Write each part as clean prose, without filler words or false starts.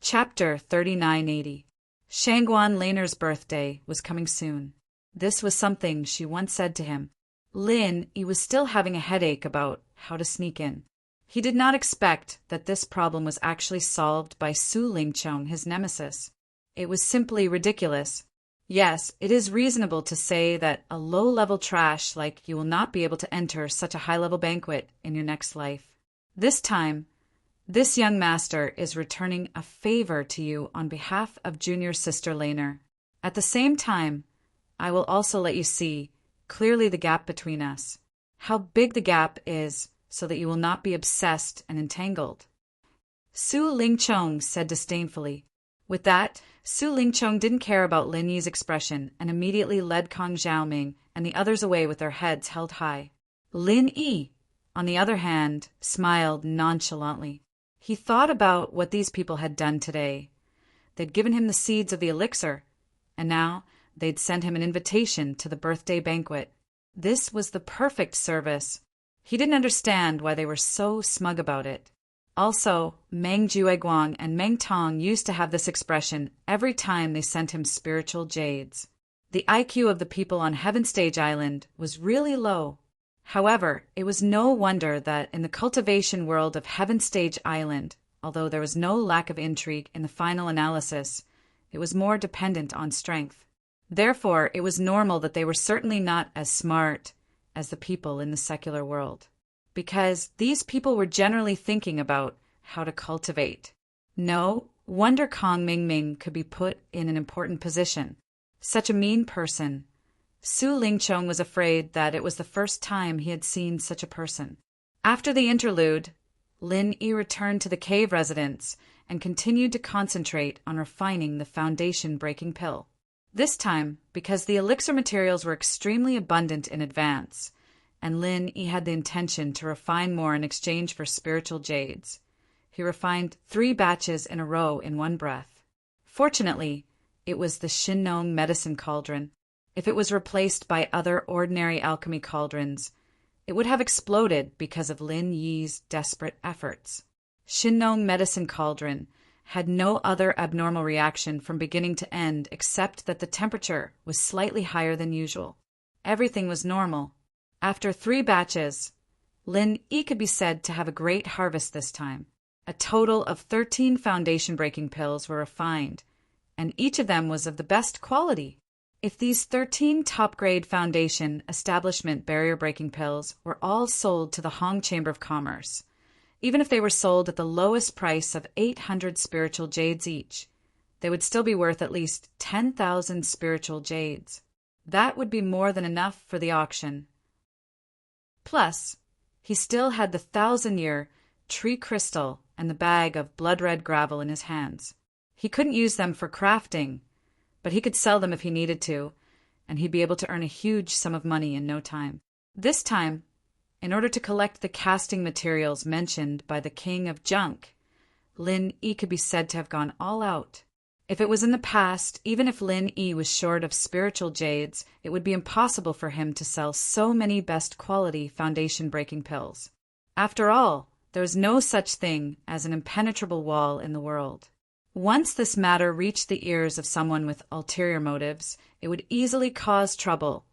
Chapter 3980. Shangguan Laner's birthday was coming soon. This was something she once said to him. He was still having a headache about how to sneak in. He did not expect that this problem was actually solved by Su Lingchong, his nemesis. It was simply ridiculous. Yes, it is reasonable to say that a low-level trash like you will not be able to enter such a high-level banquet in your next life. This time, this young master is returning a favor to you on behalf of junior sister Laner. At the same time, I will also let you see clearly the gap between us, how big the gap is, so that you will not be obsessed and entangled. Su Lingchong said disdainfully. With that, Su Lingchong didn't care about Lin Yi's expression and immediately led Kong Xiaoming and the others away with their heads held high. Lin Yi, on the other hand, smiled nonchalantly. He thought about what these people had done today. They'd given him the seeds of the elixir, and now they'd sent him an invitation to the birthday banquet. This was the perfect service. He didn't understand why they were so smug about it. Also, Meng Jueguang and Meng Tong used to have this expression every time they sent him spiritual jades. The IQ of the people on Heaven Stage Island was really low. However, it was no wonder that in the cultivation world of Heaven Stage Island, although there was no lack of intrigue in the final analysis, it was more dependent on strength. Therefore, it was normal that they were certainly not as smart as the people in the secular world, because these people were generally thinking about how to cultivate. No wonder Kong Mingming could be put in an important position. Such a mean person. Su Lingchong was afraid that it was the first time he had seen such a person. After the interlude, Lin Yi returned to the cave residence and continued to concentrate on refining the foundation-breaking pill. This time, because the elixir materials were extremely abundant in advance, and Lin Yi had the intention to refine more in exchange for spiritual jades, he refined 3 batches in a row in one breath. Fortunately, it was the Shinnong medicine cauldron. If it was replaced by other ordinary alchemy cauldrons, it would have exploded because of Lin Yi's desperate efforts. Shinnong medicine cauldron had no other abnormal reaction from beginning to end except that the temperature was slightly higher than usual. Everything was normal. After 3 batches, Lin Yi could be said to have a great harvest this time. A total of 13 foundation-breaking pills were refined, and each of them was of the best quality. If these 13 top-grade foundation establishment barrier-breaking pills were all sold to the Hong Chamber of Commerce, even if they were sold at the lowest price of 800 spiritual jades each, they would still be worth at least 10,000 spiritual jades. That would be more than enough for the auction. Plus, he still had the 1,000-year tree crystal and the bag of blood-red gravel in his hands. He couldn't use them for crafting, but he could sell them if he needed to, and he'd be able to earn a huge sum of money in no time. This time, in order to collect the casting materials mentioned by the king of junk, Lin Yi could be said to have gone all out. If it was in the past, even if Lin Yi was short of spiritual jades, it would be impossible for him to sell so many best-quality foundation-breaking pills. After all, there is no such thing as an impenetrable wall in the world. Once this matter reached the ears of someone with ulterior motives, it would easily cause trouble,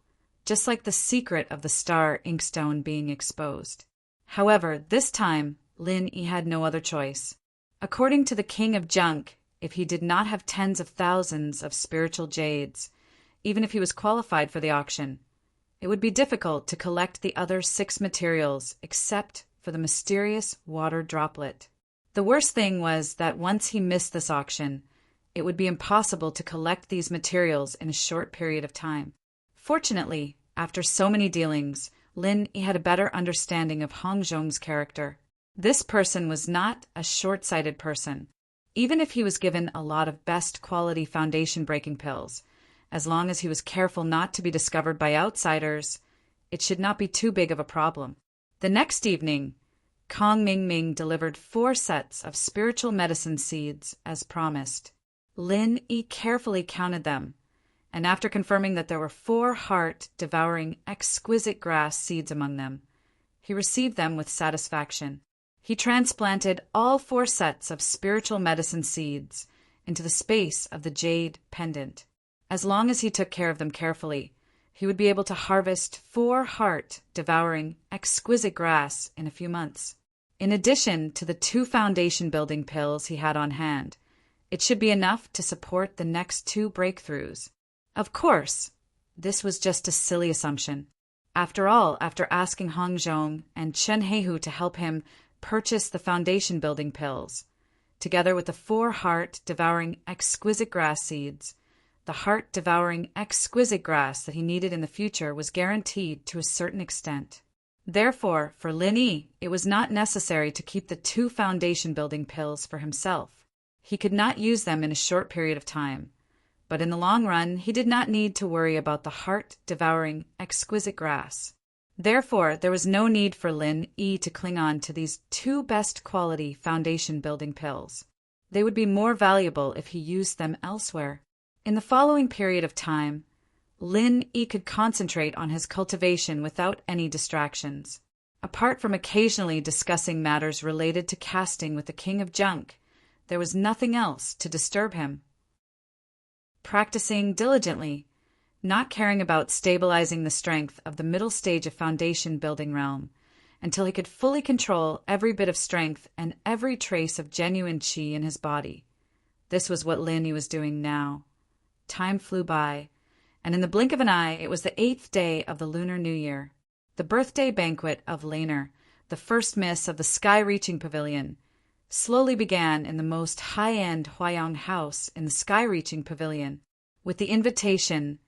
just like the secret of the star inkstone being exposed. However, this time, Lin Yi had no other choice. According to the king of junk, if he did not have tens of thousands of spiritual jades, even if he was qualified for the auction, it would be difficult to collect the other 6 materials except for the mysterious water droplet. The worst thing was that once he missed this auction, it would be impossible to collect these materials in a short period of time. Fortunately, after so many dealings, Lin Yi had a better understanding of Hong Zhong's character. This person was not a short-sighted person. Even if he was given a lot of best-quality foundation-breaking pills, as long as he was careful not to be discovered by outsiders, it should not be too big of a problem. The next evening, Kong Mingming delivered 4 sets of spiritual medicine seeds as promised. Lin Yi carefully counted them, and after confirming that there were 4 heart-devouring exquisite grass seeds among them, he received them with satisfaction. He transplanted all 4 sets of spiritual medicine seeds into the space of the jade pendant. As long as he took care of them carefully, he would be able to harvest 4 heart-devouring, exquisite grass in a few months. In addition to the 2 foundation-building pills he had on hand, it should be enough to support the next 2 breakthroughs. Of course, this was just a silly assumption. After all, after asking Hong Zhong and Chen Heihu to help him purchase the foundation-building pills, together with the 4 heart-devouring exquisite grass seeds, the heart-devouring exquisite grass that he needed in the future was guaranteed to a certain extent. Therefore, for Lin Yi, it was not necessary to keep the 2 foundation-building pills for himself. He could not use them in a short period of time, but in the long run he did not need to worry about the heart-devouring exquisite grass. Therefore, there was no need for Lin Yi to cling on to these 2 best-quality foundation-building pills. They would be more valuable if he used them elsewhere. In the following period of time, Lin Yi could concentrate on his cultivation without any distractions. Apart from occasionally discussing matters related to casting with the King of Junk, there was nothing else to disturb him. Practicing diligently, not caring about stabilizing the strength of the middle stage of foundation-building realm, until he could fully control every bit of strength and every trace of genuine qi in his body. This was what Lin Yi was doing now. Time flew by, and in the blink of an eye it was the 8th day of the Lunar New Year. The birthday banquet of Laner, the first miss of the Sky-Reaching Pavilion, slowly began in the most high-end Huayang house in the Sky-Reaching Pavilion. With the invitation,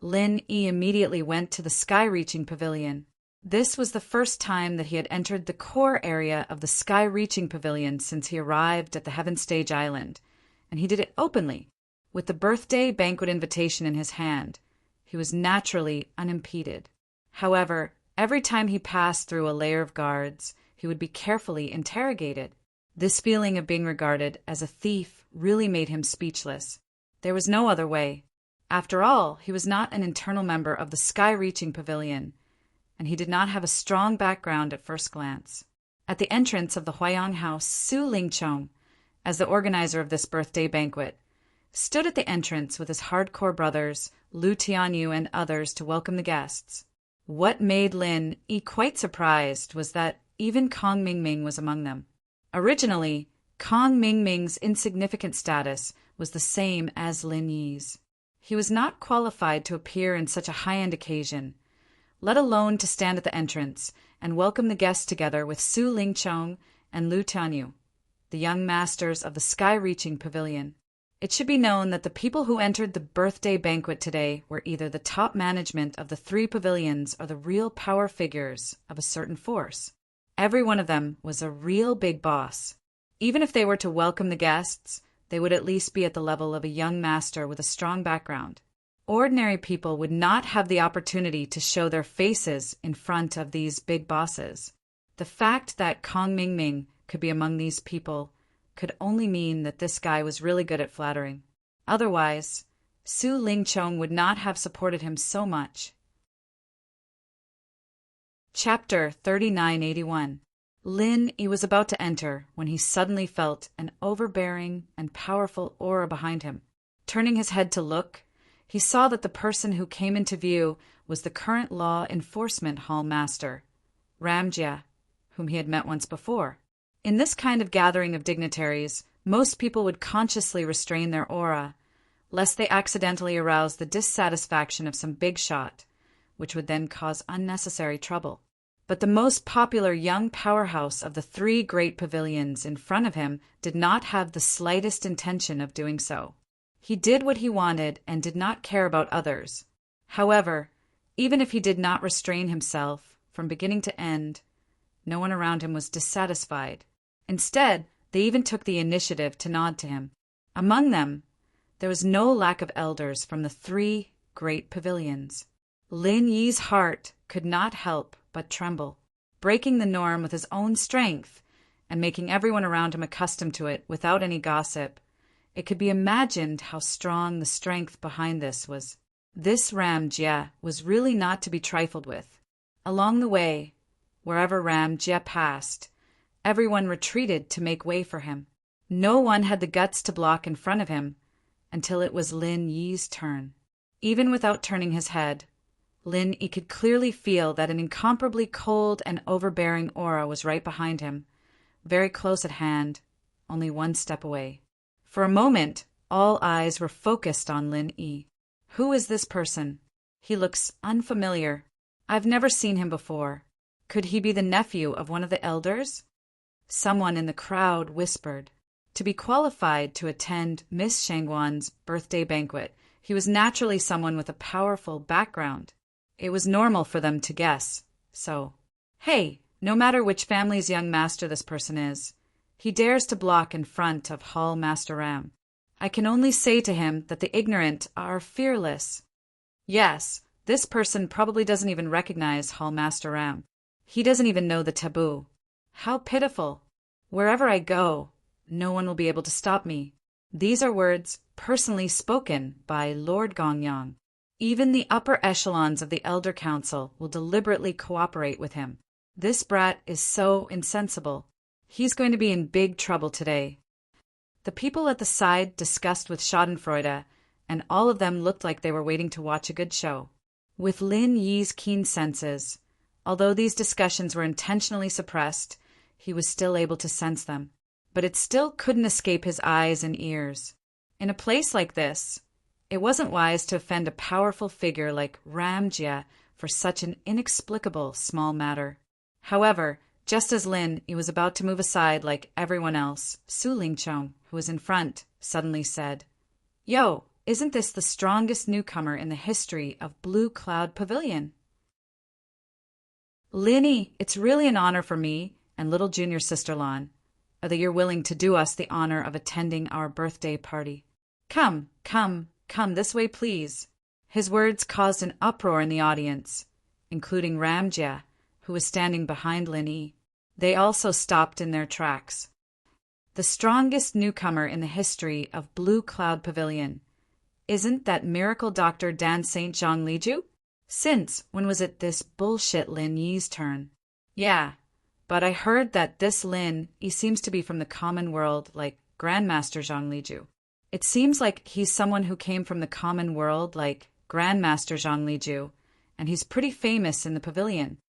Lin Yi immediately went to the Sky-Reaching Pavilion. This was the first time that he had entered the core area of the Sky-Reaching Pavilion since he arrived at the Heaven Stage Island, and he did it openly. With the birthday banquet invitation in his hand, he was naturally unimpeded. However, every time he passed through a layer of guards, he would be carefully interrogated. This feeling of being regarded as a thief really made him speechless. There was no other way. After all, he was not an internal member of the Sky-Reaching Pavilion, and he did not have a strong background at first glance. At the entrance of the Huayang House, Su Lingchong, as the organizer of this birthday banquet, stood at the entrance with his hardcore brothers, Lu Tianyu and others to welcome the guests. What made Lin Yi quite surprised was that even Kong Mingming was among them. Originally, Kong Mingming's insignificant status was the same as Lin Yi's. He was not qualified to appear in such a high-end occasion, let alone to stand at the entrance and welcome the guests together with Su Lingchong and Lu Tianyu, the young masters of the Sky-Reaching Pavilion. It should be known that the people who entered the birthday banquet today were either the top management of the 3 pavilions or the real power figures of a certain force. Every one of them was a real big boss. Even if they were to welcome the guests, they would at least be at the level of a young master with a strong background. Ordinary people would not have the opportunity to show their faces in front of these big bosses. The fact that Kong Mingming could be among these people could only mean that this guy was really good at flattering. Otherwise, Su Lingchong would not have supported him so much. Chapter 3981. Lin Yi was about to enter when he suddenly felt an overbearing and powerful aura behind him. Turning his head to look, he saw that the person who came into view was the current law enforcement hall master, Ram Jia, whom he had met once before. In this kind of gathering of dignitaries, most people would consciously restrain their aura, lest they accidentally arouse the dissatisfaction of some big shot, which would then cause unnecessary trouble. But the most popular young powerhouse of the 3 great pavilions in front of him did not have the slightest intention of doing so. He did what he wanted and did not care about others. However, even if he did not restrain himself from beginning to end, no one around him was dissatisfied. Instead, they even took the initiative to nod to him. Among them, there was no lack of elders from the 3 great pavilions. Lin Yi's heart could not help but tremble. Breaking the norm with his own strength and making everyone around him accustomed to it without any gossip, it could be imagined how strong the strength behind this was. This Ram Jia was really not to be trifled with. Along the way, wherever Ram Jia passed, Everyone retreated to make way for him. No one had the guts to block in front of him until it was Lin Yi's turn. Even without turning his head, Lin Yi could clearly feel that an incomparably cold and overbearing aura was right behind him, very close at hand, only one step away. For a moment, all eyes were focused on Lin Yi. Who is this person? He looks unfamiliar. I've never seen him before. Could he be the nephew of one of the elders? Someone in the crowd whispered. To be qualified to attend Miss Shangguan's birthday banquet, he was naturally someone with a powerful background. It was normal for them to guess. So, hey, no matter which family's young master this person is, he dares to block in front of Hall Master Ram. I can only say to him that the ignorant are fearless. Yes, this person probably doesn't even recognize Hall Master Ram. He doesn't even know the taboo. How pitiful. Wherever I go, no one will be able to stop me. These are words personally spoken by Lord Gongyang. Even the upper echelons of the Elder Council will deliberately cooperate with him. This brat is so insensible. He's going to be in big trouble today. The people at the side discussed with Schadenfreude, and all of them looked like they were waiting to watch a good show. With Lin Yi's keen senses, although these discussions were intentionally suppressed, he was still able to sense them. But it still couldn't escape his eyes and ears. In a place like this, it wasn't wise to offend a powerful figure like Ramjia for such an inexplicable small matter. However, just as Lin Yi was about to move aside like everyone else, Su Lingchong, who was in front, suddenly said, "Yo, isn't this the strongest newcomer in the history of Blue Cloud Pavilion?" "Lin Yi, it's really an honor for me and little junior sister Lan, that you're willing to do us the honor of attending our birthday party. Come, this way, please." His words caused an uproar in the audience, including Ramjia, who was standing behind Lin Yi. They also stopped in their tracks. The strongest newcomer in the history of Blue Cloud Pavilion. Isn't that miracle doctor Dan St. Zhang Liju? Since when was it this bullshit Lin Yi's turn? Yeah, but I heard that this Lin Yi seems to be from the common world like Grandmaster Zhang Liju. It seems like he's someone who came from the common world like Grandmaster Zhang Liju, and he's pretty famous in the pavilion.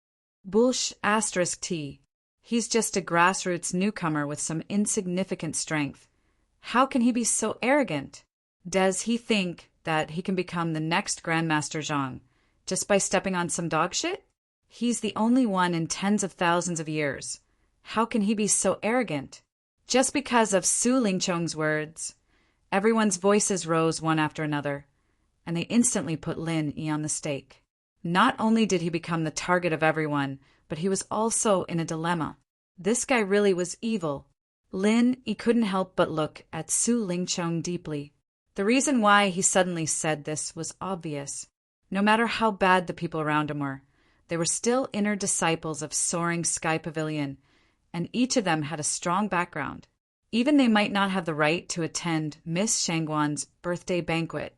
T. He's just a grassroots newcomer with some insignificant strength. How can he be so arrogant? Does he think that he can become the next Grandmaster Zhang just by stepping on some dog shit? He's the only one in tens of thousands of years. How can he be so arrogant? Just because of Su Lingchong's words, everyone's voices rose one after another, and they instantly put Lin Yi on the stake. Not only did he become the target of everyone, but he was also in a dilemma. This guy really was evil. Lin Yi couldn't help but look at Su Lingchong deeply. The reason why he suddenly said this was obvious. No matter how bad the people around him were, they were still inner disciples of Soaring Sky Pavilion, and each of them had a strong background. Even they might not have the right to attend Miss Shangguan's birthday banquet.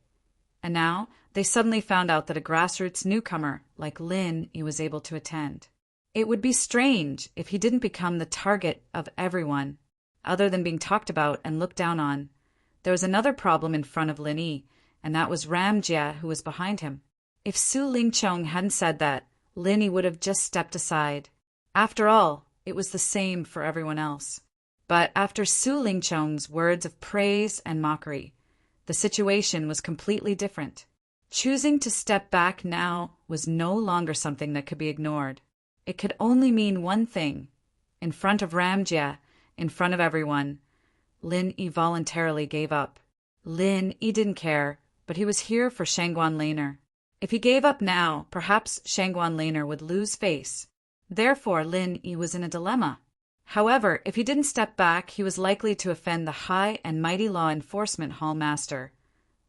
And now they suddenly found out that a grassroots newcomer like Lin Yi was able to attend. It would be strange if he didn't become the target of everyone, other than being talked about and looked down on. There was another problem in front of Lin Yi, and that was Ramjia, who was behind him. If Su Lingchong hadn't said that, Lin Yi would have just stepped aside. After all, it was the same for everyone else. But after Su Lingchong's words of praise and mockery, the situation was completely different. Choosing to step back now was no longer something that could be ignored. It could only mean one thing. In front of Ramjia, in front of everyone, Lin Yi voluntarily gave up. Lin Yi didn't care, but he was here for Shangguan Laner. If he gave up now, perhaps Shangguan Laner would lose face. Therefore, Lin Yi was in a dilemma. However, if he didn't step back, he was likely to offend the high and mighty law enforcement hall master,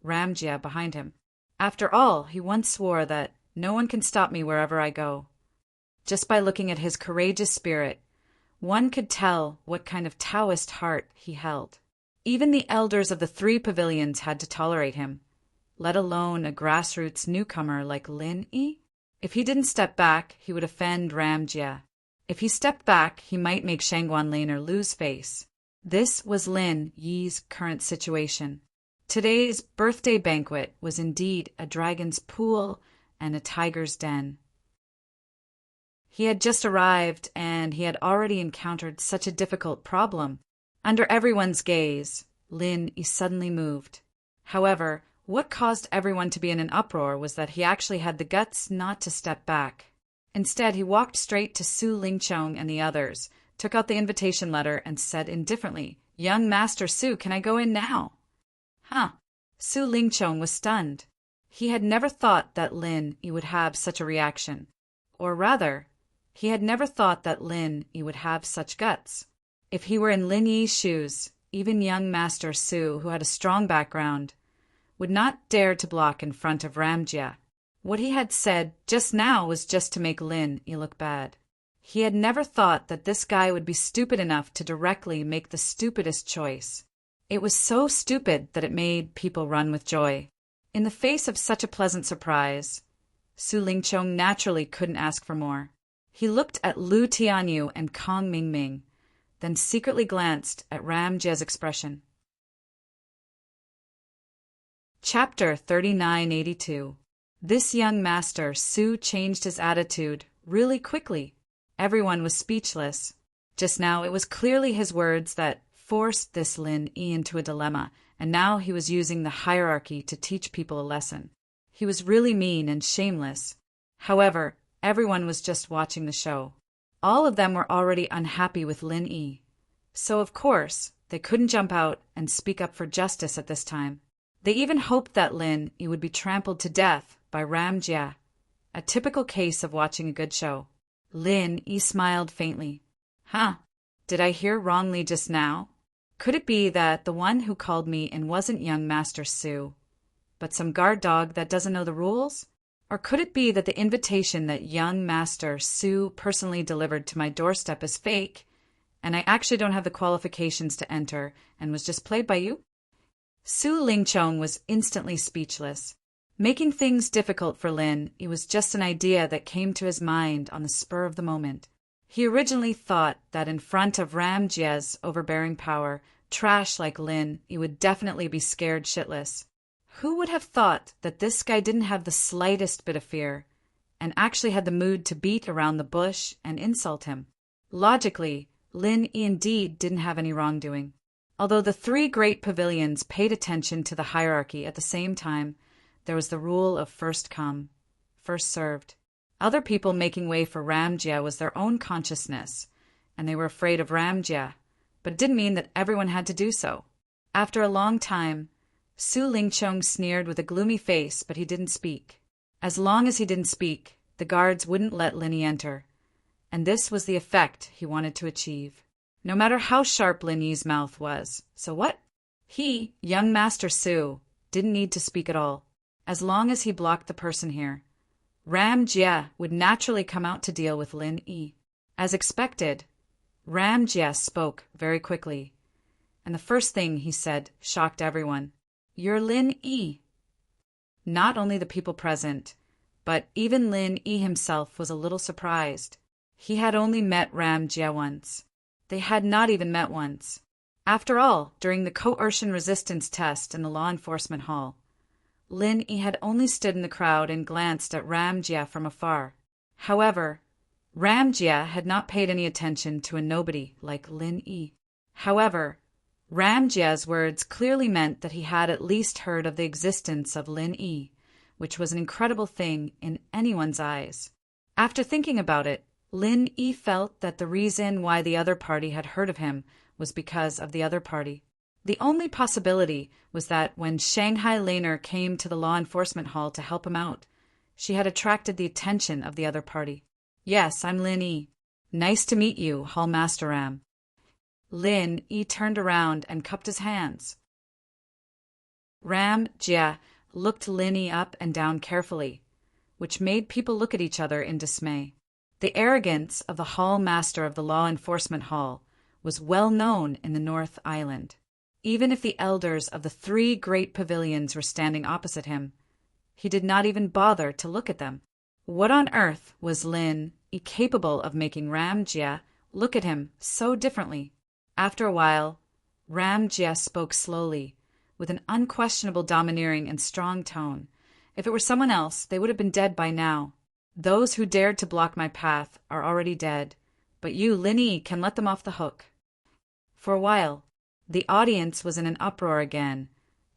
Ramjia, behind him. After all, he once swore that no one can stop me wherever I go. Just by looking at his courageous spirit, one could tell what kind of Taoist heart he held. Even the elders of the 3 pavilions had to tolerate him, let alone a grassroots newcomer like Lin Yi. If he didn't step back, he would offend Ramjia. If he stepped back, he might make Shangguan Laner lose face. This was Lin Yi's current situation. Today's birthday banquet was indeed a dragon's pool and a tiger's den. He had just arrived, and he had already encountered such a difficult problem. Under everyone's gaze, Lin Yi suddenly moved. However, what caused everyone to be in an uproar was that he actually had the guts not to step back. Instead, he walked straight to Su Lingqiong and the others, took out the invitation letter, and said indifferently, "Young Master Su, can I go in now?" Su Lingqiong was stunned. He had never thought that Lin Yi would have such a reaction. Or rather, he had never thought that Lin Yi would have such guts. If he were in Lin Yi's shoes, even young Master Su, who had a strong background, would not dare to block in front of Ramjia. What he had said just now was just to make Lin Yi look bad. He had never thought that this guy would be stupid enough to directly make the stupidest choice. It was so stupid that it made people run with joy. In the face of such a pleasant surprise, Su Lingqiong naturally couldn't ask for more. He looked at Lu Tianyu and Kong Mingming, then secretly glanced at Ramjia's expression. Chapter 3982. This young master Su changed his attitude really quickly. Everyone was speechless. Just now it was clearly his words that forced this Lin Yi into a dilemma, and now he was using the hierarchy to teach people a lesson. He was really mean and shameless. However, everyone was just watching the show. All of them were already unhappy with Lin Yi. So, of course, they couldn't jump out and speak up for justice at this time. They even hoped that Lin Yi would be trampled to death by Ramjia, a typical case of watching a good show. Lin Yi smiled faintly. Did I hear wrongly just now? Could it be that the one who called me in wasn't young Master Su, but some guard dog that doesn't know the rules? Or could it be that the invitation that young Master Su personally delivered to my doorstep is fake, and I actually don't have the qualifications to enter and was just played by you? Su Lingqiong was instantly speechless. Making things difficult for Lin Yi was just an idea that came to his mind on the spur of the moment. He originally thought that in front of Ramjia's overbearing power, trash like Lin Yi would definitely be scared shitless. Who would have thought that this guy didn't have the slightest bit of fear, and actually had the mood to beat around the bush and insult him? Logically, Lin Yi indeed didn't have any wrongdoing. Although the three great pavilions paid attention to the hierarchy at the same time, there was the rule of first come, first served. Other people making way for Ramjia was their own consciousness, and they were afraid of Ramjia, but it didn't mean that everyone had to do so. After a long time, Su Lingqiong sneered with a gloomy face, but he didn't speak. As long as he didn't speak, the guards wouldn't let Lin Yi enter, and this was the effect he wanted to achieve. No matter how sharp Lin Yi's mouth was, so what? He, young Master Su, didn't need to speak at all. As long as he blocked the person here, Ramjia would naturally come out to deal with Lin Yi. As expected, Ramjia spoke very quickly, and the first thing he said shocked everyone. "You're Lin Yi." Not only the people present, but even Lin Yi himself was a little surprised. He had only met Ramjia once. They had not even met once. After all, during the coercion resistance test in the law enforcement hall, Lin Yi had only stood in the crowd and glanced at Ramjia from afar. However, Ramjia had not paid any attention to a nobody like Lin Yi. However, Ramjia's words clearly meant that he had at least heard of the existence of Lin Yi, which was an incredible thing in anyone's eyes. After thinking about it, Lin Yi felt that the reason why the other party had heard of him was because of the other party. The only possibility was that when Shanghai Laner came to the law enforcement hall to help him out, she had attracted the attention of the other party. "Yes, I'm Lin Yi. Nice to meet you, Hall Master Ram." Lin Yi turned around and cupped his hands. Ramjia looked Lin Yi up and down carefully, which made people look at each other in dismay. The arrogance of the Hall Master of the Law Enforcement Hall was well known in the North Island. Even if the elders of the three great pavilions were standing opposite him, he did not even bother to look at them. What on earth was Lin capable of making Ram Jia look at him so differently. After a while, Ram Jia spoke slowly, with an unquestionable domineering and strong tone. If it were someone else, they would have been dead by now. Those who dared to block my path are already dead, but you, Lin Yi, can let them off the hook. For a while, the audience was in an uproar again,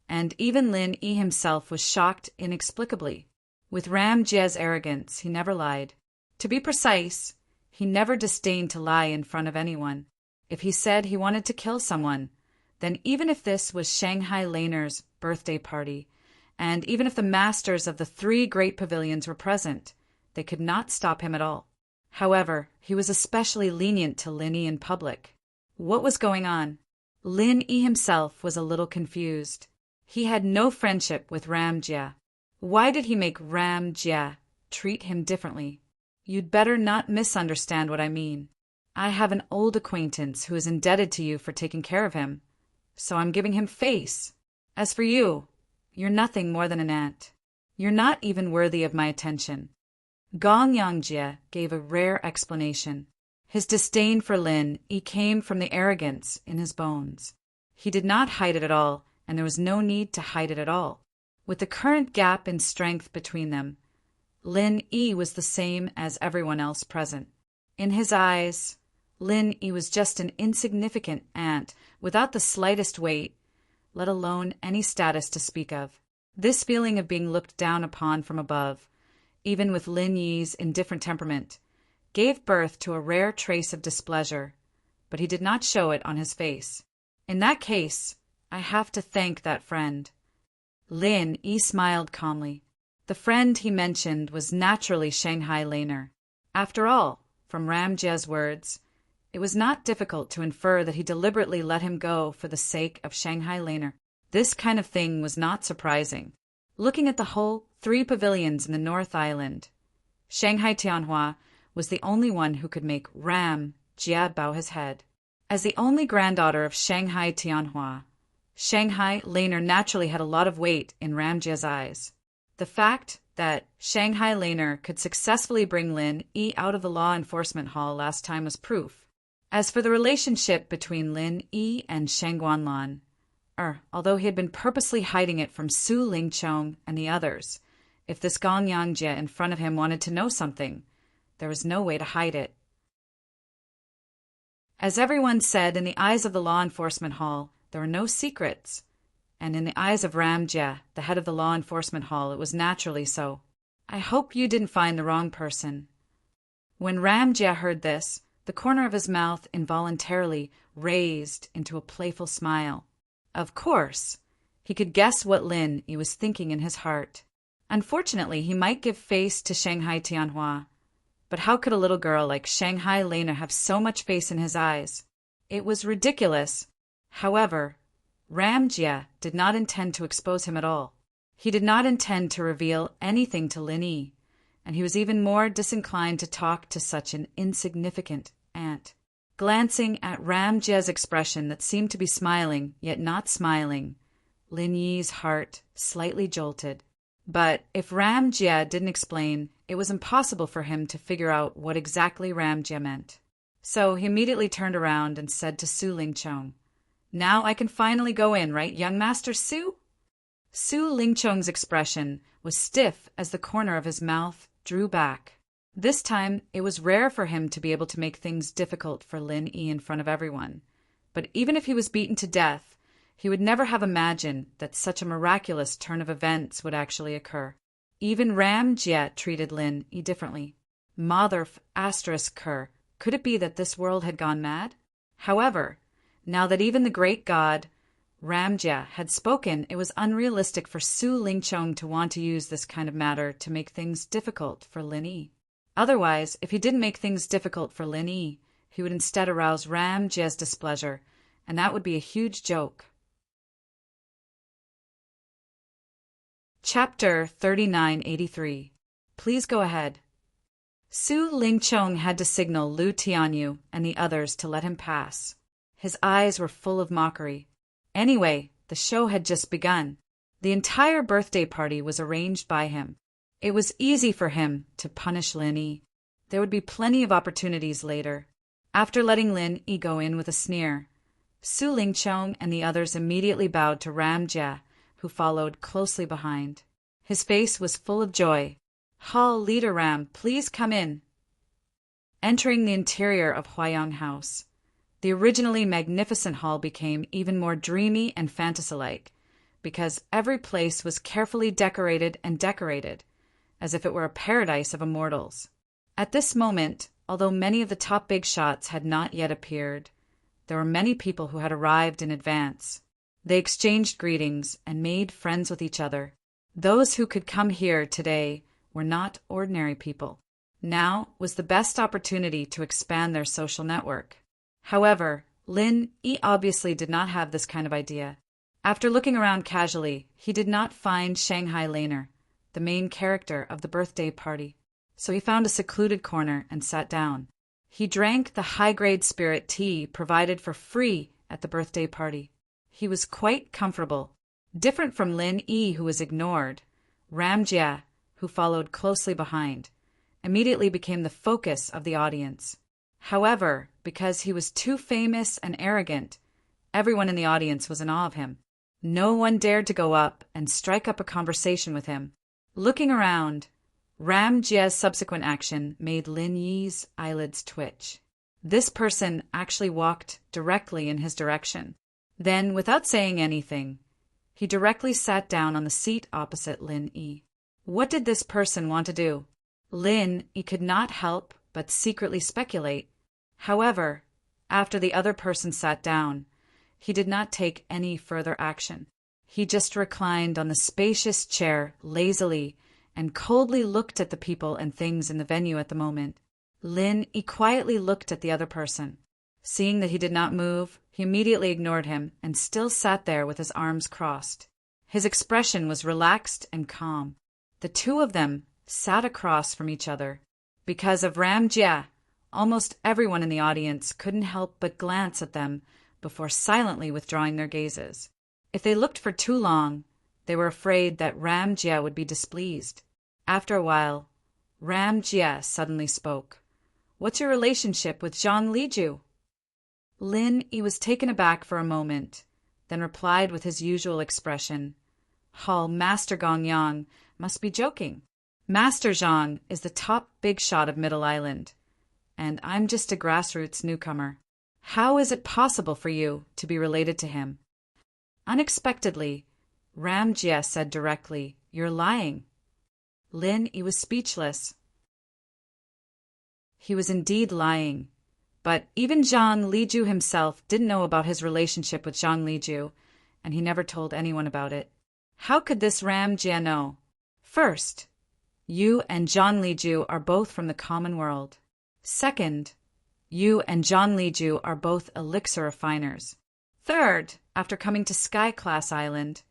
and even Lin Yi himself was shocked inexplicably. With Ram Jia's arrogance, he never lied. To be precise, he never disdained to lie in front of anyone. If he said he wanted to kill someone, then even if this was Shanghai Laner's birthday party, and even if the masters of the 3 great pavilions were present, they could not stop him at all. However, he was especially lenient to Lin Yi in public. What was going on? Lin Yi himself was a little confused. He had no friendship with Ram Jia. Why did he make Ram Jia treat him differently? You'd better not misunderstand what I mean. I have an old acquaintance who is indebted to you for taking care of him, so I'm giving him face. As for you, you're nothing more than an ant. You're not even worthy of my attention. Gong Yangjie gave a rare explanation. His disdain for Lin Yi came from the arrogance in his bones. He did not hide it at all, and there was no need to hide it at all. With the current gap in strength between them, Lin Yi was the same as everyone else present. In his eyes, Lin Yi was just an insignificant ant without the slightest weight, let alone any status to speak of. This feeling of being looked down upon from above, even with Lin Yi's indifferent temperament, gave birth to a rare trace of displeasure, but he did not show it on his face. In that case, I have to thank that friend. Lin Yi smiled calmly. The friend he mentioned was naturally Shanghai Laner. After all, from Ram Jia's words, it was not difficult to infer that he deliberately let him go for the sake of Shanghai Laner. This kind of thing was not surprising. Looking at the whole 3 pavilions in the North Island, Shanghai Tianhua was the only one who could make Ram Jia bow his head. As the only granddaughter of Shanghai Tianhua, Shanghai Laner naturally had a lot of weight in Ram Jia's eyes. The fact that Shanghai Laner could successfully bring Lin Yi out of the law enforcement hall last time was proof. As for the relationship between Lin Yi and Shangguan Lan, although he had been purposely hiding it from Su Lingchong and the others, if this Gong Yangjie in front of him wanted to know something, there was no way to hide it. As everyone said, in the eyes of the law enforcement hall, there were no secrets, and in the eyes of Ram Jia, the head of the law enforcement hall, it was naturally so. I hope you didn't find the wrong person. When Ram Jia heard this, the corner of his mouth involuntarily raised into a playful smile. Of course, he could guess what Lin Yi was thinking in his heart. Unfortunately, he might give face to Shanghai Tianhua, but how could a little girl like Shanghai Laner have so much face in his eyes? It was ridiculous. However, Ram Jia did not intend to expose him at all. He did not intend to reveal anything to Lin Yi, and he was even more disinclined to talk to such an insignificant ant. Glancing at Ram Jia's expression that seemed to be smiling, yet not smiling, Lin Yi's heart slightly jolted. But if Ram Jia didn't explain, it was impossible for him to figure out what exactly Ram Jia meant. So he immediately turned around and said to Su Lingchong, "Now I can finally go in, right, young Master Su?" Su Lingchong's expression was stiff as the corner of his mouth drew back. This time, it was rare for him to be able to make things difficult for Lin Yi in front of everyone. But even if he was beaten to death, he would never have imagined that such a miraculous turn of events would actually occur. Even Ram Jia treated Lin Yi differently. Motherf asterisk her. Could it be that this world had gone mad? However, now that even the great god, Ram Jia, had spoken, it was unrealistic for Su Lingchong to want to use this kind of matter to make things difficult for Lin Yi. Otherwise, if he didn't make things difficult for Lin Yi, he would instead arouse Ram Jia's displeasure, and that would be a huge joke. Chapter 3983. Please go ahead. Su Lingchong had to signal Lu Tianyu and the others to let him pass. His eyes were full of mockery. Anyway, the show had just begun. The entire birthday party was arranged by him. It was easy for him to punish Lin Yi. There would be plenty of opportunities later. After letting Lin Yi go in with a sneer, Su Lingchong and the others immediately bowed to Ram Jia, who followed closely behind. His face was full of joy. "Hall Leader Ram, please come in." Entering the interior of Huayang House, the originally magnificent hall became even more dreamy and fantasy-like, because every place was carefully decorated, as if it were a paradise of immortals. At this moment, although many of the top big shots had not yet appeared, there were many people who had arrived in advance. They exchanged greetings and made friends with each other. Those who could come here today were not ordinary people. Now was the best opportunity to expand their social network. However, Lin Yi obviously did not have this kind of idea. After looking around casually, he did not find Shanghai Laner, the main character of the birthday party. So he found a secluded corner and sat down. He drank the high-grade spirit tea provided for free at the birthday party. He was quite comfortable. Different from Lin Yi, who was ignored, Ram Jia, who followed closely behind, immediately became the focus of the audience. However, because he was too famous and arrogant, everyone in the audience was in awe of him. No one dared to go up and strike up a conversation with him. Looking around, Ram Jia's subsequent action made Lin Yi's eyelids twitch. This person actually walked directly in his direction. Then, without saying anything, he directly sat down on the seat opposite Lin Yi. What did this person want to do? Lin Yi could not help but secretly speculate. However, after the other person sat down, he did not take any further action. He just reclined on the spacious chair lazily and coldly looked at the people and things in the venue at the moment. Lin Yi quietly looked at the other person. Seeing that he did not move, he immediately ignored him and still sat there with his arms crossed. His expression was relaxed and calm. The two of them sat across from each other. Because of Ram Jia, almost everyone in the audience couldn't help but glance at them before silently withdrawing their gazes. If they looked for too long, they were afraid that Ram Jia would be displeased. After a while, Ram Jia suddenly spoke. "What's your relationship with Zhang Liju?" Lin Yi was taken aback for a moment, then replied with his usual expression. "Hall Master Gongyang must be joking. Master Zhang is the top big shot of Middle Island, and I'm just a grassroots newcomer. How is it possible for you to be related to him?" Unexpectedly, Ram Jia said directly, "You're lying." Lin Yi was speechless. He was indeed lying, but even Zhang Liju himself didn't know about his relationship with Zhang Liju, and he never told anyone about it. How could this Ram Jia know? First, you and Zhang Liju are both from the common world. Second, you and Zhang Liju are both elixir refiners. Third, after coming to Sky Class Island,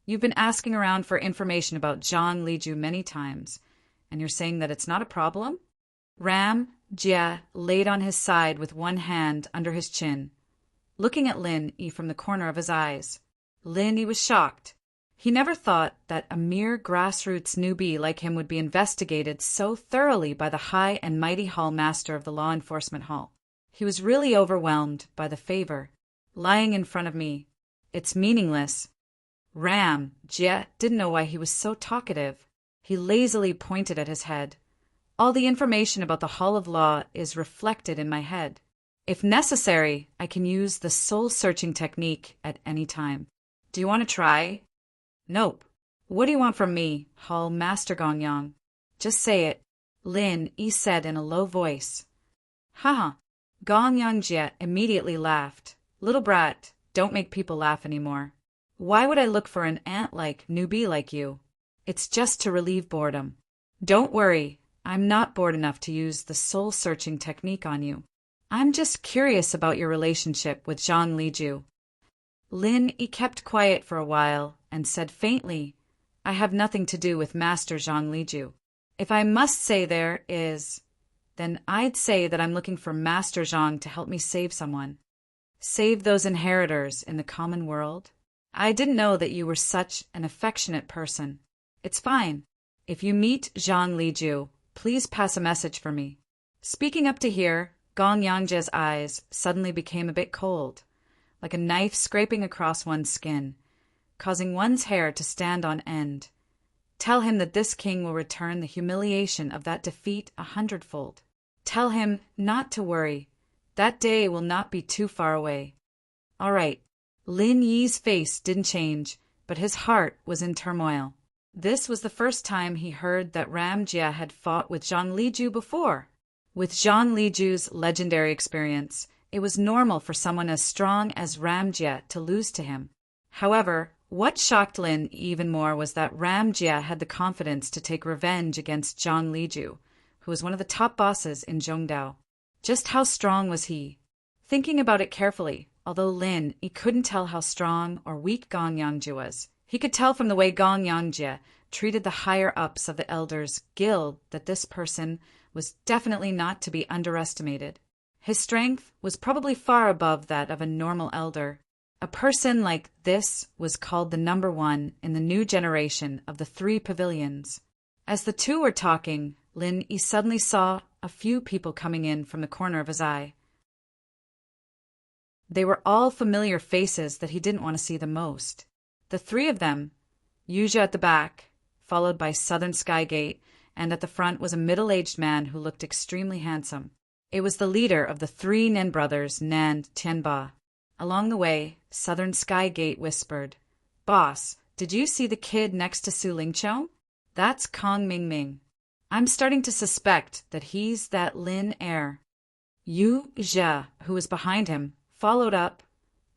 you've been asking around for information about Zhang Liju many times, and you're saying that it's not a problem? Ram Jia laid on his side with one hand under his chin, looking at Lin Yi from the corner of his eyes. Lin Yi was shocked. He never thought that a mere grassroots newbie like him would be investigated so thoroughly by the high and mighty hall master of the law enforcement hall. He was really overwhelmed by the favor. Lying in front of me. It's meaningless. Ram Jia didn't know why he was so talkative. He lazily pointed at his head. All the information about the Hall of Law is reflected in my head. If necessary, I can use the soul-searching technique at any time. Do you want to try? Nope. What do you want from me, Hall Master Gongyang? Just say it. Lin Yi said in a low voice. Haha. Gongyang Jia immediately laughed. Little brat, don't make people laugh anymore. Why would I look for an ant-like newbie like you? It's just to relieve boredom. Don't worry, I'm not bored enough to use the soul-searching technique on you. I'm just curious about your relationship with Zhang Liju. Lin Yi kept quiet for a while and said faintly, I have nothing to do with Master Zhang Liju. If I must say there is, then I'd say that I'm looking for Master Zhang to help me save someone. Save those inheritors in the common world? I didn't know that you were such an affectionate person. It's fine. If you meet Zhang Liju, please pass a message for me. Speaking up to here, Gong Yangje's eyes suddenly became a bit cold, like a knife scraping across one's skin, causing one's hair to stand on end. Tell him that this king will return the humiliation of that defeat 100-fold. Tell him not to worry. That day will not be too far away. All right. Lin Yi's face didn't change, but his heart was in turmoil. This was the first time he heard that Ram Jia had fought with Zhang Liju before. With Zhang Liju's legendary experience, it was normal for someone as strong as Ram Jia to lose to him. However, what shocked Lin even more was that Ram Jia had the confidence to take revenge against Zhang Liju, who was one of the top bosses in Zhongdao. Just how strong was he? Thinking about it carefully, although Lin he couldn't tell how strong or weak Gong Yangjie was, he could tell from the way Gong Yangjie treated the higher-ups of the elders' guild that this person was definitely not to be underestimated. His strength was probably far above that of a normal elder. A person like this was called the number one in the new generation of the 3 pavilions. As the two were talking, Lin Yi suddenly saw a few people coming in from the corner of his eye. They were all familiar faces that he didn't want to see the most. The 3 of them, Yuzha at the back, followed by Southern Sky Gate, and at the front was a middle-aged man who looked extremely handsome. It was the leader of the 3 Nin brothers, Nan Tianba. Along the way, Southern Sky Gate whispered, "Boss, did you see the kid next to Su Lingqiong? That's Kong Mingming. I'm starting to suspect that he's that Lin heir." Yu Zhe, who was behind him, followed up.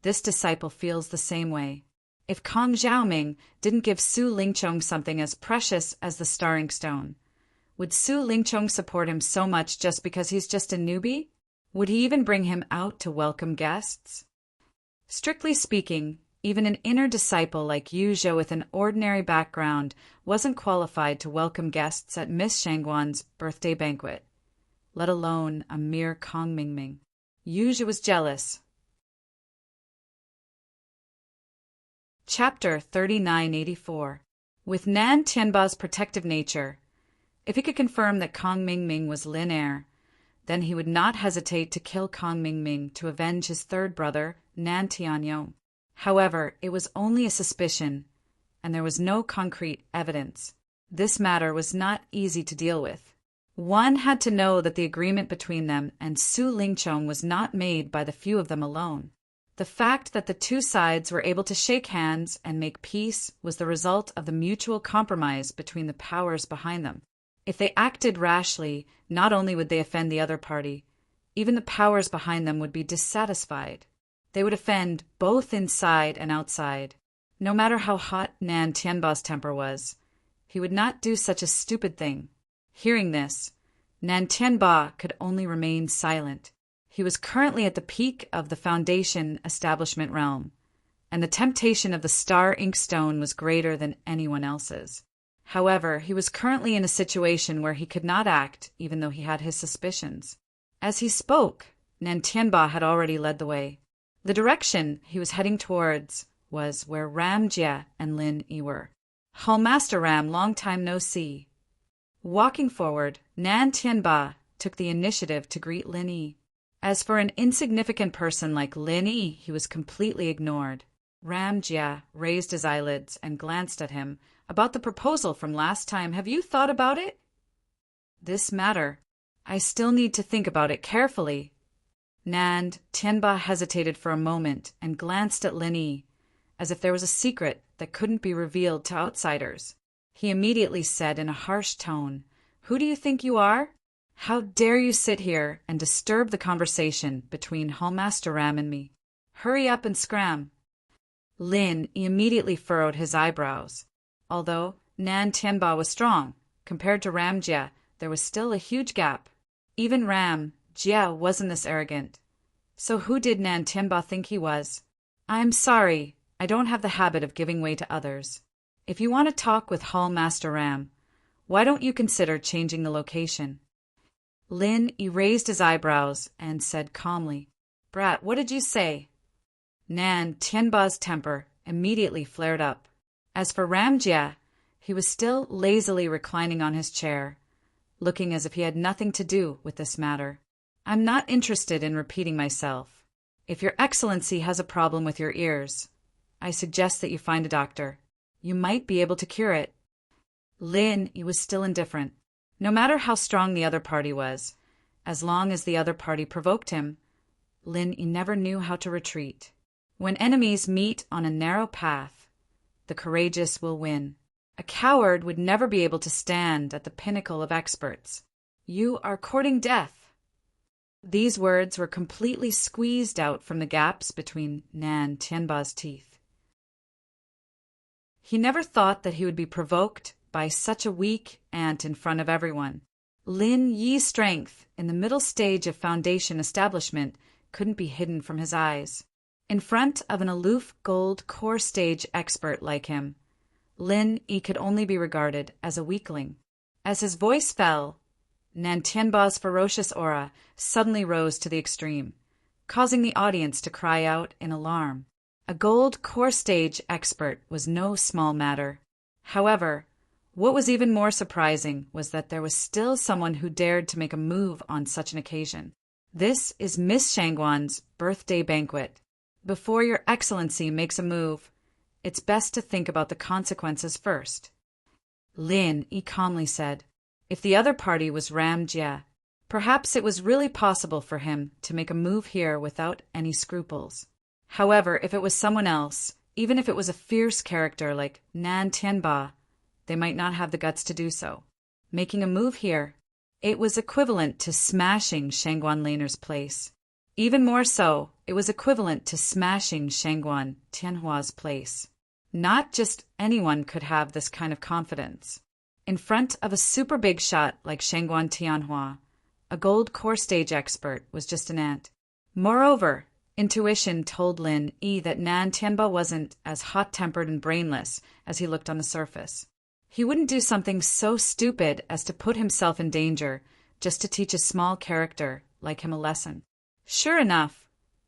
This disciple feels the same way. If Kong Xiaoming didn't give Su Lingqiong something as precious as the Starring Stone, would Su Lingqiong support him so much just because he's just a newbie? Would he even bring him out to welcome guests? Strictly speaking, even an inner disciple like Yu Zhe with an ordinary background wasn't qualified to welcome guests at Miss Shangguan's birthday banquet, let alone a mere Kong Mingming. Yu Zhe was jealous. Chapter 3984. With Nan Tianba's protective nature, if he could confirm that Kong Mingming was Lin heir, then he would not hesitate to kill Kong Mingming to avenge his 3rd brother, Nan Tianyong. However, it was only a suspicion, and there was no concrete evidence. This matter was not easy to deal with. One had to know that the agreement between them and Su Lingqiong was not made by the few of them alone. The fact that the 2 sides were able to shake hands and make peace was the result of the mutual compromise between the powers behind them. If they acted rashly, not only would they offend the other party, even the powers behind them would be dissatisfied. They would offend both inside and outside. No matter how hot Nan Tianba's temper was, he would not do such a stupid thing. Hearing this, Nan Tianba could only remain silent. He was currently at the peak of the Foundation establishment realm, and the temptation of the Star Inkstone was greater than anyone else's. However, he was currently in a situation where he could not act even though he had his suspicions. As he spoke, Nan Tianba had already led the way. The direction he was heading towards was where Ram Jia and Lin Yi were. Hallmaster Ram, long time no see. Walking forward, Nan Tianba took the initiative to greet Lin Yi. As for an insignificant person like Lin Yi, he was completely ignored. Ram Jia raised his eyelids and glanced at him. "About the proposal from last time, have you thought about it?" "This matter, I still need to think about it carefully." Nan Tianba hesitated for a moment and glanced at Lin Yi, as if there was a secret that couldn't be revealed to outsiders. He immediately said in a harsh tone, "Who do you think you are? How dare you sit here and disturb the conversation between Hallmaster Ram and me? Hurry up and scram." Lin immediately furrowed his eyebrows. Although Nan Tianba was strong, compared to Ram Jia, there was still a huge gap. Even Ram Jia wasn't this arrogant. So who did Nan Tianba think he was? "I'm sorry, I don't have the habit of giving way to others. If you want to talk with Hallmaster Ram, why don't you consider changing the location?" Lin erased his eyebrows and said calmly, "Brat, what did you say?" Nan Tianba's temper immediately flared up. As for Ram Jia, he was still lazily reclining on his chair. looking as if he had nothing to do with this matter. "I'm not interested in repeating myself. If Your Excellency has a problem with your ears, I suggest that you find a doctor. You might be able to cure it." Lin Yi was still indifferent. No matter how strong the other party was, as long as the other party provoked him, Lin Yi never knew how to retreat. When enemies meet on a narrow path, the courageous will win. A coward would never be able to stand at the pinnacle of experts. "You are courting death." These words were completely squeezed out from the gaps between Nan Tianba's teeth. He never thought that he would be provoked by such a weak ant in front of everyone. Lin Yi's strength in the middle stage of foundation establishment couldn't be hidden from his eyes. In front of an aloof gold core stage expert like him, Lin Yi could only be regarded as a weakling. As his voice fell, Nan Tianba's ferocious aura suddenly rose to the extreme, causing the audience to cry out in alarm. A gold core stage expert was no small matter. However, what was even more surprising was that there was still someone who dared to make a move on such an occasion. "This is Miss Shangguan's birthday banquet. Before Your Excellency makes a move, it's best to think about the consequences first," Lin Yi calmly said. If the other party was Ram Jie, perhaps it was really possible for him to make a move here without any scruples. However, if it was someone else, even if it was a fierce character like Nan Tianba, they might not have the guts to do so. Making a move here, it was equivalent to smashing Shangguan Laner's place. Even more so, it was equivalent to smashing Shangguan Tianhua's place. Not just anyone could have this kind of confidence. In front of a super big shot like Shangguan Tianhua, a gold core stage expert was just an ant. Moreover, intuition told Lin Yi that Nan Tianba wasn't as hot-tempered and brainless as he looked on the surface. He wouldn't do something so stupid as to put himself in danger just to teach a small character like him a lesson. Sure enough,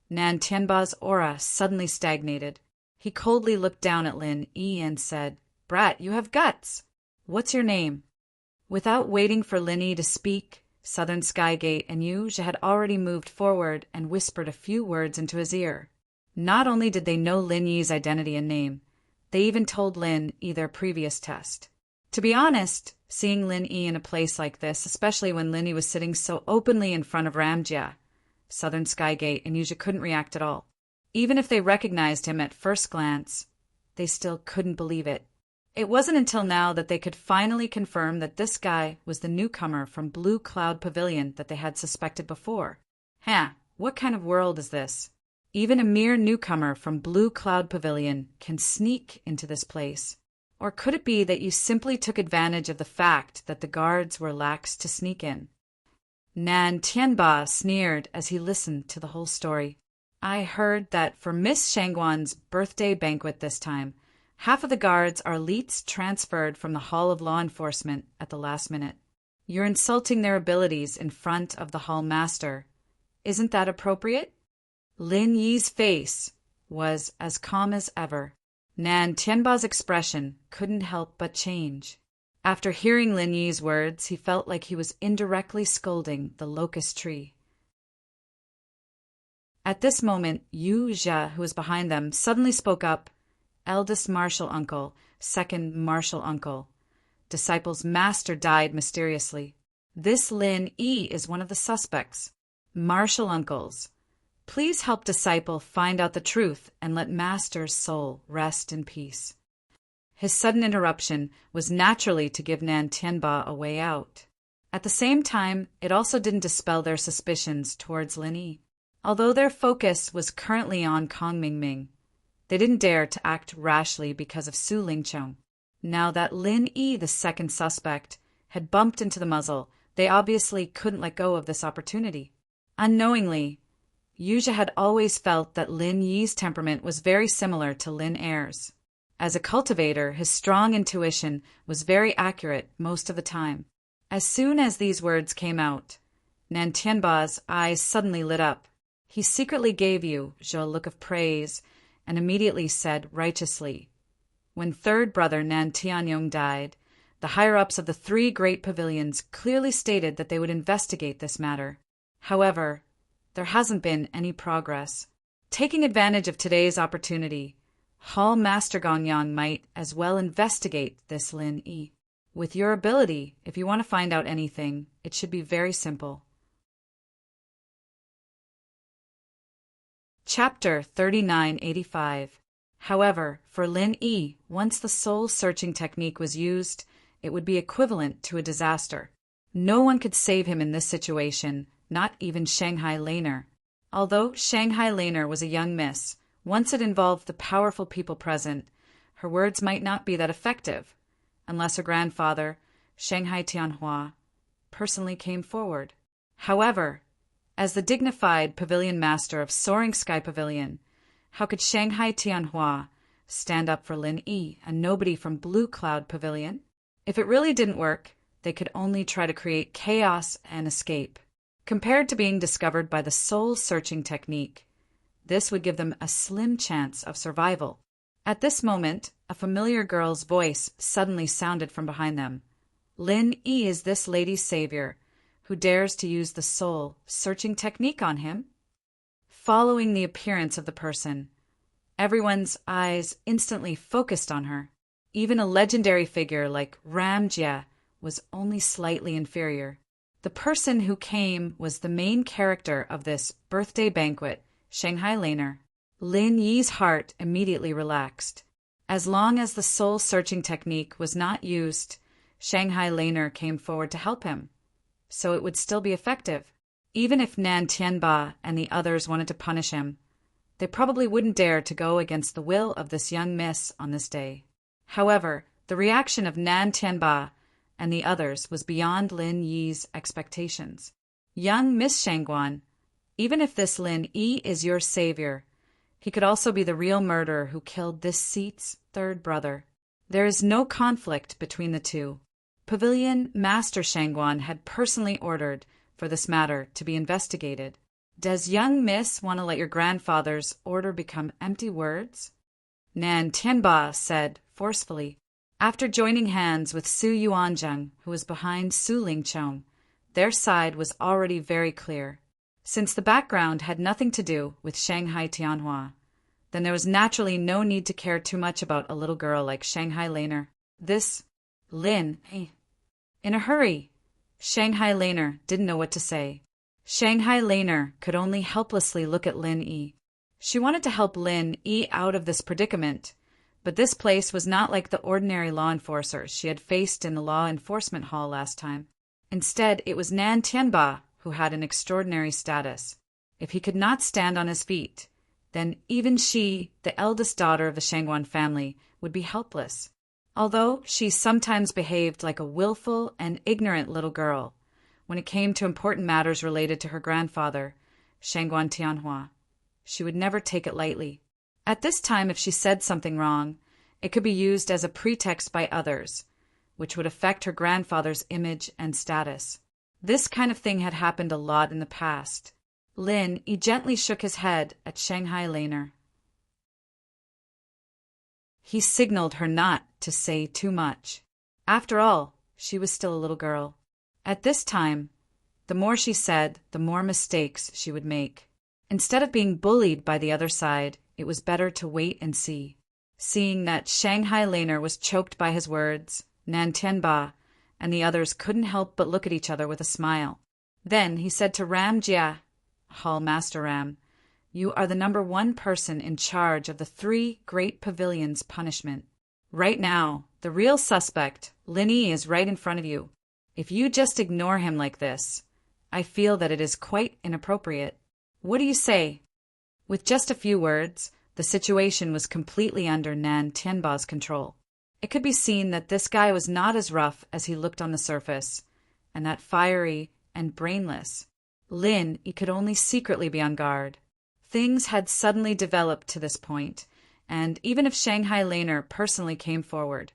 Nan Tianba's aura suddenly stagnated. He coldly looked down at Lin Yi and said, "Brat, you have guts. What's your name?" Without waiting for Lin Yi to speak, Southern Skygate and Yuge had already moved forward and whispered a few words into his ear. Not only did they know Lin Yi's identity and name, they even told Lin Yi their previous test. To be honest, seeing Lin Yi in a place like this, especially when Lin Yi was sitting so openly in front of Ramjia, Southern Skygate and Yuja couldn't react at all. Even if they recognized him at first glance, they still couldn't believe it. It wasn't until now that they could finally confirm that this guy was the newcomer from Blue Cloud Pavilion that they had suspected before. What kind of world is this? Even a mere newcomer from Blue Cloud Pavilion can sneak into this place. Or could it be that you simply took advantage of the fact that the guards were lax to sneak in? Nan Tianba sneered as he listened to the whole story. "I heard that for Miss Shangguan's birthday banquet this time, half of the guards are elites transferred from the Hall of Law Enforcement at the last minute. You're insulting their abilities in front of the Hall Master. Isn't that appropriate?" Lin Yi's face was as calm as ever. Nan Tianba's expression couldn't help but change. After hearing Lin Yi's words, he felt like he was indirectly scolding the locust tree. At this moment, Yu Jia, who was behind them, suddenly spoke up. "Eldest martial uncle, second martial uncle. Disciple's master died mysteriously. This Lin Yi is one of the suspects. Martial uncles, please help disciple find out the truth and let master's soul rest in peace." His sudden interruption was naturally to give Nan Tianba a way out. At the same time, it also didn't dispel their suspicions towards Lin Yi. Although their focus was currently on Kong Mingming, they didn't dare to act rashly because of Su Lingqiong. Now that Lin Yi, the second suspect, had bumped into the muzzle, they obviously couldn't let go of this opportunity. Unknowingly, Yuja had always felt that Lin Yi's temperament was very similar to Lin Er's. As a cultivator, his strong intuition was very accurate most of the time. As soon as these words came out, Nan Tianba's eyes suddenly lit up. He secretly gave Yu Zhe a look of praise and immediately said righteously, "When third brother Nan Tianyong died, The higher-ups of the three great pavilions clearly stated that they would investigate this matter. However, there hasn't been any progress. Taking advantage of today's opportunity, Hall Master Gangyang might as well investigate this Lin Yi. With your ability, if you want to find out anything, it should be very simple. Chapter 3985. However, for Lin Yi, once the soul-searching technique was used, it would be equivalent to a disaster. No one could save him in this situation, not even Shanghai Laner. Although Shanghai Laner was a young miss, once it involved the powerful people present, her words might not be that effective, unless her grandfather, Shanghai Tianhua, personally came forward. However, as the dignified pavilion master of Soaring Sky Pavilion, how could Shanghai Tianhua stand up for Lin Yi, a nobody from Blue Cloud Pavilion? If it really didn't work, they could only try to create chaos and escape. Compared to being discovered by the soul-searching technique, this would give them a slim chance of survival. At this moment, a familiar girl's voice suddenly sounded from behind them. Lin Yi is this lady's savior, who dares to use the soul-searching technique on him? Following the appearance of the person, everyone's eyes instantly focused on her. Even a legendary figure like Ram Jia was only slightly inferior. The person who came was the main character of this birthday banquet, Shanghai Laner. Lin Yi's heart immediately relaxed. As long as the soul-searching technique was not used, Shanghai Laner came forward to help him, so it would still be effective. Even if Nan Tianba and the others wanted to punish him, they probably wouldn't dare to go against the will of this young miss on this day. However, the reaction of Nan Tianba and the others was beyond Lin Yi's expectations. Young Miss Shangguan, even if this Lin Yi is your savior, he could also be the real murderer who killed this seat's third brother. There is no conflict between the two. Pavilion Master Shangguan had personally ordered for this matter to be investigated. Does young miss want to let your grandfather's order become empty words? Nan Tianba said forcefully. After joining hands with Su Yuanzheng, who was behind Su Lingchong, their side was already very clear. Since the background had nothing to do with Shanghai Tianhua, then there was naturally no need to care too much about a little girl like Shanghai Laner. This Lin. In a hurry, Shanghai Laner didn't know what to say. Shanghai Laner could only helplessly look at Lin Yi. She wanted to help Lin Yi out of this predicament, but this place was not like the ordinary law enforcers she had faced in the law enforcement hall last time. Instead, it was Nan Tianba who had an extraordinary status. If he could not stand on his feet, then even she, the eldest daughter of the Shangguan family, would be helpless. Although she sometimes behaved like a willful and ignorant little girl, when it came to important matters related to her grandfather, Shangguan Tianhua, she would never take it lightly. At this time, if she said something wrong, it could be used as a pretext by others, which would affect her grandfather's image and status. This kind of thing had happened a lot in the past. Lin Yi gently shook his head at Shanghai Laner. He signaled her not to say too much. After all, she was still a little girl. At this time, the more she said, the more mistakes she would make. Instead of being bullied by the other side, it was better to wait and see. Seeing that Shanghai Laner was choked by his words, Nan Tianba and the others couldn't help but look at each other with a smile. Then he said to Ram Jia, Hall Master Ram, you are the #1 person in charge of the 3 great pavilions' punishment. Right now, the real suspect, Lin Yi, is right in front of you. If you just ignore him like this, I feel that it is quite inappropriate. What do you say? With just a few words, the situation was completely under Nan Tianba's control. It could be seen that this guy was not as rough as he looked on the surface, and that fiery and brainless. Lin Yi could only secretly be on guard. Things had suddenly developed to this point, and even if Shanghai Laner personally came forward,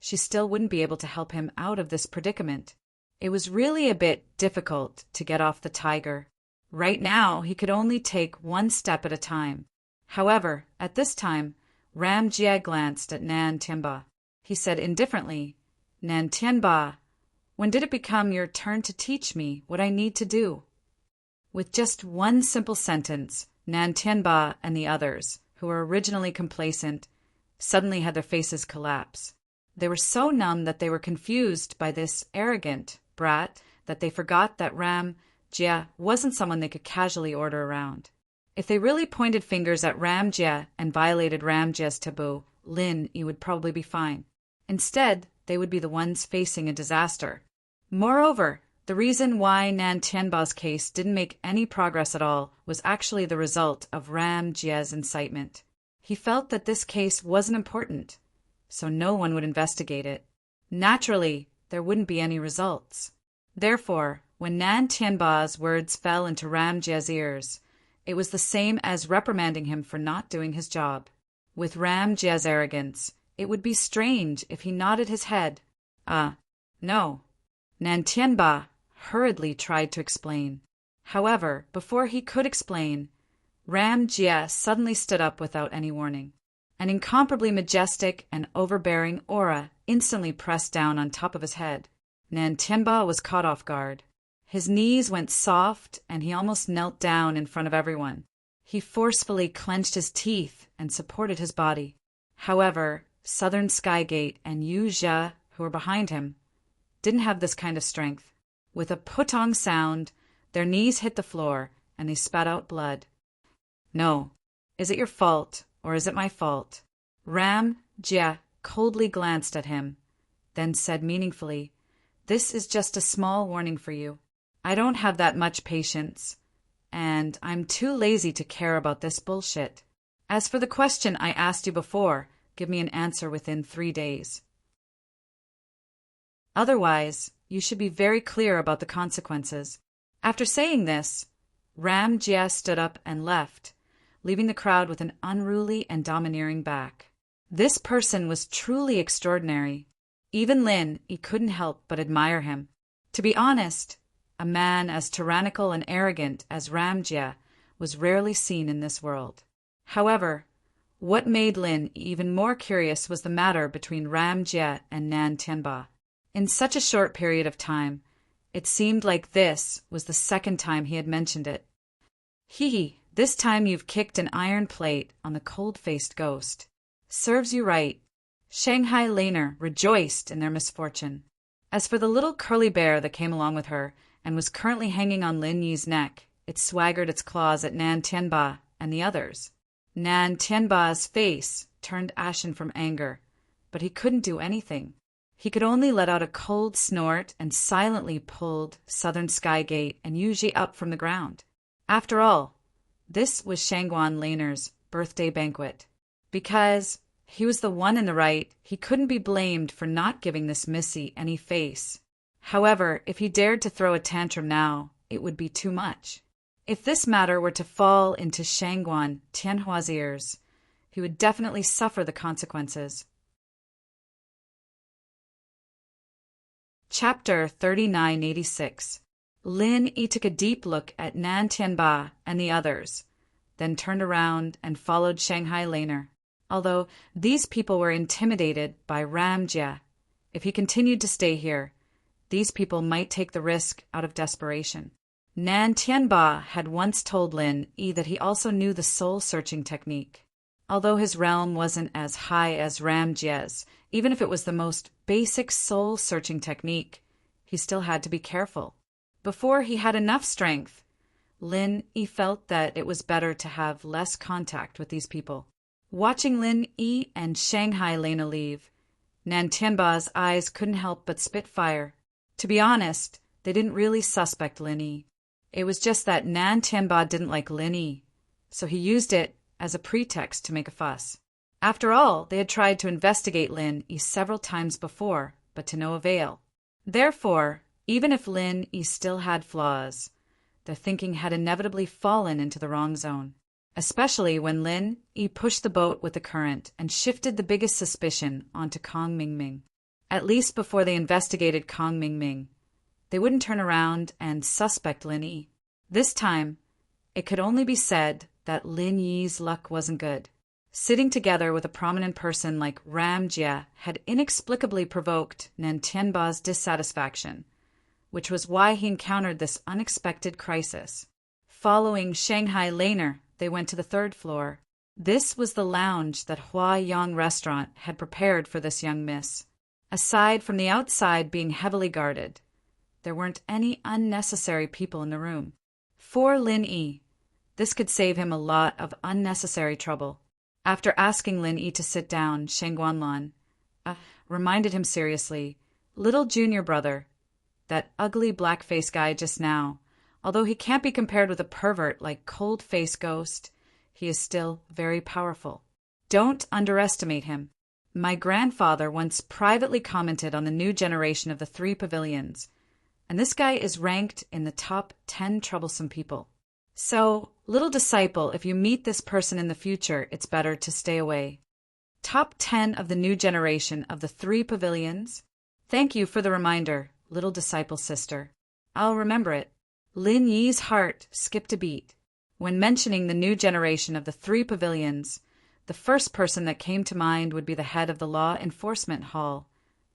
she still wouldn't be able to help him out of this predicament. It was really a bit difficult to get off the tiger. Right now, he could only take one step at a time. However, at this time, Ram Jia glanced at Nan Tianba. He said indifferently, Nan Tianba, when did it become your turn to teach me what I need to do? With just one simple sentence, Nan Tianba and the others, who were originally complacent, suddenly had their faces collapse. They were so numb that they were confused by this arrogant brat that they forgot that Ram Jia wasn't someone they could casually order around. If they really pointed fingers at Ram Jia and violated Ram Jia's taboo, Lin Yi would probably be fine. Instead, they would be the ones facing a disaster. Moreover, the reason why Nan Tianba's case didn't make any progress at all was actually the result of Ram Jia's incitement. He felt that this case wasn't important, so no one would investigate it. Naturally, there wouldn't be any results. Therefore, when Nan Tianba's words fell into Ram Jia's ears, it was the same as reprimanding him for not doing his job. With Ram Jia's arrogance, it would be strange if he nodded his head. No. Nan Tianba hurriedly tried to explain. However, before he could explain, Ram Jia suddenly stood up without any warning. An incomparably majestic and overbearing aura instantly pressed down on top of his head. Nan Tianba was caught off guard. His knees went soft, and he almost knelt down in front of everyone. He forcefully clenched his teeth and supported his body. However, Southern Skygate and Yu Jia, who were behind him, didn't have this kind of strength. With a putong sound, their knees hit the floor, and they spat out blood. No. Is it your fault, or is it my fault? Ram Jia coldly glanced at him, then said meaningfully, "This is just a small warning for you. I don't have that much patience, and I'm too lazy to care about this bullshit. As for the question I asked you before, give me an answer within 3 days. Otherwise, you should be very clear about the consequences." After saying this, Ram Jia stood up and left, leaving the crowd with an unruly and domineering back. This person was truly extraordinary. Even Lin Yi couldn't help but admire him. To be honest, a man as tyrannical and arrogant as Ram Jia was rarely seen in this world. However, what made Lin even more curious was the matter between Ram Jia and Nan Tianba. In such a short period of time, it seemed like this was the second time he had mentioned it. This time you've kicked an iron plate on the cold-faced ghost. Serves you right. Shanghai Laner rejoiced in their misfortune. As for the little curly bear that came along with her and was currently hanging on Lin Yi's neck, it swaggered its claws at Nan Tianba and the others. Nan Tianba's face turned ashen from anger, but he couldn't do anything. He could only let out a cold snort and silently pulled Southern Skygate and Yuji up from the ground. After all, this was Shangguan Laner's birthday banquet. Because he was the one in the right, he couldn't be blamed for not giving this Missy any face. However, if he dared to throw a tantrum now, it would be too much. If this matter were to fall into Shangguan Tianhua's ears, he would definitely suffer the consequences. Chapter 3986. Lin Yi took a deep look at Nan Tianba and the others, then turned around and followed Shanghai Laner. Although these people were intimidated by Ram Jia, if he continued to stay here, these people might take the risk out of desperation. Nan Tianba had once told Lin Yi that he also knew the soul-searching technique. Although his realm wasn't as high as Ram Jia's, even if it was the most basic soul-searching technique, he still had to be careful. Before he had enough strength, Lin Yi felt that it was better to have less contact with these people. Watching Lin Yi and Shanghai Lena leave, Nan Tianba's eyes couldn't help but spit fire. To be honest, they didn't really suspect Lin Yi. It was just that Nan Tianba didn't like Lin Yi, so he used it as a pretext to make a fuss. After all, they had tried to investigate Lin Yi several times before, but to no avail. Therefore, even if Lin Yi still had flaws, their thinking had inevitably fallen into the wrong zone. Especially when Lin Yi pushed the boat with the current and shifted the biggest suspicion onto Kong Mingming. At least before they investigated Kong Mingming, they wouldn't turn around and suspect Lin Yi. This time, it could only be said that Lin Yi's luck wasn't good. Sitting together with a prominent person like Ram Jia had inexplicably provoked Nan Tianba's dissatisfaction, which was why he encountered this unexpected crisis. Following Shanghai Laner, they went to the third floor. This was the lounge that Hua Yang Restaurant had prepared for this young miss. Aside from the outside being heavily guarded, there weren't any unnecessary people in the room. For Lin Yi, this could save him a lot of unnecessary trouble. After asking Lin Yi to sit down, Sheng Guanlan reminded him seriously, "Little junior brother, that ugly black-faced guy just now, although he can't be compared with a pervert like Cold-Face Ghost, he is still very powerful. Don't underestimate him. My grandfather once privately commented on the new generation of the 3 pavilions, and this guy is ranked in the top 10 troublesome people. So, little disciple, if you meet this person in the future, it's better to stay away. Top 10 of the new generation of the 3 pavilions? Thank you for the reminder, little disciple sister. I'll remember it." Lin Yi's heart skipped a beat. When mentioning the new generation of the 3 pavilions, the first person that came to mind would be the head of the Law Enforcement Hall,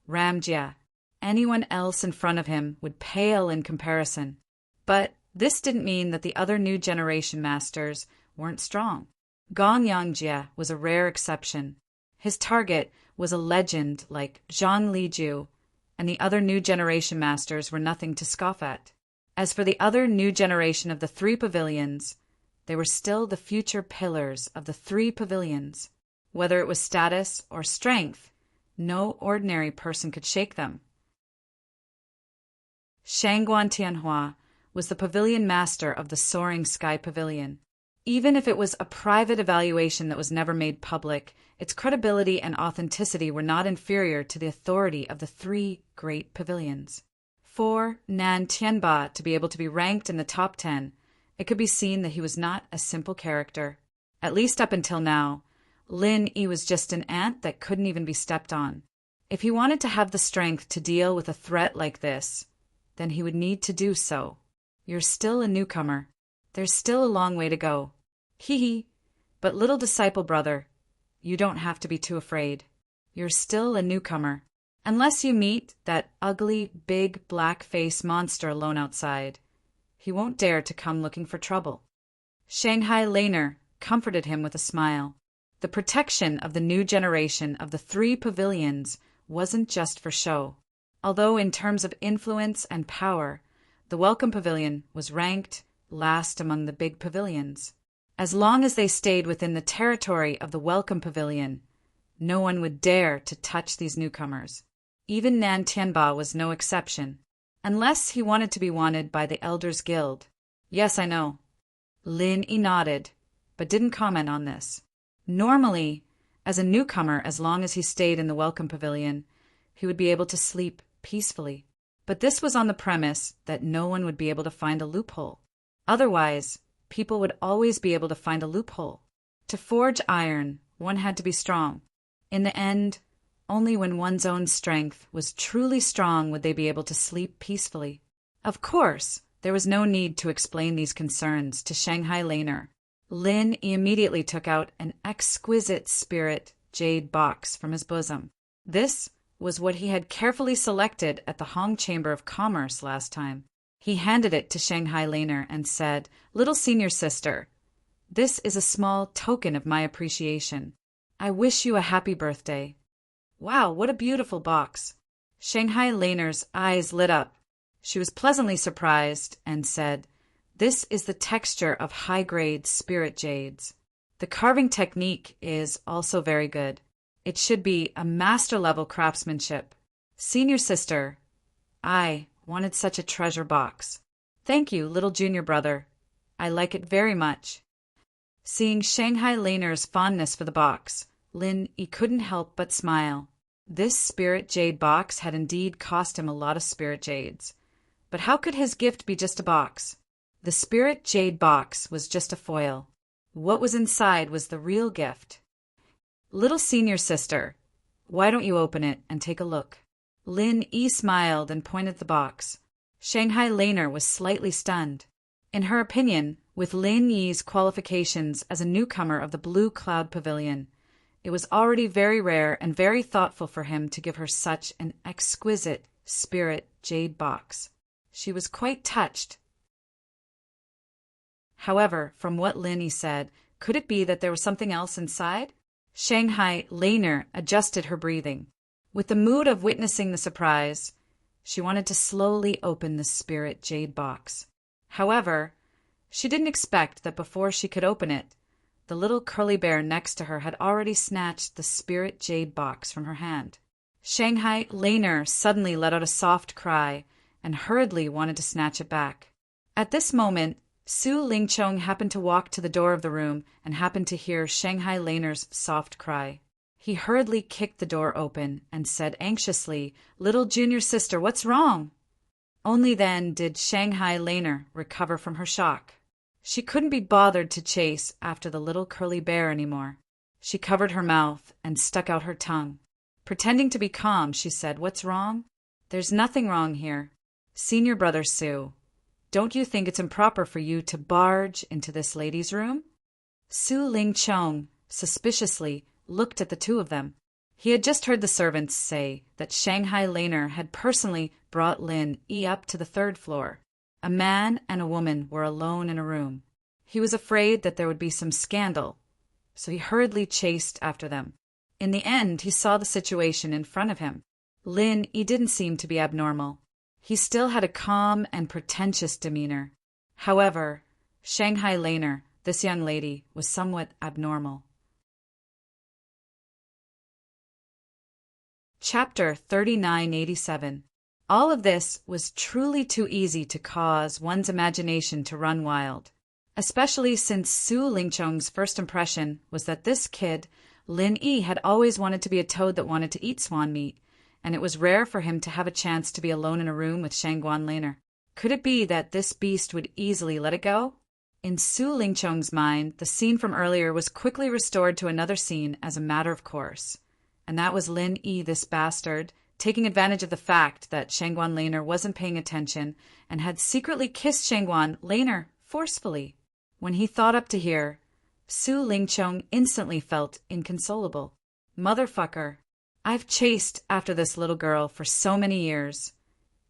Ram Jia. Anyone else in front of him would pale in comparison. But this didn't mean that the other new generation masters weren't strong. Gong Yangjie was a rare exception. His target was a legend like Zhang Liju, and the other new generation masters were nothing to scoff at. As for the other new generation of the 3 pavilions, they were still the future pillars of the 3 pavilions. Whether it was status or strength, no ordinary person could shake them. Shangguan Tianhua was the pavilion master of the Soaring Sky Pavilion. Even if it was a private evaluation that was never made public, its credibility and authenticity were not inferior to the authority of the 3 great pavilions. For Nan Tianba to be able to be ranked in the top 10, it could be seen that he was not a simple character. At least up until now, Lin Yi was just an ant that couldn't even be stepped on. If he wanted to have the strength to deal with a threat like this, then he would need to do so. You're still a newcomer. There's still a long way to go. Hee. But little disciple brother, you don't have to be too afraid. You're still a newcomer. Unless you meet that ugly, big, black-faced monster alone outside, he won't dare to come looking for trouble. Shanghai Laner comforted him with a smile. The protection of the new generation of the 3 pavilions wasn't just for show. Although in terms of influence and power, the Welcome Pavilion was ranked last among the big pavilions. As long as they stayed within the territory of the Welcome Pavilion, no one would dare to touch these newcomers. Even Nan Tianba was no exception, unless he wanted to be wanted by the Elders Guild. Yes, I know. Lin Yi nodded, but didn't comment on this. Normally, as a newcomer, as long as he stayed in the Welcome Pavilion, he would be able to sleep peacefully. But this was on the premise that no one would be able to find a loophole. Otherwise, people would always be able to find a loophole. To forge iron, one had to be strong. In the end, only when one's own strength was truly strong would they be able to sleep peacefully. Of course, there was no need to explain these concerns to Shanghai Laner. Lin immediately took out an exquisite spirit jade box from his bosom. This was what he had carefully selected at the Hong Chamber of Commerce last time. He handed it to Shanghai Laner and said, "Little senior sister, this is a small token of my appreciation. I wish you a happy birthday." Wow, what a beautiful box. Shanghai Laner's eyes lit up. She was pleasantly surprised and said, "This is the texture of high-grade spirit jades. The carving technique is also very good. It should be a master-level craftsmanship. Senior sister, I wanted such a treasure box. Thank you, little junior brother. I like it very much." Seeing Shanghai Laner's fondness for the box, Lin Yi couldn't help but smile. This spirit jade box had indeed cost him a lot of spirit jades. But how could his gift be just a box? The spirit jade box was just a foil. What was inside was the real gift. "Little senior sister, why don't you open it and take a look?" Lin Yi smiled and pointed the box. Shanghai Laner was slightly stunned. In her opinion, with Lin Yi's qualifications as a newcomer of the Blue Cloud Pavilion, it was already very rare and very thoughtful for him to give her such an exquisite spirit jade box. She was quite touched. However, from what Lin Yi said, could it be that there was something else inside? Shanghai Laner adjusted her breathing. With the mood of witnessing the surprise, she wanted to slowly open the spirit jade box. However, she didn't expect that before she could open it, the little curly bear next to her had already snatched the spirit jade box from her hand. Shanghai Laner suddenly let out a soft cry and hurriedly wanted to snatch it back. At this moment, Su Lingchong happened to walk to the door of the room and happened to hear Shanghai Laner's soft cry. He hurriedly kicked the door open and said anxiously, "Little junior sister, what's wrong?" Only then did Shanghai Laner recover from her shock. She couldn't be bothered to chase after the little curly bear anymore. She covered her mouth and stuck out her tongue. Pretending to be calm, she said, "What's wrong?" "There's nothing wrong here. Senior brother Su, don't you think it's improper for you to barge into this lady's room?" Su Lingchong suspiciously looked at the two of them. He had just heard the servants say that Shanghai Laner had personally brought Lin Yi up to the third floor. A man and a woman were alone in a room. He was afraid that there would be some scandal, so he hurriedly chased after them. In the end, he saw the situation in front of him. Lin Yi didn't seem to be abnormal. He still had a calm and pretentious demeanor. However, Shanghai Laner, this young lady, was somewhat abnormal. Chapter 3987. All of this was truly too easy to cause one's imagination to run wild, especially since Su Lingchong's first impression was that this kid, Lin Yi, had always wanted to be a toad that wanted to eat swan meat, and it was rare for him to have a chance to be alone in a room with Shangguan Laner. Could it be that this beast would easily let it go? In Su Lingchong's mind, the scene from earlier was quickly restored to another scene as a matter of course, and that was Lin Yi, this bastard, taking advantage of the fact that Shangguan Laner wasn't paying attention and had secretly kissed Shangguan Laner forcefully. When he thought up to here, Su Lingchong instantly felt inconsolable. Motherfucker. I've chased after this little girl for so many years,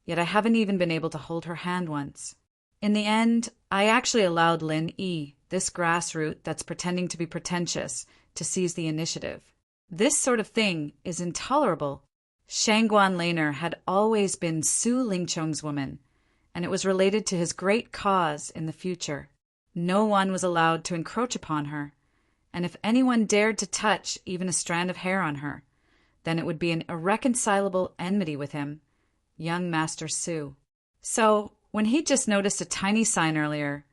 yet I haven't even been able to hold her hand once. In the end, I actually allowed Lin Yi, this grassroot that's pretending to be pretentious, to seize the initiative. This sort of thing is intolerable. Shangguan Laner had always been Su Lingchong's woman, and it was related to his great cause in the future. No one was allowed to encroach upon her, and if anyone dared to touch even a strand of hair on her, then it would be an irreconcilable enmity with him, young Master Su. So, when he just noticed a tiny sign earlier,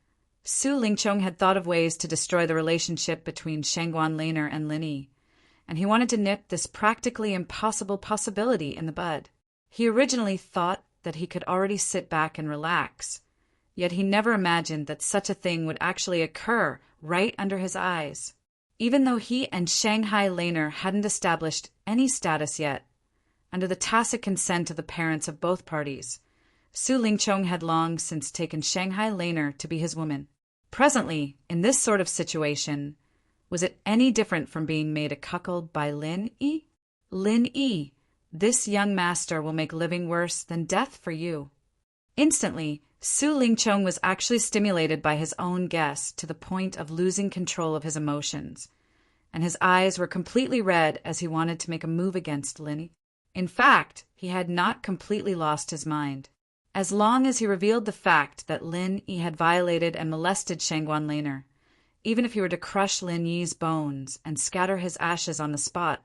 Su Lingchong had thought of ways to destroy the relationship between Shangguan Laner and Lin Yi, and he wanted to nip this practically impossible possibility in the bud. He originally thought that he could already sit back and relax, yet he never imagined that such a thing would actually occur right under his eyes. Even though he and Shanghai Laner hadn't established any status yet, under the tacit consent of the parents of both parties, Su Lingchong had long since taken Shanghai Laner to be his woman. Presently, in this sort of situation, was it any different from being made a cuckold by Lin Yi? Lin Yi, this young master will make living worse than death for you. Instantly, Su Lingchong was actually stimulated by his own guess to the point of losing control of his emotions, and his eyes were completely red as he wanted to make a move against Lin Yi. In fact, he had not completely lost his mind. As long as he revealed the fact that Lin Yi had violated and molested Shangguan Laner, even if he were to crush Lin Yi's bones and scatter his ashes on the spot,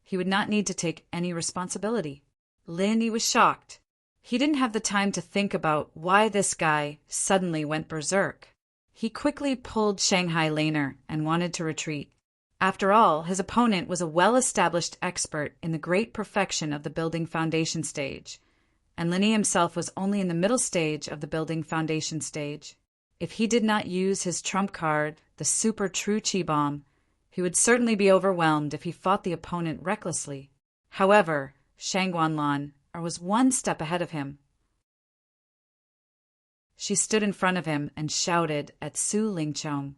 he would not need to take any responsibility. Lin Yi was shocked. He didn't have the time to think about why this guy suddenly went berserk. He quickly pulled Shanghai Laner and wanted to retreat. After all, his opponent was a well-established expert in the great perfection of the building foundation stage, and Lin Yi himself was only in the middle stage of the building foundation stage. If he did not use his trump card, the super true chi bomb, he would certainly be overwhelmed if he fought the opponent recklessly. However, Shangguan Lan was one step ahead of him. She stood in front of him and shouted at Su Lingchong.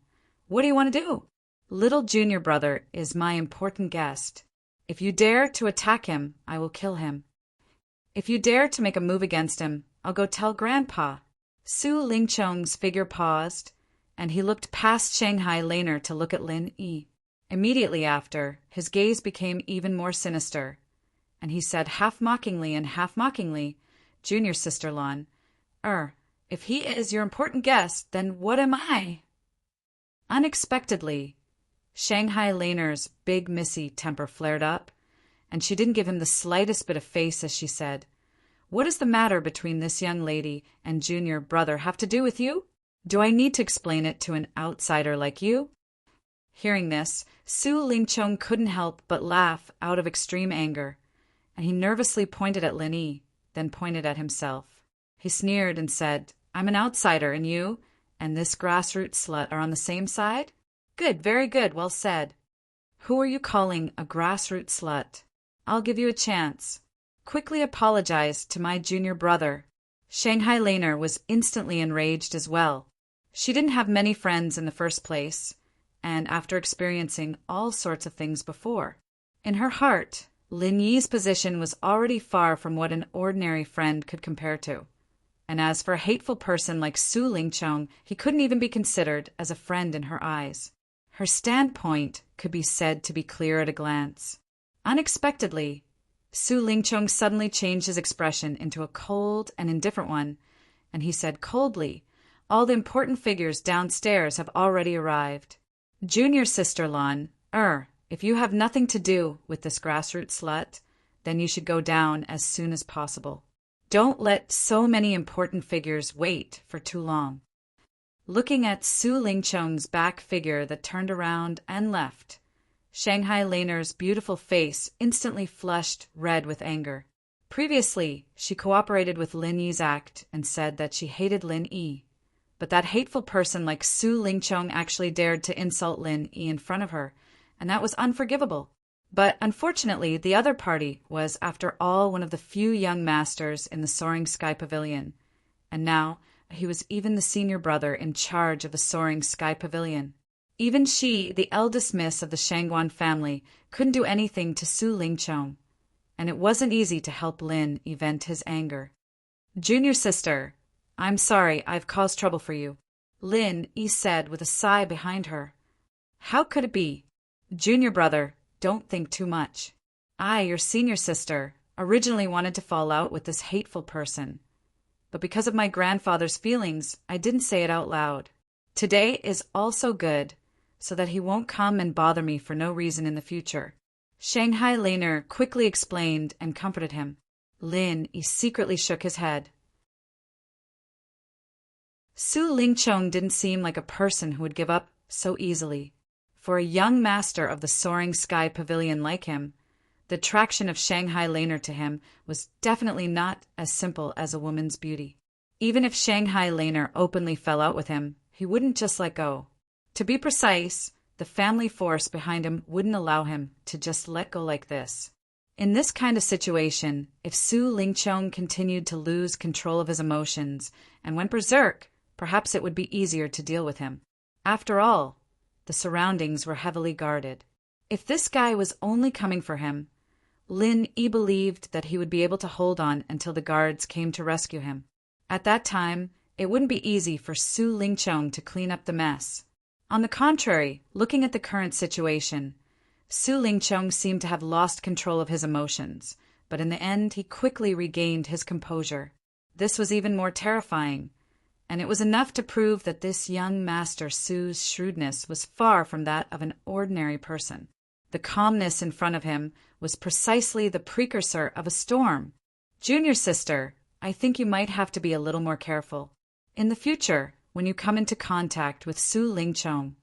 "What do you want to do?" "Little junior brother is my important guest. If you dare to attack him, I will kill him. If you dare to make a move against him, I'll go tell Grandpa." Su Lingchong's figure paused, and he looked past Shanghai Laner to look at Lin Yi. Immediately after, his gaze became even more sinister, and he said half mockingly and half mockingly, "Junior sister Lon, if he is your important guest, then what am I?" Unexpectedly, Shanghai Laner's big missy temper flared up, and she didn't give him the slightest bit of face as she said, "What does the matter between this young lady and junior brother have to do with you? Do I need to explain it to an outsider like you?" Hearing this, Su Lingchong couldn't help but laugh out of extreme anger, and he nervously pointed at Lin Yi, then pointed at himself. He sneered and said, "I'm an outsider, and you and this grassroots slut are on the same side? Good, very good, well said. Who are you calling a grassroots slut? I'll give you a chance. Quickly apologize to my junior brother." Shanghai Laner was instantly enraged as well. She didn't have many friends in the first place, and after experiencing all sorts of things before. In her heart, Lin Yi's position was already far from what an ordinary friend could compare to. And as for a hateful person like Su Lingchong, he couldn't even be considered as a friend in her eyes. Her standpoint could be said to be clear at a glance. Unexpectedly, Su Lingchong suddenly changed his expression into a cold and indifferent one, and he said coldly, "All the important figures downstairs have already arrived. Junior sister Lon, if you have nothing to do with this grassroots slut, then you should go down as soon as possible. Don't let so many important figures wait for too long." Looking at Su Lingchong's back figure that turned around and left, Shanghai Laner's beautiful face instantly flushed red with anger. Previously, she cooperated with Lin Yi's act and said that she hated Lin Yi, but that hateful person like Su Lingchong actually dared to insult Lin Yi in front of her, and that was unforgivable. But unfortunately, the other party was, after all, one of the few young masters in the Soaring Sky Pavilion, and now he was even the senior brother in charge of the Soaring Sky Pavilion. Even she, the eldest miss of the Shangguan family, couldn't do anything to Su Lingchong, and it wasn't easy to help Lin vent his anger. "Junior sister, I'm sorry I've caused trouble for you," Lin Yi said with a sigh behind her. "How could it be? Junior brother, don't think too much. I, your senior sister, originally wanted to fall out with this hateful person, but because of my grandfather's feelings, I didn't say it out loud. Today is also good, so that he won't come and bother me for no reason in the future." Shanghai Laner quickly explained and comforted him. Lin Yi secretly shook his head. Su Lingchong didn't seem like a person who would give up so easily. For a young master of the Soaring Sky Pavilion like him, the attraction of Shanghai Laner to him was definitely not as simple as a woman's beauty. Even if Shanghai Laner openly fell out with him, he wouldn't just let go. To be precise, the family force behind him wouldn't allow him to just let go like this. In this kind of situation, if Su Lingchong continued to lose control of his emotions and went berserk, perhaps it would be easier to deal with him. After all, the surroundings were heavily guarded. If this guy was only coming for him, Lin Yi believed that he would be able to hold on until the guards came to rescue him. At that time, it wouldn't be easy for Su Lingchong to clean up the mess. On the contrary, looking at the current situation, Su Lingchong seemed to have lost control of his emotions, but in the end he quickly regained his composure. This was even more terrifying, and it was enough to prove that this young master Su's shrewdness was far from that of an ordinary person. The calmness in front of him was precisely the precursor of a storm. "Junior sister, I think you might have to be a little more careful. In the future, when you come into contact with Su Lingchong,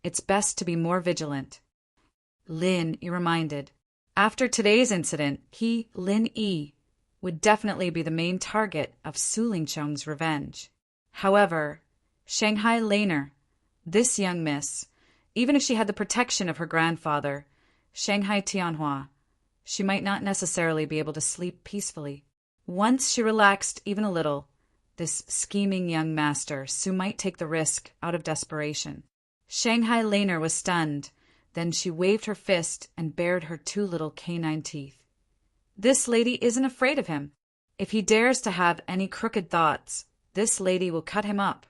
it's best to be more vigilant." Lin Yi reminded. After today's incident, he, Lin Yi, would definitely be the main target of Su Lingchong's revenge. However, Shanghai Laner, this young miss, even if she had the protection of her grandfather, Shanghai Tianhua, she might not necessarily be able to sleep peacefully. Once she relaxed even a little, this scheming young master, Su might take the risk out of desperation. Shanghai Laner was stunned. Then she waved her fist and bared her 2 little canine teeth. This lady isn't afraid of him. If he dares to have any crooked thoughts, this lady will cut him up.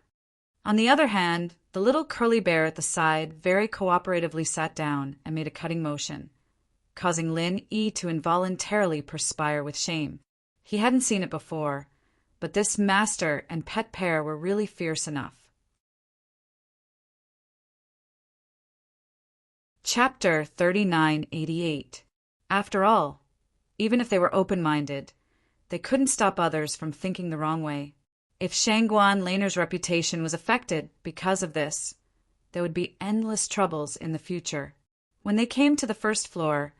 On the other hand, the little curly bear at the side very cooperatively sat down and made a cutting motion, causing Lin Yi to involuntarily perspire with shame. He hadn't seen it before, but this master and pet pair were really fierce enough. Chapter 3988. After all, even if they were open-minded, they couldn't stop others from thinking the wrong way. If Shangguan Laner's reputation was affected because of this, there would be endless troubles in the future. When they came to the first floor,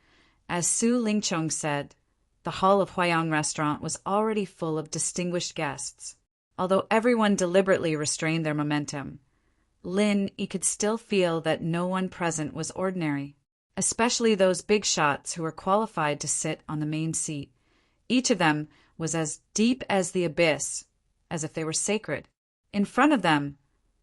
as Su Lingchong said, the hall of Huayang restaurant was already full of distinguished guests. Although everyone deliberately restrained their momentum, Lin Yi could still feel that no one present was ordinary, especially those big shots who were qualified to sit on the main seat. Each of them was as deep as the abyss, as if they were sacred. In front of them,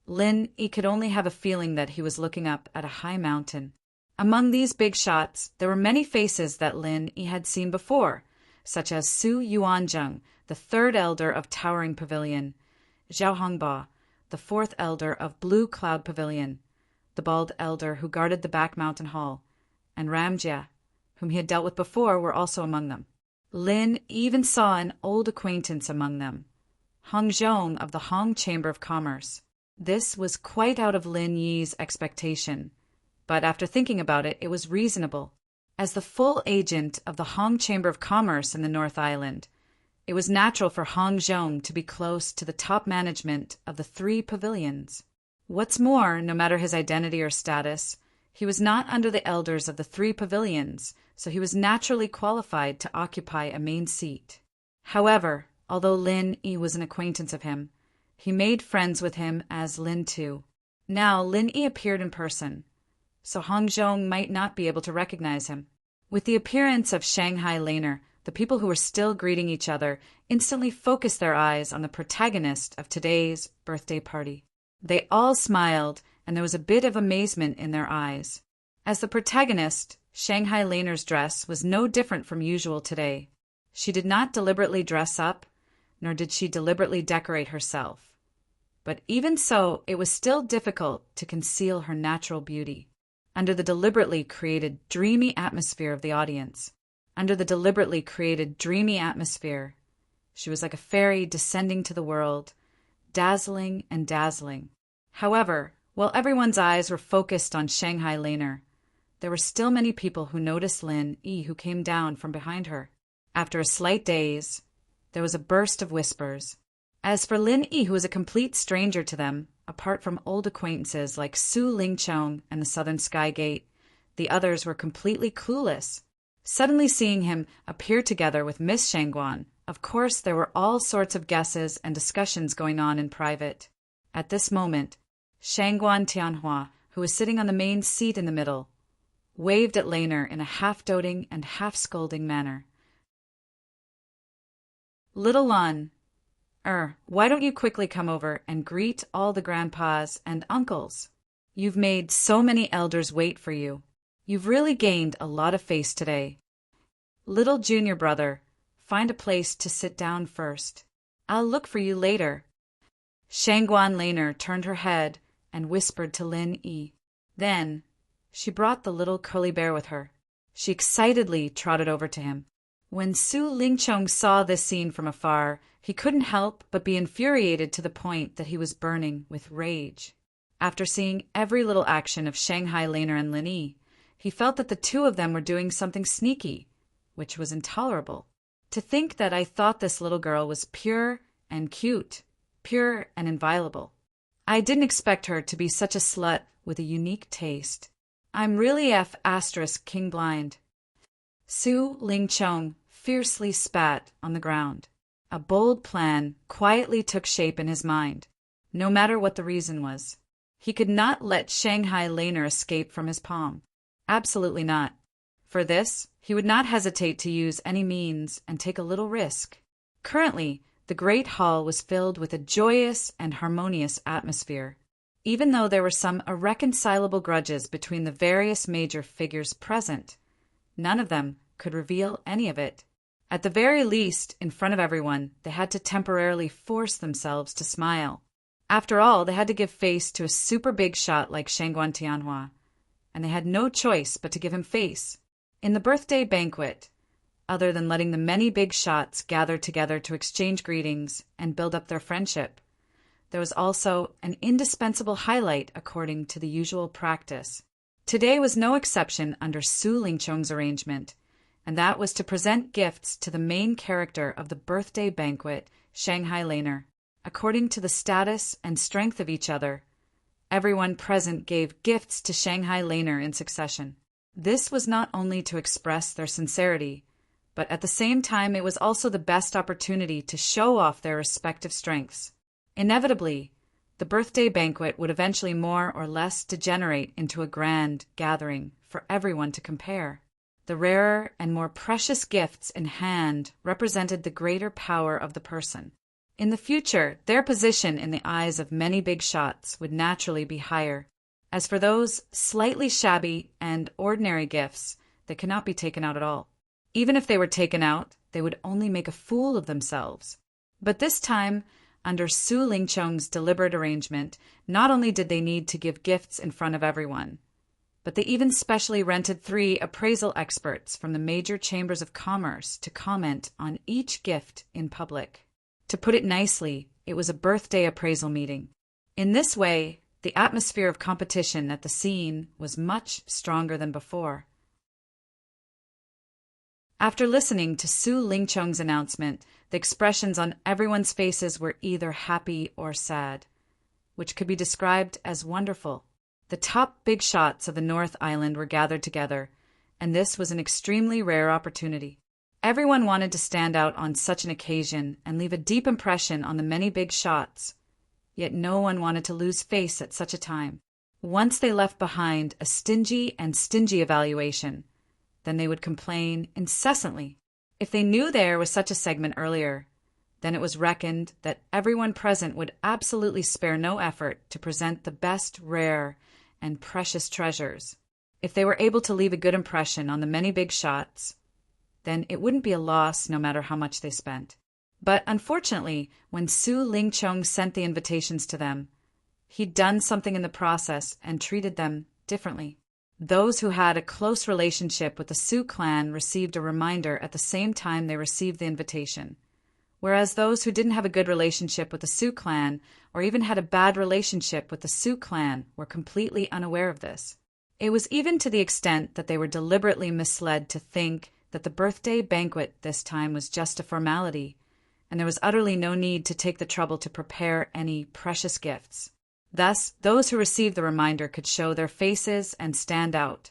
Lin Yi could only have a feeling that he was looking up at a high mountain. Among these big shots, there were many faces that Lin Yi had seen before, such as Su Yuanzheng, the 3rd elder of Towering Pavilion, Zhao Hongba, the 4th elder of Blue Cloud Pavilion, the bald elder who guarded the back mountain hall, and Ramjia, whom he had dealt with before, were also among them. Lin even saw an old acquaintance among them, Hong Zhong of the Hong Chamber of Commerce. This was quite out of Lin Yi's expectation, but after thinking about it, it was reasonable. As the full agent of the Hong Chamber of Commerce in the North Island, it was natural for Hong Zhong to be close to the top management of the 3 pavilions. What's more, no matter his identity or status, he was not under the elders of the 3 pavilions, so he was naturally qualified to occupy a main seat. However, although Lin Yi was an acquaintance of him, he made friends with him as Lin Tu. Now Lin Yi appeared in person, so Hong Zhong might not be able to recognize him. With the appearance of Shanghai Laner, the people who were still greeting each other instantly focused their eyes on the protagonist of today's birthday party. They all smiled, and there was a bit of amazement in their eyes. As the protagonist, Shanghai Laner's dress was no different from usual today. She did not deliberately dress up, nor did she deliberately decorate herself. But even so, it was still difficult to conceal her natural beauty. Under the deliberately created dreamy atmosphere of the audience, she was like a fairy descending to the world, dazzling and dazzling. However, while everyone's eyes were focused on Shanghai Laner, there were still many people who noticed Lin Yi who came down from behind her. After a slight daze, there was a burst of whispers. As for Lin Yi, who was a complete stranger to them, apart from old acquaintances like Su Lingchong and the Southern Sky Gate, the others were completely clueless. Suddenly seeing him appear together with Miss Shangguan, of course there were all sorts of guesses and discussions going on in private. At this moment, Shangguan Tianhua, who was sitting on the main seat in the middle, waved at Laner in a half-doting and half-scolding manner. "Little Lun, why don't you quickly come over and greet all the grandpas and uncles? You've made so many elders wait for you. You've really gained a lot of face today. Little junior brother, find a place to sit down first. I'll look for you later." Shangguan Laner turned her head and whispered to Lin Yi. Then she brought the little curly bear with her. She excitedly trotted over to him. When Su Lingchong saw this scene from afar, he couldn't help but be infuriated to the point that he was burning with rage. After seeing every little action of Shanghai Laner and Lin Yi, he felt that the 2 of them were doing something sneaky, which was intolerable. To think that I thought this little girl was pure and cute, pure and inviolable. I didn't expect her to be such a slut with a unique taste. I'm really King blind. Su Lingchong fiercely spat on the ground. A bold plan quietly took shape in his mind, no matter what the reason was. He could not let Shanghai Laner escape from his palm. Absolutely not. For this, he would not hesitate to use any means and take a little risk. Currently, The great hall was filled with a joyous and harmonious atmosphere. Even though there were some irreconcilable grudges between the various major figures present, none of them could reveal any of it. At the very least, in front of everyone, they had to temporarily force themselves to smile. After all, they had to give face to a super big shot like Shangguan Tianhua, and they had no choice but to give him face. In the birthday banquet, other than letting the many big shots gather together to exchange greetings and build up their friendship, there was also an indispensable highlight according to the usual practice. Today was no exception under Su Lingchong's arrangement, and that was to present gifts to the main character of the birthday banquet, Shanghai Laner. According to the status and strength of each other, everyone present gave gifts to Shanghai Laner in succession. This was not only to express their sincerity, but at the same time it was also the best opportunity to show off their respective strengths. Inevitably, the birthday banquet would eventually more or less degenerate into a grand gathering for everyone to compare. The rarer and more precious gifts in hand represented the greater power of the person. In the future, their position in the eyes of many big shots would naturally be higher. As for those slightly shabby and ordinary gifts, they could not be taken out at all. Even if they were taken out, they would only make a fool of themselves. But this time, under Su Lingchong's deliberate arrangement, not only did they need to give gifts in front of everyone, but they even specially rented 3 appraisal experts from the major chambers of commerce to comment on each gift in public. To put it nicely, it was a birthday appraisal meeting. In this way, the atmosphere of competition at the scene was much stronger than before. After listening to Su Lingchong's announcement, the expressions on everyone's faces were either happy or sad, which could be described as wonderful. The top big shots of the North Island were gathered together, and this was an extremely rare opportunity. Everyone wanted to stand out on such an occasion and leave a deep impression on the many big shots, yet no one wanted to lose face at such a time. Once they left behind a stingy evaluation, then they would complain incessantly. If they knew there was such a segment earlier, then it was reckoned that everyone present would absolutely spare no effort to present the best rare and precious treasures. If they were able to leave a good impression on the many big shots, then it wouldn't be a loss no matter how much they spent. But unfortunately, when Su Lingchong sent the invitations to them, he'd done something in the process and treated them differently. Those who had a close relationship with the Su clan received a reminder at the same time they received the invitation, whereas those who didn't have a good relationship with the Su clan or even had a bad relationship with the Su clan were completely unaware of this. It was even to the extent that they were deliberately misled to think that the birthday banquet this time was just a formality, and there was utterly no need to take the trouble to prepare any precious gifts. Thus, those who received the reminder could show their faces and stand out,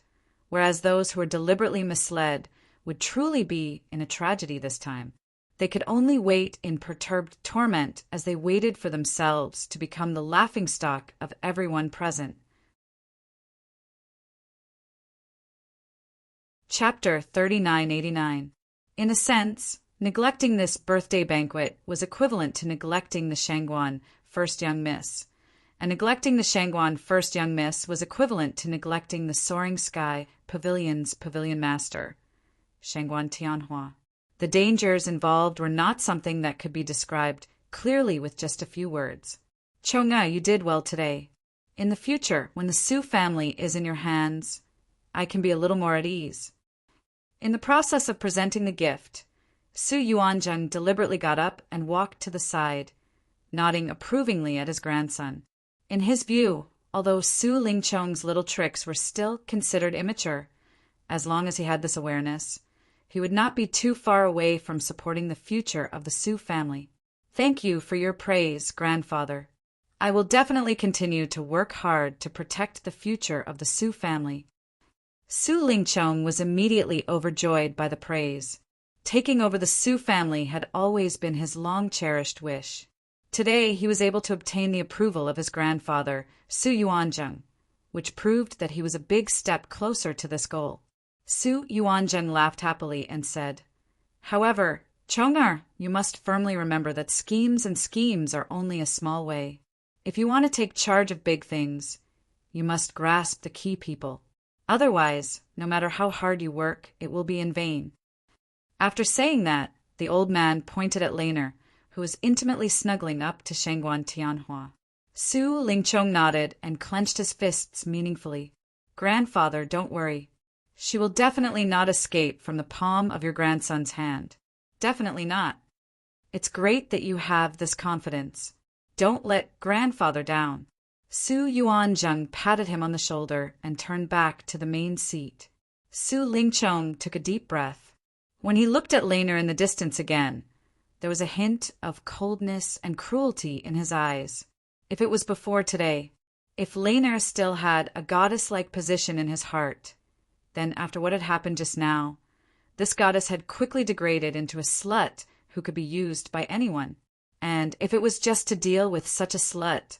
whereas those who were deliberately misled would truly be in a tragedy this time. They could only wait in perturbed torment as they waited for themselves to become the laughingstock of everyone present. Chapter 3989. In a sense, neglecting this birthday banquet was equivalent to neglecting the Shangguan first young miss, and neglecting the Shangguan first young miss was equivalent to neglecting the Soaring Sky Pavilion's pavilion master, Shangguan Tianhua. The dangers involved were not something that could be described clearly with just a few words. Chong'e, you did well today. In the future, when the Su family is in your hands, I can be a little more at ease. In the process of presenting the gift, Su Yuanzheng deliberately got up and walked to the side, nodding approvingly at his grandson. In his view, although Su Lingchong's little tricks were still considered immature, as long as he had this awareness, he would not be too far away from supporting the future of the Su family. Thank you for your praise, grandfather. I will definitely continue to work hard to protect the future of the Su family. Su Lingchong was immediately overjoyed by the praise. Taking over the Su family had always been his long-cherished wish. Today he was able to obtain the approval of his grandfather, Su Yuanzheng, which proved that he was a big step closer to this goal. Su Yuanzheng laughed happily and said, "However, Chongar, you must firmly remember that schemes and schemes are only a small way. If you want to take charge of big things, you must grasp the key people. Otherwise, no matter how hard you work, it will be in vain. After saying that, the old man pointed at Laner, who was intimately snuggling up to Shangguan Tianhua. Su Lingchong nodded and clenched his fists meaningfully. Grandfather, don't worry. She will definitely not escape from the palm of your grandson's hand. Definitely not. It's great that you have this confidence. Don't let grandfather down. Su Yuanzheng patted him on the shoulder and turned back to the main seat. Su Lingchong took a deep breath. When he looked at Laner in the distance again, there was a hint of coldness and cruelty in his eyes. If it was before today, if Laner still had a goddess-like position in his heart, then after what had happened just now, this goddess had quickly degraded into a slut who could be used by anyone. And if it was just to deal with such a slut,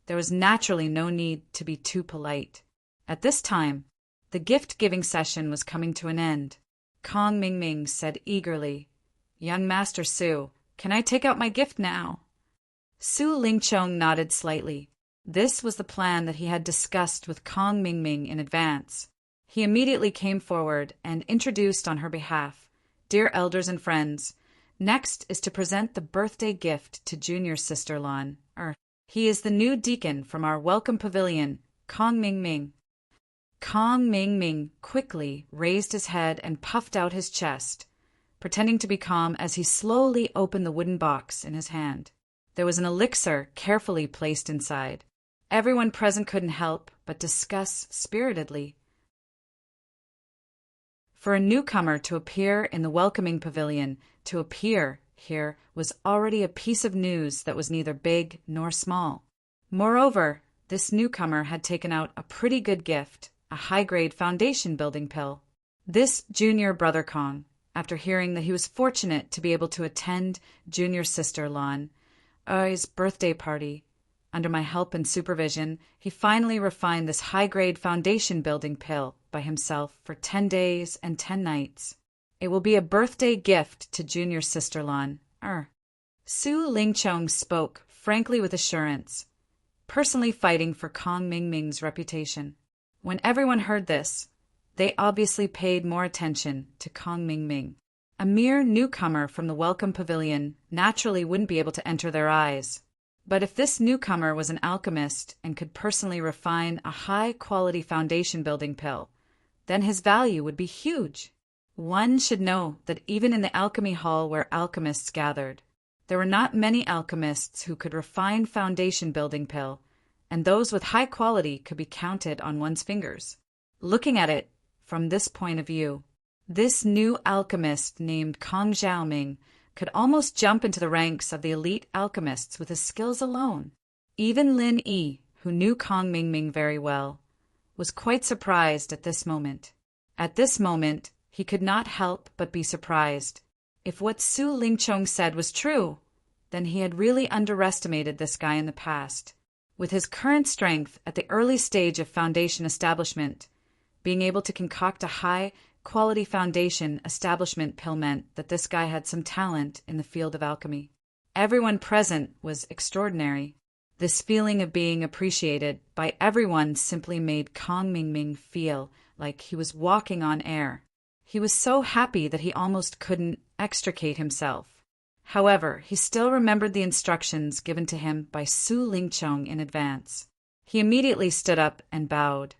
there was naturally no need to be too polite. At this time, the gift-giving session was coming to an end. Kong Mingming said eagerly, "Young Master Su, can I take out my gift now?" Su Lingchong nodded slightly. This was the plan that he had discussed with Kong Mingming in advance. He immediately came forward and introduced on her behalf, "Dear elders and friends, next is to present the birthday gift to junior sister Lan. He is the new deacon from our welcome pavilion, Kong Mingming." Kong Mingming quickly raised his head and puffed out his chest, pretending to be calm as he slowly opened the wooden box in his hand. There was an elixir carefully placed inside. Everyone present couldn't help but discuss spiritedly. For a newcomer to appear in the welcoming pavilion, to appear here was already a piece of news that was neither big nor small. Moreover, this newcomer had taken out a pretty good gift, a high-grade foundation-building pill. This junior brother Kong, after hearing that he was fortunate to be able to attend junior sister Lan Ai's birthday party, under my help and supervision, he finally refined this high-grade foundation-building pill by himself for 10 days and 10 nights. It will be a birthday gift to junior sister Lan. Su Lingchong spoke frankly with assurance, personally fighting for Kong Mingming's reputation. When everyone heard this, they obviously paid more attention to Kong Mingming. A mere newcomer from the welcome pavilion naturally wouldn't be able to enter their eyes. But if this newcomer was an alchemist and could personally refine a high-quality foundation-building pill, then his value would be huge. One should know that even in the alchemy hall where alchemists gathered, there were not many alchemists who could refine foundation-building pill, and those with high quality could be counted on one's fingers. Looking at it from this point of view, this new alchemist named Kong Xiaoming could almost jump into the ranks of the elite alchemists with his skills alone. Even Lin Yi, who knew Kong Mingming very well, was quite surprised at this moment. At this moment, he could not help but be surprised. If what Su Lingchong said was true, then he had really underestimated this guy in the past. With his current strength at the early stage of foundation establishment, being able to concoct a high-quality foundation establishment pill meant that this guy had some talent in the field of alchemy. Everyone present was extraordinary. This feeling of being appreciated by everyone simply made Kong Mingming feel like he was walking on air. He was so happy that he almost couldn't extricate himself. However, he still remembered the instructions given to him by Su Lingchong in advance. He immediately stood up and bowed.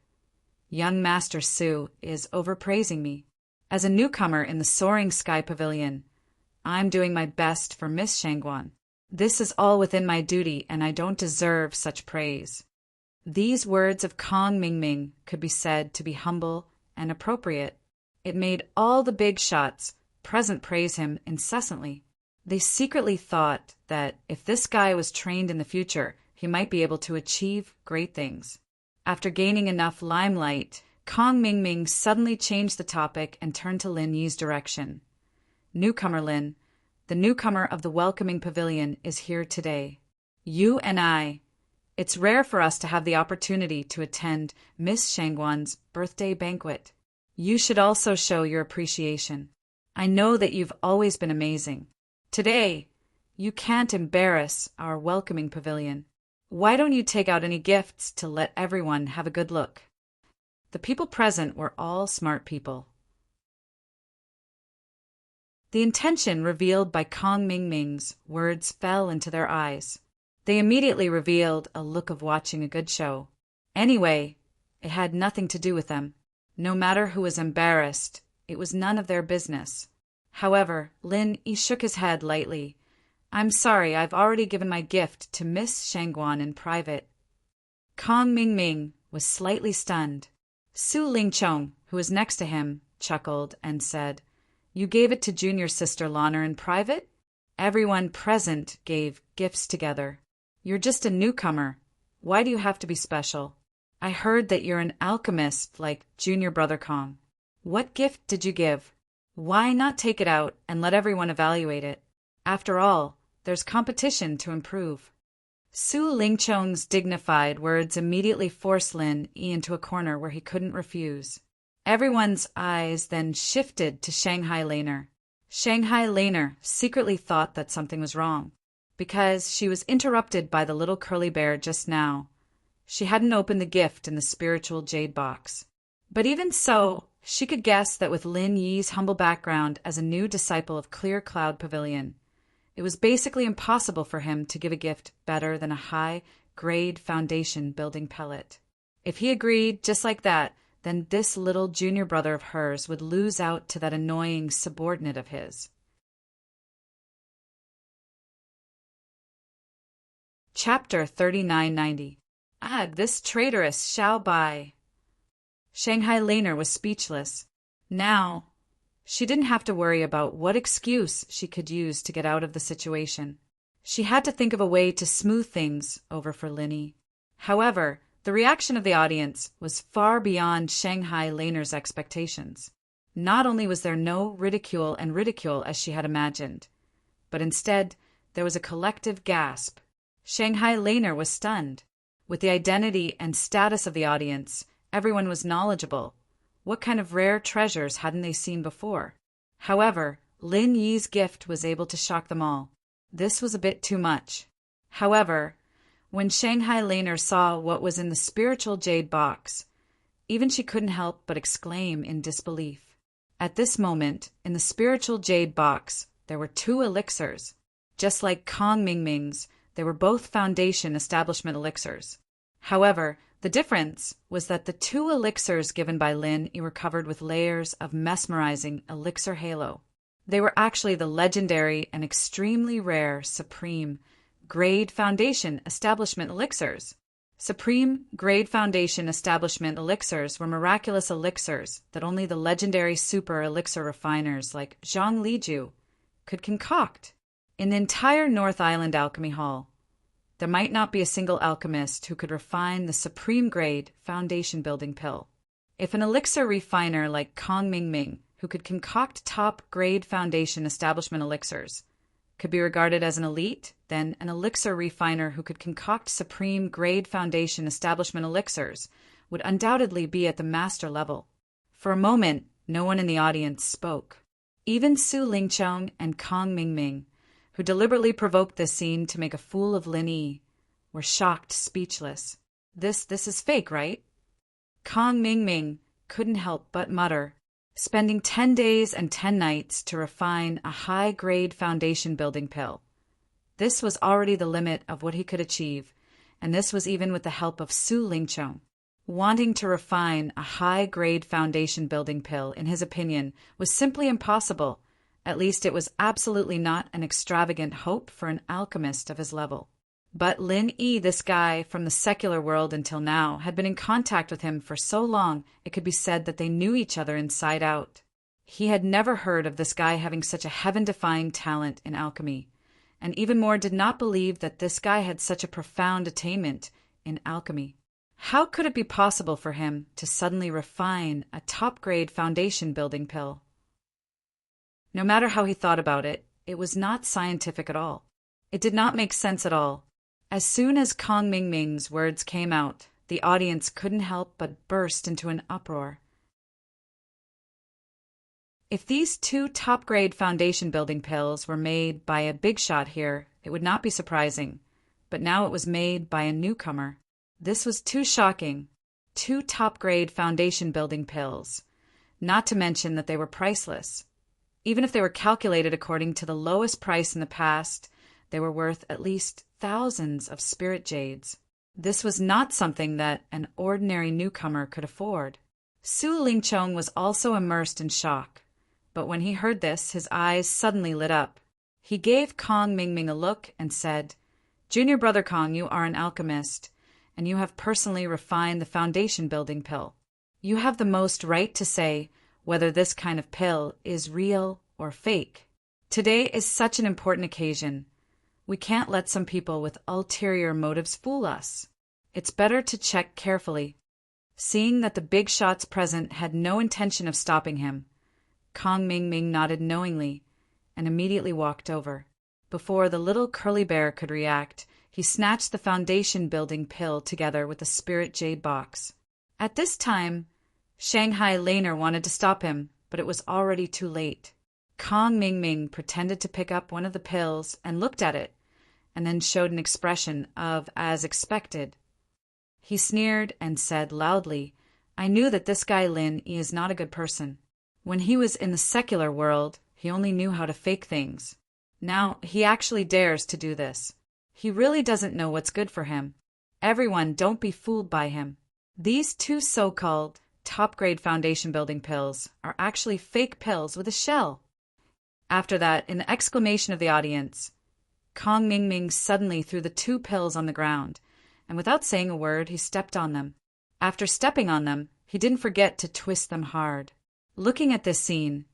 Young Master Su is overpraising me. As a newcomer in the Soaring Sky Pavilion, I'm doing my best for Miss Shangguan. This is all within my duty, and I don't deserve such praise. These words of Kong Mingming could be said to be humble and appropriate. It made all the big shots present praise him incessantly. They secretly thought that if this guy was trained in the future, he might be able to achieve great things. After gaining enough limelight, Kong Mingming suddenly changed the topic and turned to Lin Yi's direction. Newcomer Lin, the newcomer of the welcoming pavilion, is here today. You and I. It's rare for us to have the opportunity to attend Miss Shangguan's birthday banquet. You should also show your appreciation. I know that you've always been amazing. Today, you can't embarrass our welcoming pavilion. Why don't you take out any gifts to let everyone have a good look?" The people present were all smart people. The intention revealed by Kong Ming Ming's words fell into their eyes. They immediately revealed a look of watching a good show. Anyway, it had nothing to do with them. No matter who was embarrassed, it was none of their business. However, Lin Yi shook his head lightly. "I'm sorry, I've already given my gift to Miss Shangguan in private." Kong Ming Ming was slightly stunned. Su Lingchong, who was next to him, chuckled and said, "You gave it to junior sister Lanner in private?" Everyone present gave gifts together. "You're just a newcomer. Why do you have to be special? I heard that you're an alchemist like junior brother Kong. What gift did you give? Why not take it out and let everyone evaluate it? After all, there's competition to improve." Su Lingchong's dignified words immediately forced Lin Yi into a corner where he couldn't refuse. Everyone's eyes then shifted to Shanghai Laner. Shanghai Laner secretly thought that something was wrong, because she was interrupted by the little curly bear just now. She hadn't opened the gift in the spiritual jade box. But even so, she could guess that with Lin Yi's humble background as a new disciple of Clear Cloud Pavilion, it was basically impossible for him to give a gift better than a high-grade foundation building pellet. If he agreed just like that, then this little junior brother of hers would lose out to that annoying subordinate of his. Chapter 3990. This traitorous Xiao Bai. Shanghai Laner was speechless. Now, she didn't have to worry about what excuse she could use to get out of the situation. She had to think of a way to smooth things over for Lin Yi. However, the reaction of the audience was far beyond Shanghai Laner's expectations. Not only was there no ridicule as she had imagined, but instead there was a collective gasp. Shanghai Laner was stunned. With the identity and status of the audience, everyone was knowledgeable. What kind of rare treasures hadn't they seen before? However, Lin Yi's gift was able to shock them all. This was a bit too much. However, when Shanghai Laner saw what was in the spiritual jade box, even she couldn't help but exclaim in disbelief. At this moment, in the spiritual jade box, there were 2 elixirs. Just like Kong Ming Ming's, they were both foundation establishment elixirs. However, the difference was that the 2 elixirs given by Lin Yi were covered with layers of mesmerizing elixir halo. They were actually the legendary and extremely rare Supreme Grade Foundation Establishment Elixirs. Supreme Grade Foundation Establishment Elixirs were miraculous elixirs that only the legendary super elixir refiners like Zhang Liju could concoct. In the entire North Island Alchemy Hall, there might not be a single alchemist who could refine the supreme grade foundation building pill. If an elixir refiner like Kong Ming Ming, who could concoct top grade foundation establishment elixirs, could be regarded as an elite, then an elixir refiner who could concoct supreme grade foundation establishment elixirs would undoubtedly be at the master level. For a moment, no one in the audience spoke. Even Su Lingchong and Kong Ming Ming, who deliberately provoked this scene to make a fool of Lin Yi, were shocked, speechless. This is fake, right? Kong Ming Ming couldn't help but mutter. Spending 10 days and 10 nights to refine a high-grade foundation building pill. This was already the limit of what he could achieve, and this was even with the help of Su Lingchong. Wanting to refine a high-grade foundation building pill, in his opinion, was simply impossible. At least it was absolutely not an extravagant hope for an alchemist of his level. But Lin Yi, this guy from the secular world until now, had been in contact with him for so long it could be said that they knew each other inside out. He had never heard of this guy having such a heaven-defying talent in alchemy, and even more did not believe that this guy had such a profound attainment in alchemy. How could it be possible for him to suddenly refine a top-grade foundation building pill? No matter how he thought about it, it was not scientific at all. It did not make sense at all. As soon as Kong Ming Ming's words came out, the audience couldn't help but burst into an uproar. If these two top-grade foundation-building pills were made by a big shot here, it would not be surprising. But now it was made by a newcomer. This was too shocking. Two top-grade foundation-building pills. Not to mention that they were priceless. Even if they were calculated according to the lowest price in the past, they were worth at least thousands of spirit jades. This was not something that an ordinary newcomer could afford. Su Lingchong was also immersed in shock, but when he heard this, his eyes suddenly lit up. He gave Kong Mingming a look and said, "Junior brother Kong, you are an alchemist, and you have personally refined the foundation-building pill. You have the most right to say whether this kind of pill is real or fake. Today is such an important occasion. We can't let some people with ulterior motives fool us. It's better to check carefully." Seeing that the big shots present had no intention of stopping him, Kong Mingming nodded knowingly and immediately walked over. Before the little curly bear could react, he snatched the foundation-building pill together with the spirit jade box. At this time, Shanghai Laner wanted to stop him, but it was already too late. Kong Mingming pretended to pick up one of the pills and looked at it, and then showed an expression of as expected. He sneered and said loudly, "I knew that this guy Lin Yi is not a good person. When he was in the secular world, he only knew how to fake things. Now he actually dares to do this. He really doesn't know what's good for him. Everyone, don't be fooled by him. These two so-called top-grade foundation-building pills are actually fake pills with a shell." After that, in the exclamation of the audience, Kong Mingming suddenly threw the two pills on the ground, and without saying a word, he stepped on them. After stepping on them, he didn't forget to twist them hard. Looking at this scene,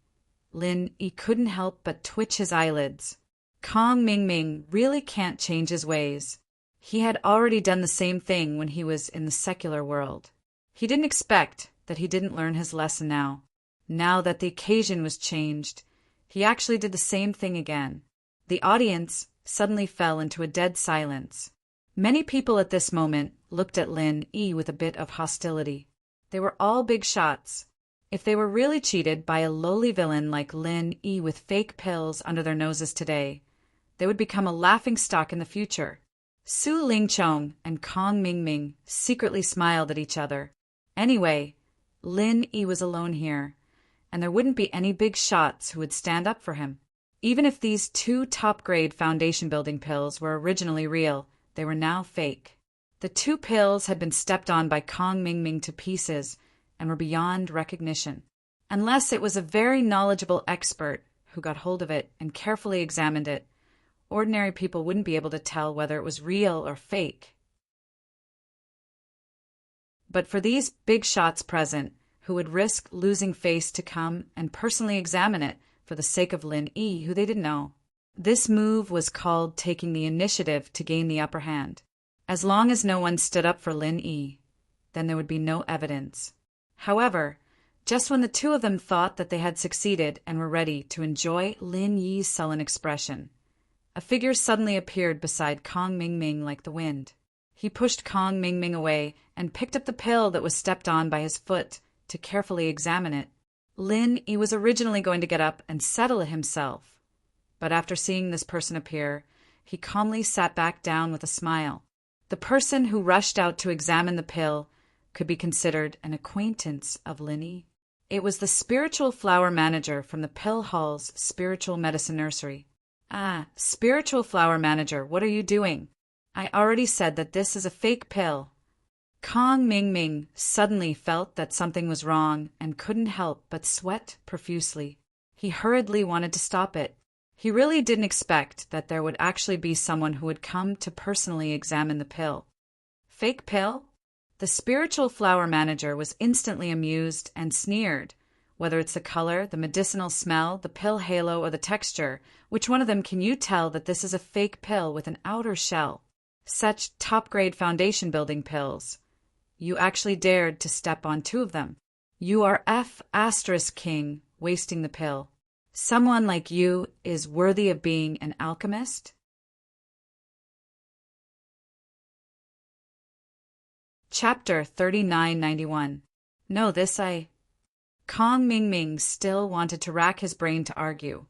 Lin Yi couldn't help but twitch his eyelids. Kong Mingming really can't change his ways. He had already done the same thing when he was in the secular world. He didn't expect that he didn't learn his lesson now. Now that the occasion was changed, he actually did the same thing again. The audience suddenly fell into a dead silence. Many people at this moment looked at Lin Yi with a bit of hostility. They were all big shots. If they were really cheated by a lowly villain like Lin Yi with fake pills under their noses today, they would become a laughingstock in the future. Su Lingchong and Kong Mingming secretly smiled at each other. Anyway, Lin Yi was alone here, and there wouldn't be any big shots who would stand up for him. Even if these two top-grade foundation-building pills were originally real, they were now fake. The two pills had been stepped on by Kong Mingming to pieces and were beyond recognition. Unless it was a very knowledgeable expert who got hold of it and carefully examined it, ordinary people wouldn't be able to tell whether it was real or fake. But for these big shots present, who would risk losing face to come and personally examine it for the sake of Lin Yi, who they didn't know, this move was called taking the initiative to gain the upper hand. As long as no one stood up for Lin Yi, then there would be no evidence. However, just when the two of them thought that they had succeeded and were ready to enjoy Lin Yi's sullen expression, a figure suddenly appeared beside Kong Mingming like the wind. He pushed Kong Mingming away and picked up the pill that was stepped on by his foot to carefully examine it. Lin Yi was originally going to get up and settle it himself, but after seeing this person appear, he calmly sat back down with a smile. The person who rushed out to examine the pill could be considered an acquaintance of Lin Yi. It was the spiritual flower manager from the Pill Hall's spiritual medicine nursery. "Ah, spiritual flower manager, what are you doing? I already said that this is a fake pill." Kong Mingming suddenly felt that something was wrong and couldn't help but sweat profusely. He hurriedly wanted to stop it. He really didn't expect that there would actually be someone who would come to personally examine the pill. Fake pill? The spiritual flower manager was instantly amused and sneered. Whether it's the color, the medicinal smell, the pill halo, or the texture, which one of them can you tell that this is a fake pill with an outer shell? Such top-grade foundation-building pills. You actually dared to step on two of them. You are F** king, wasting the pill. Someone like you is worthy of being an alchemist? Chapter 3991. No, this Kong Ming Ming still wanted to rack his brain to argue,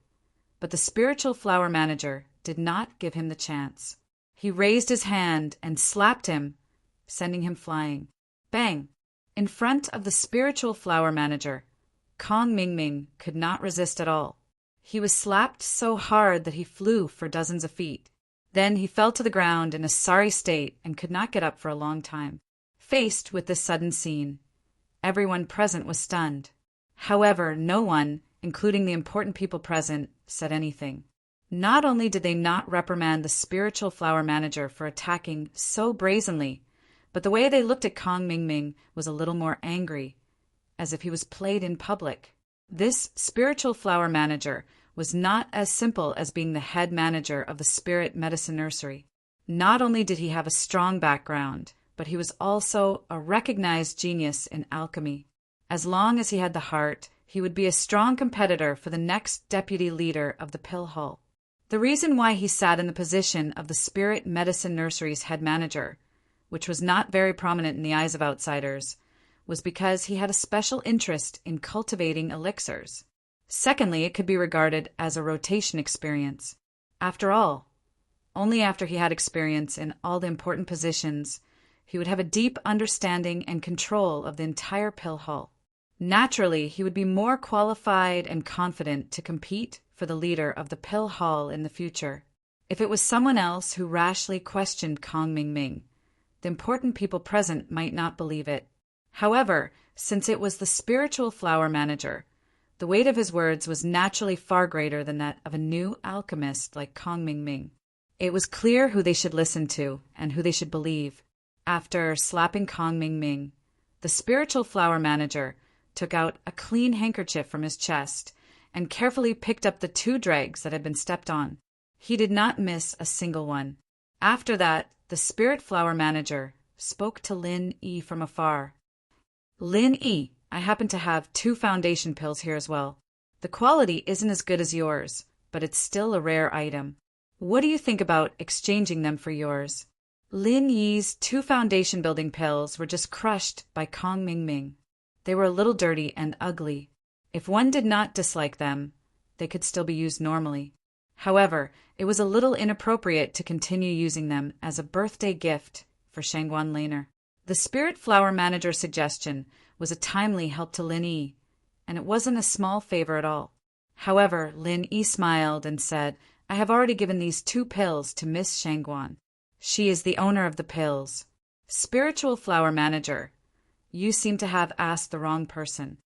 but the spiritual flower manager did not give him the chance. He raised his hand and slapped him, sending him flying. Bang! In front of the spiritual flower manager, Kong Ming Ming could not resist at all. He was slapped so hard that he flew for dozens of feet. Then he fell to the ground in a sorry state and could not get up for a long time. Faced with this sudden scene, everyone present was stunned. However, no one, including the important people present, said anything. Not only did they not reprimand the spiritual flower manager for attacking so brazenly, but the way they looked at Kong Ming Ming was a little more angry, as if he was played in public. This spiritual flower manager was not as simple as being the head manager of the spirit medicine nursery. Not only did he have a strong background, but he was also a recognized genius in alchemy. As long as he had the heart, he would be a strong competitor for the next deputy leader of the pill hall. The reason why he sat in the position of the spirit medicine nursery's head manager, which was not very prominent in the eyes of outsiders, was because he had a special interest in cultivating elixirs. Secondly, it could be regarded as a rotation experience. After all, only after he had experience in all the important positions, he would have a deep understanding and control of the entire pill hall. Naturally, he would be more qualified and confident to compete for the leader of the pill hall in the future. If it was someone else who rashly questioned Kong Ming Ming, the important people present might not believe it. However, since it was the spiritual flower manager, the weight of his words was naturally far greater than that of a new alchemist like Kong Ming Ming. It was clear who they should listen to and who they should believe. After slapping Kong Ming Ming, the spiritual flower manager took out a clean handkerchief from his chest and carefully picked up the 2 dregs that had been stepped on. He did not miss a single one. After that, the spirit flower manager spoke to Lin Yi from afar. Lin Yi, I happen to have 2 foundation pills here as well. The quality isn't as good as yours, but it's still a rare item. What do you think about exchanging them for yours? Lin Yi's 2 foundation building pills were just crushed by Kong Ming Ming. They were a little dirty and ugly. If one did not dislike them, they could still be used normally. However, it was a little inappropriate to continue using them as a birthday gift for Shangguan Laner. The spirit flower manager's suggestion was a timely help to Lin Yi, and it wasn't a small favor at all. However, Lin Yi smiled and said, I have already given these 2 pills to Miss Shangguan. She is the owner of the pills. Spiritual flower manager, you seem to have asked the wrong person.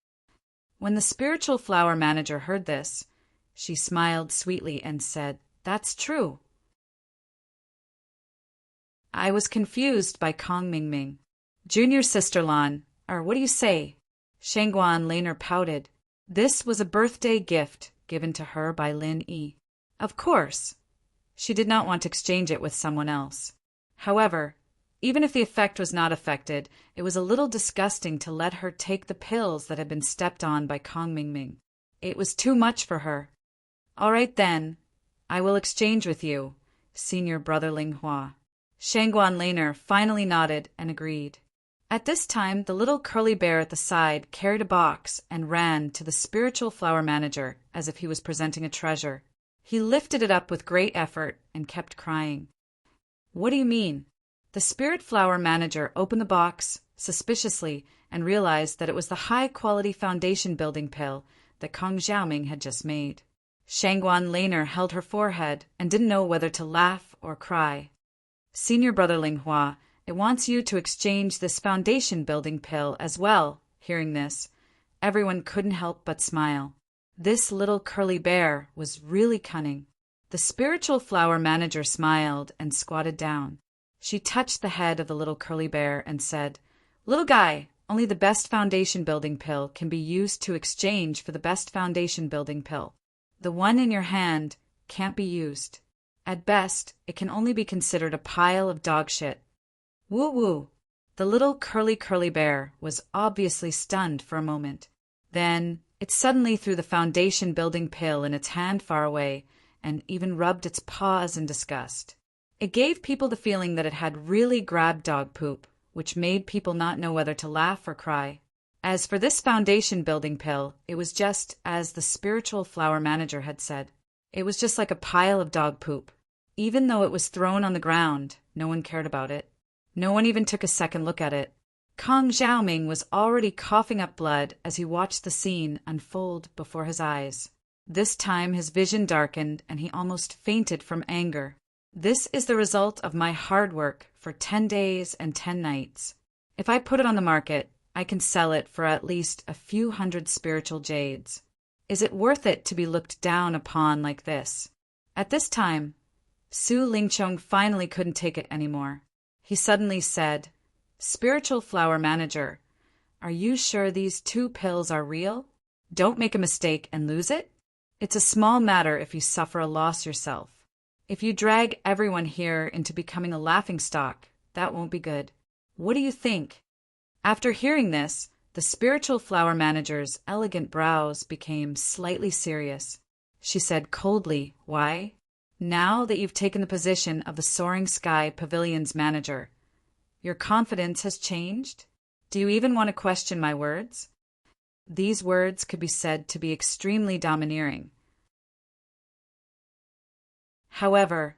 When the spiritual flower manager heard this, she smiled sweetly and said, That's true. I was confused by Kong Ming Ming. Junior sister Lan, or what do you say? Shangguan Laner pouted. This was a birthday gift given to her by Lin Yi. Of course, she did not want to exchange it with someone else. However, even if the effect was not affected, it was a little disgusting to let her take the pills that had been stepped on by Kong Ming Ming. It was too much for her. All right then, I will exchange with you, senior brother Ling Hua. Shangguan Laner finally nodded and agreed. At this time, the little curly bear at the side carried a box and ran to the spiritual flower manager as if he was presenting a treasure. He lifted it up with great effort and kept crying. What do you mean? The spirit flower manager opened the box suspiciously and realized that it was the high-quality foundation building pill that Kong Xiaoming had just made. Shangguan Laner held her forehead and didn't know whether to laugh or cry. Senior brother Ling Hua, it wants you to exchange this foundation building pill as well. Hearing this, everyone couldn't help but smile. This little curly bear was really cunning. The spiritual flower manager smiled and squatted down. She touched the head of the little curly bear and said, Little guy, only the best foundation building pill can be used to exchange for the best foundation building pill. The one in your hand can't be used. At best, it can only be considered a pile of dog shit. Woo woo. The little curly bear was obviously stunned for a moment. Then it suddenly threw the foundation building pill in its hand far away and even rubbed its paws in disgust. It gave people the feeling that it had really grabbed dog poop, which made people not know whether to laugh or cry. As for this foundation building pill, it was just as the spiritual flower manager had said. It was just like a pile of dog poop. Even though it was thrown on the ground, no one cared about it. No one even took a second look at it. Kong Xiaoming was already coughing up blood as he watched the scene unfold before his eyes. This time his vision darkened and he almost fainted from anger. This is the result of my hard work for 10 days and 10 nights. If I put it on the market, I can sell it for at least a few hundred spiritual jades. Is it worth it to be looked down upon like this? At this time, Su Lingchong finally couldn't take it anymore. He suddenly said, "Spiritual flower manager, are you sure these 2 pills are real? Don't make a mistake and lose it. It's a small matter if you suffer a loss yourself. If you drag everyone here into becoming a laughingstock, that won't be good. What do you think?" After hearing this, the spiritual flower manager's elegant brows became slightly serious. She said coldly, "Why? Now that you've taken the position of the Soaring Sky Pavilion's manager, your confidence has changed? Do you even want to question my words?" These words could be said to be extremely domineering. However,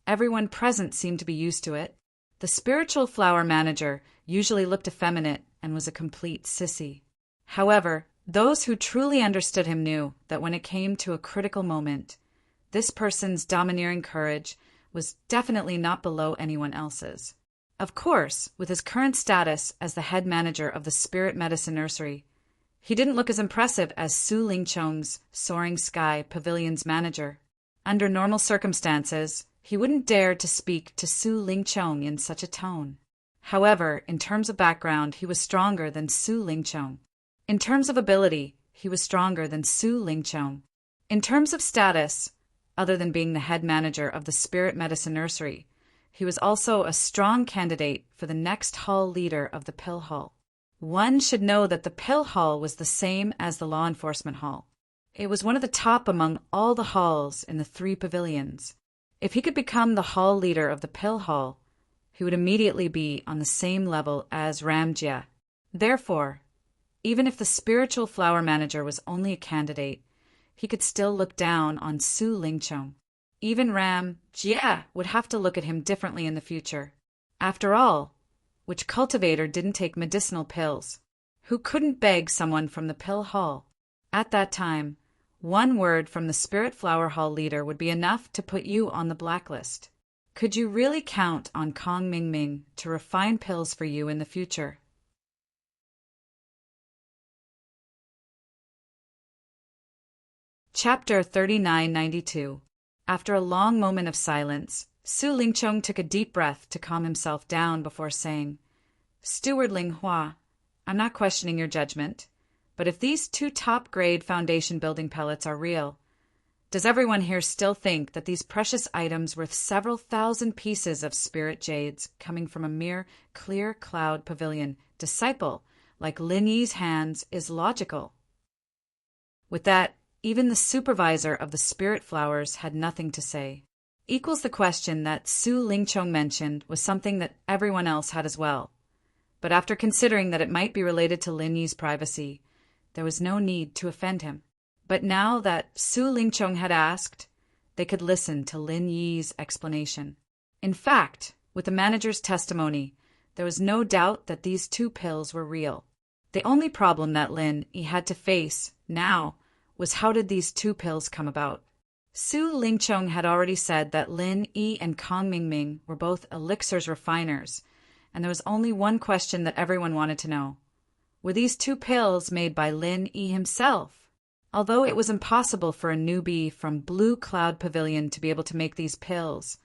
everyone present seemed to be used to it. The spiritual flower manager usually looked effeminate and was a complete sissy. However, those who truly understood him knew that when it came to a critical moment, this person's domineering courage was definitely not below anyone else's. Of course, with his current status as the head manager of the Spirit Medicine Nursery, he didn't look as impressive as Su Lingchong's Soaring Sky Pavilion's manager. Under normal circumstances, he wouldn't dare to speak to Su Lingchong in such a tone. However, in terms of background, he was stronger than Su Lingchong. In terms of ability, he was stronger than Su Lingchong. In terms of status, other than being the head manager of the Spirit Medicine Nursery, he was also a strong candidate for the next hall leader of the Pill Hall. One should know that the Pill Hall was the same as the Law Enforcement Hall. It was one of the top among all the halls in the 3 pavilions. If he could become the hall leader of the Pill Hall, he would immediately be on the same level as Ramjia. Therefore, even if the spiritual flower manager was only a candidate, he could still look down on Su Lingchong. Even Ramjia would have to look at him differently in the future. After all, which cultivator didn't take medicinal pills? Who couldn't beg someone from the Pill Hall? At that time, one word from the Spirit Flower Hall leader would be enough to put you on the blacklist. Could you really count on Kong Mingming to refine pills for you in the future? Chapter 3992. After a long moment of silence, Su Lingchong took a deep breath to calm himself down before saying, "Steward Ling Hua, I'm not questioning your judgment, but if these 2 top-grade foundation building pellets are real, does everyone here still think that these precious items worth several thousand pieces of spirit jades coming from a mere clear cloud pavilion disciple like Lin Yi's hands is logical?" With that, even the supervisor of the spirit flowers had nothing to say. Equals the question that Su Lingchong mentioned was something that everyone else had as well. But after considering that it might be related to Lin Yi's privacy, there was no need to offend him. But now that Su Lingchong had asked, they could listen to Lin Yi's explanation. In fact, with the manager's testimony, there was no doubt that these 2 pills were real. The only problem that Lin Yi had to face now was how did these 2 pills come about. Su Lingchong had already said that Lin Yi and Kong Mingming were both elixirs refiners, and there was only one question that everyone wanted to know. Were these 2 pills made by Lin Yi himself? Although it was impossible for a newbie from Blue Cloud Pavilion to be able to make these pills,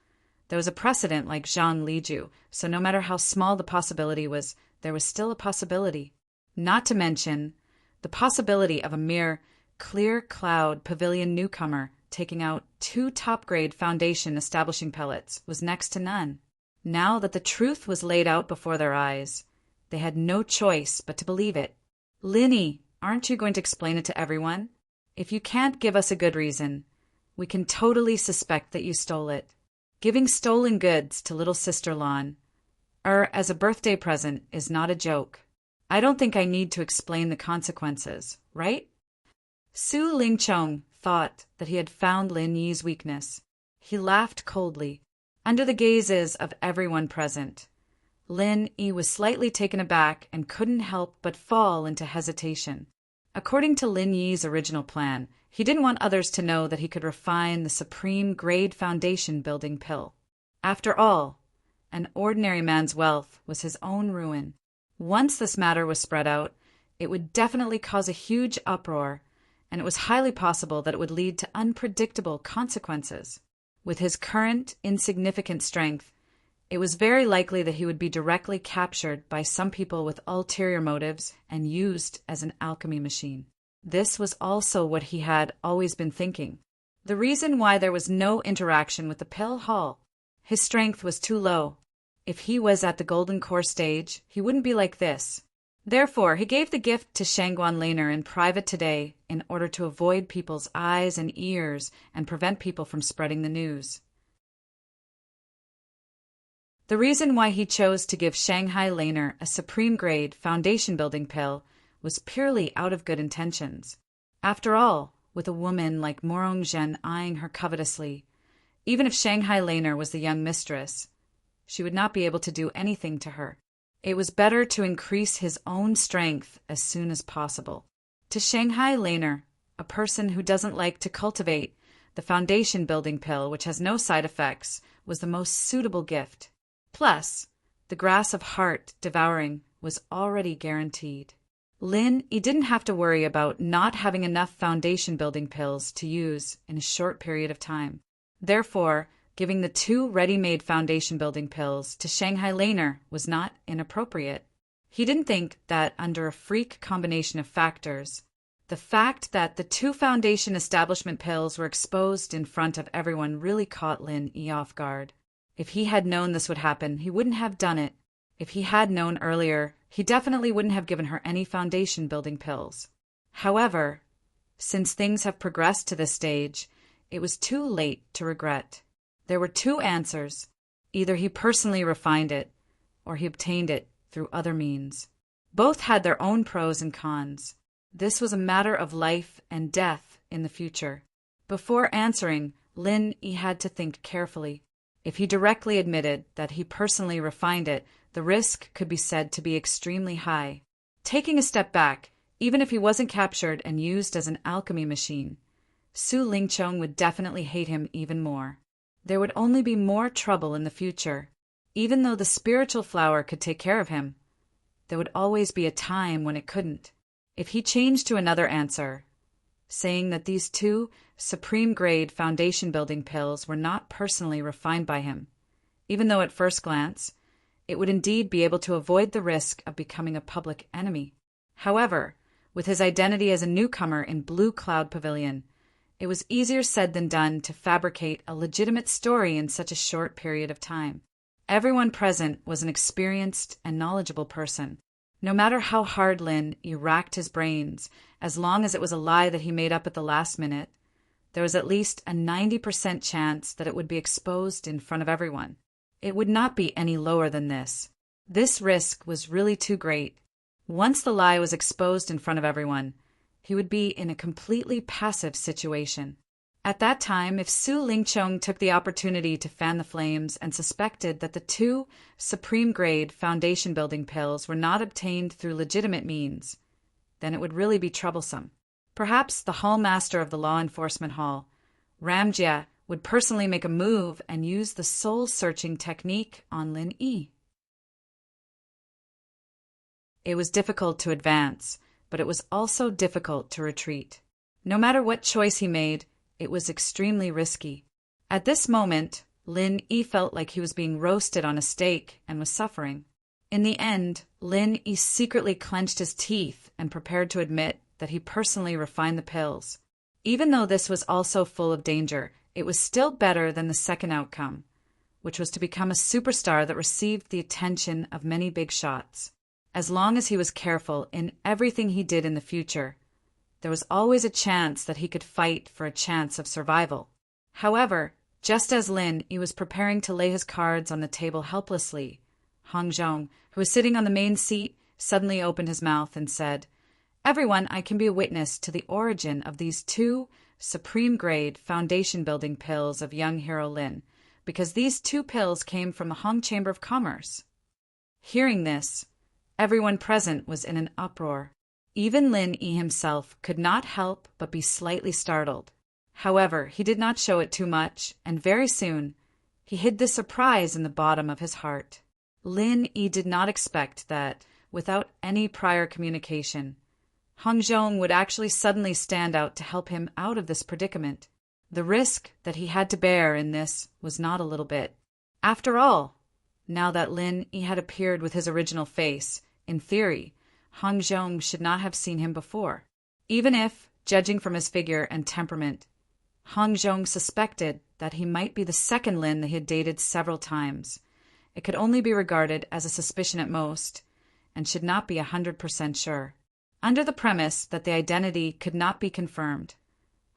there was a precedent like Zhang Liju, so no matter how small the possibility was, there was still a possibility. Not to mention the possibility of a mere Clear Cloud Pavilion newcomer taking out 2 top-grade foundation establishing pellets was next to none. Now that the truth was laid out before their eyes, they had no choice but to believe it. "Linny, aren't you going to explain it to everyone? If you can't give us a good reason, we can totally suspect that you stole it. Giving stolen goods to little sister Lon, as a birthday present is not a joke." I don't think I need to explain the consequences, right? Su Lingchong thought that he had found Lin Yi's weakness. He laughed coldly, under the gazes of everyone present. Lin Yi was slightly taken aback and couldn't help but fall into hesitation. According to Lin Yi's original plan, he didn't want others to know that he could refine the supreme grade foundation building pill. After all, an ordinary man's wealth was his own ruin. Once this matter was spread out, it would definitely cause a huge uproar, and it was highly possible that it would lead to unpredictable consequences. With his current insignificant strength, it was very likely that he would be directly captured by some people with ulterior motives and used as an alchemy machine. This was also what he had always been thinking. The reason why there was no interaction with the pill hall. His strength was too low. If he was at the golden core stage, he wouldn't be like this. Therefore, he gave the gift to Shangguan Laner in private today in order to avoid people's eyes and ears and prevent people from spreading the news. The reason why he chose to give Shanghai Laner a supreme grade foundation building pill was purely out of good intentions. After all, with a woman like Morong Zhen eyeing her covetously, even if Shanghai Laner was the young mistress, she would not be able to do anything to her. It was better to increase his own strength as soon as possible. To Shanghai Laner, a person who doesn't like to cultivate, the foundation building pill, which has no side effects, was the most suitable gift. Plus, the grass of heart devouring was already guaranteed. Lin Yi didn't have to worry about not having enough foundation building pills to use in a short period of time. Therefore, giving the 2 ready-made foundation building pills to Shanghai Laner was not inappropriate. He didn't think that under a freak combination of factors, the fact that the 2 foundation establishment pills were exposed in front of everyone really caught Lin Yi off guard. If he had known this would happen, he wouldn't have done it. If he had known earlier, he definitely wouldn't have given her any foundation building pills. However, since things have progressed to this stage, it was too late to regret. There were 2 answers. Either he personally refined it, or he obtained it through other means. Both had their own pros and cons. This was a matter of life and death in the future. Before answering, Lin Yi had to think carefully. If he directly admitted that he personally refined it, the risk could be said to be extremely high. Taking a step back, even if he wasn't captured and used as an alchemy machine, Su Lingchong would definitely hate him even more. There would only be more trouble in the future. Even though the spiritual flower could take care of him, there would always be a time when it couldn't. If he changed to another answer, saying that these 2 supreme-grade foundation-building pills were not personally refined by him, even though at first glance, it would indeed be able to avoid the risk of becoming a public enemy. However, with his identity as a newcomer in Blue Cloud Pavilion, it was easier said than done to fabricate a legitimate story in such a short period of time. Everyone present was an experienced and knowledgeable person. No matter how hard Lin Yi racked his brains, as long as it was a lie that he made up at the last minute, there was at least a 90% chance that it would be exposed in front of everyone. It would not be any lower than this. This risk was really too great. Once the lie was exposed in front of everyone, he would be in a completely passive situation. At that time, if Su Lingchong took the opportunity to fan the flames and suspected that the 2 supreme-grade foundation-building pills were not obtained through legitimate means, then it would really be troublesome. Perhaps the hall master of the law enforcement hall, Ramjia, would personally make a move and use the soul-searching technique on Lin Yi. It was difficult to advance, but it was also difficult to retreat. No matter what choice he made, it was extremely risky. At this moment, Lin Yi felt like he was being roasted on a stake and was suffering. In the end, Lin Yi secretly clenched his teeth and prepared to admit that he personally refined the pills. Even though this was also full of danger, it was still better than the second outcome, which was to become a superstar that received the attention of many big shots. As long as he was careful in everything he did in the future, there was always a chance that he could fight for a chance of survival. However, just as Lin Yi was preparing to lay his cards on the table helplessly, Hong Zhong, who was sitting on the main seat, suddenly opened his mouth and said, "Everyone, I can be a witness to the origin of these two supreme-grade foundation-building pills of young hero Lin, because these two pills came from the Hong Chamber of Commerce." Hearing this, everyone present was in an uproar. Even Lin Yi himself could not help but be slightly startled. However, he did not show it too much, and very soon he hid the surprise in the bottom of his heart. Lin Yi did not expect that, without any prior communication, Hong Zhong would actually suddenly stand out to help him out of this predicament. The risk that he had to bear in this was not a little bit. After all, now that Lin Yi had appeared with his original face, in theory, Hong Zhong should not have seen him before. Even if, judging from his figure and temperament, Hong Zhong suspected that he might be the second Lin that he had dated several times, it could only be regarded as a suspicion at most, and should not be 100% sure. Under the premise that the identity could not be confirmed,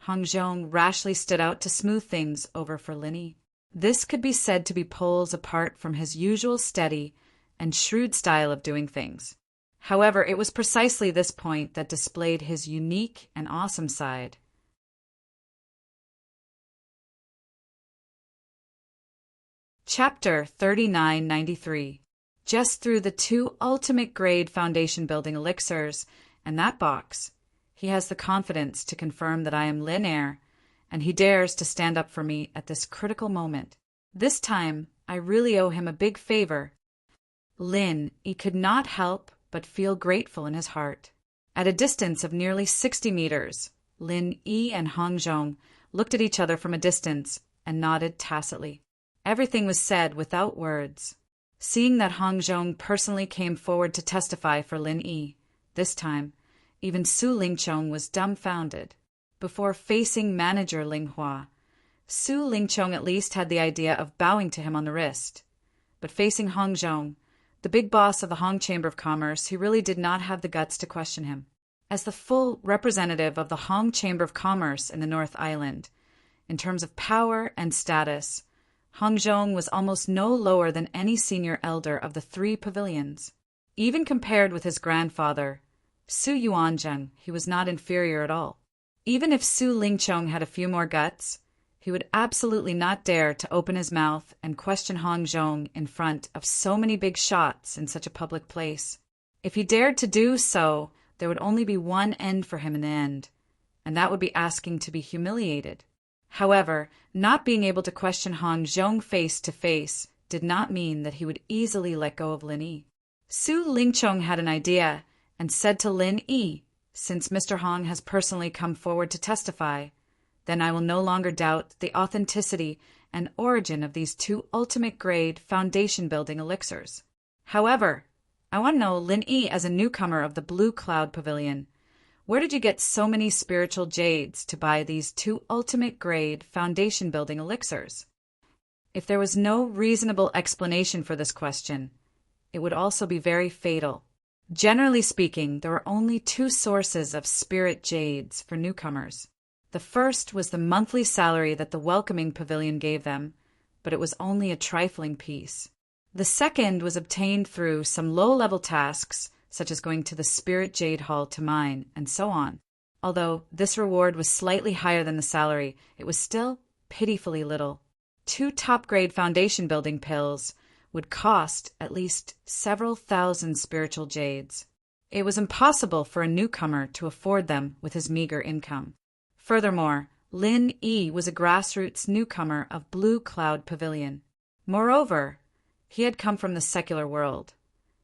Hong Zhong rashly stood out to smooth things over for Lin Yi. This could be said to be poles apart from his usual steady and shrewd style of doing things. However, it was precisely this point that displayed his unique and awesome side. Chapter 3993. Just through the two ultimate-grade foundation-building elixirs and that box, he has the confidence to confirm that I am Lin Air, and he dares to stand up for me at this critical moment. This time, I really owe him a big favor. Lin Yi could not help but feel grateful in his heart. At a distance of nearly 60 meters, Lin Yi and Hong Zhong looked at each other from a distance and nodded tacitly. Everything was said without words. Seeing that Hong Zhong personally came forward to testify for Lin Yi, this time, even Su Lingchong was dumbfounded. Before facing manager Ling Hua, Su Lingchong at least had the idea of bowing to him on the wrist. But facing Hong Zhong, the big boss of the Hong Chamber of Commerce, he really did not have the guts to question him. As the full representative of the Hong Chamber of Commerce in the North Island, in terms of power and status, Hong Zhong was almost no lower than any senior elder of the three pavilions. Even compared with his grandfather, Su Yuanzheng, he was not inferior at all. Even if Su Lingchong had a few more guts, he would absolutely not dare to open his mouth and question Hong Zhong in front of so many big shots in such a public place. If he dared to do so, there would only be one end for him in the end, and that would be asking to be humiliated. However, not being able to question Hong Zhong face to face did not mean that he would easily let go of Lin Yi. Su Lingchong had an idea and said to Lin Yi, "Since Mr. Hong has personally come forward to testify, then I will no longer doubt the authenticity and origin of these two ultimate-grade foundation-building elixirs. However, I want to know, Lin Yi, as a newcomer of the Blue Cloud Pavilion, where did you get so many spiritual jades to buy these two ultimate-grade foundation-building elixirs?" If there was no reasonable explanation for this question, it would also be very fatal. Generally speaking, there were only two sources of spirit jades for newcomers. The first was the monthly salary that the welcoming pavilion gave them, but it was only a trifling piece. The second was obtained through some low-level tasks, such as going to the Spirit Jade Hall to mine, and so on. Although this reward was slightly higher than the salary, it was still pitifully little. 2 top-grade foundation-building pills would cost at least several thousand spiritual jades. It was impossible for a newcomer to afford them with his meager income. Furthermore, Lin Yi was a grassroots newcomer of Blue Cloud Pavilion. Moreover, he had come from the secular world,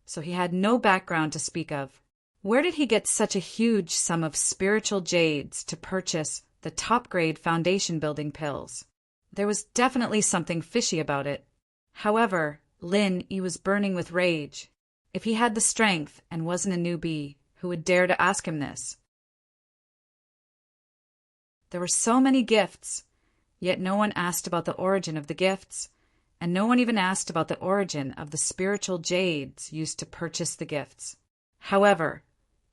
so he had no background to speak of. Where did he get such a huge sum of spiritual jades to purchase the top-grade foundation-building pills? There was definitely something fishy about it. However, Lin Yi was burning with rage. If he had the strength and wasn't a newbie, who would dare to ask him this? There were so many gifts, yet no one asked about the origin of the gifts, and no one even asked about the origin of the spiritual jades used to purchase the gifts. However,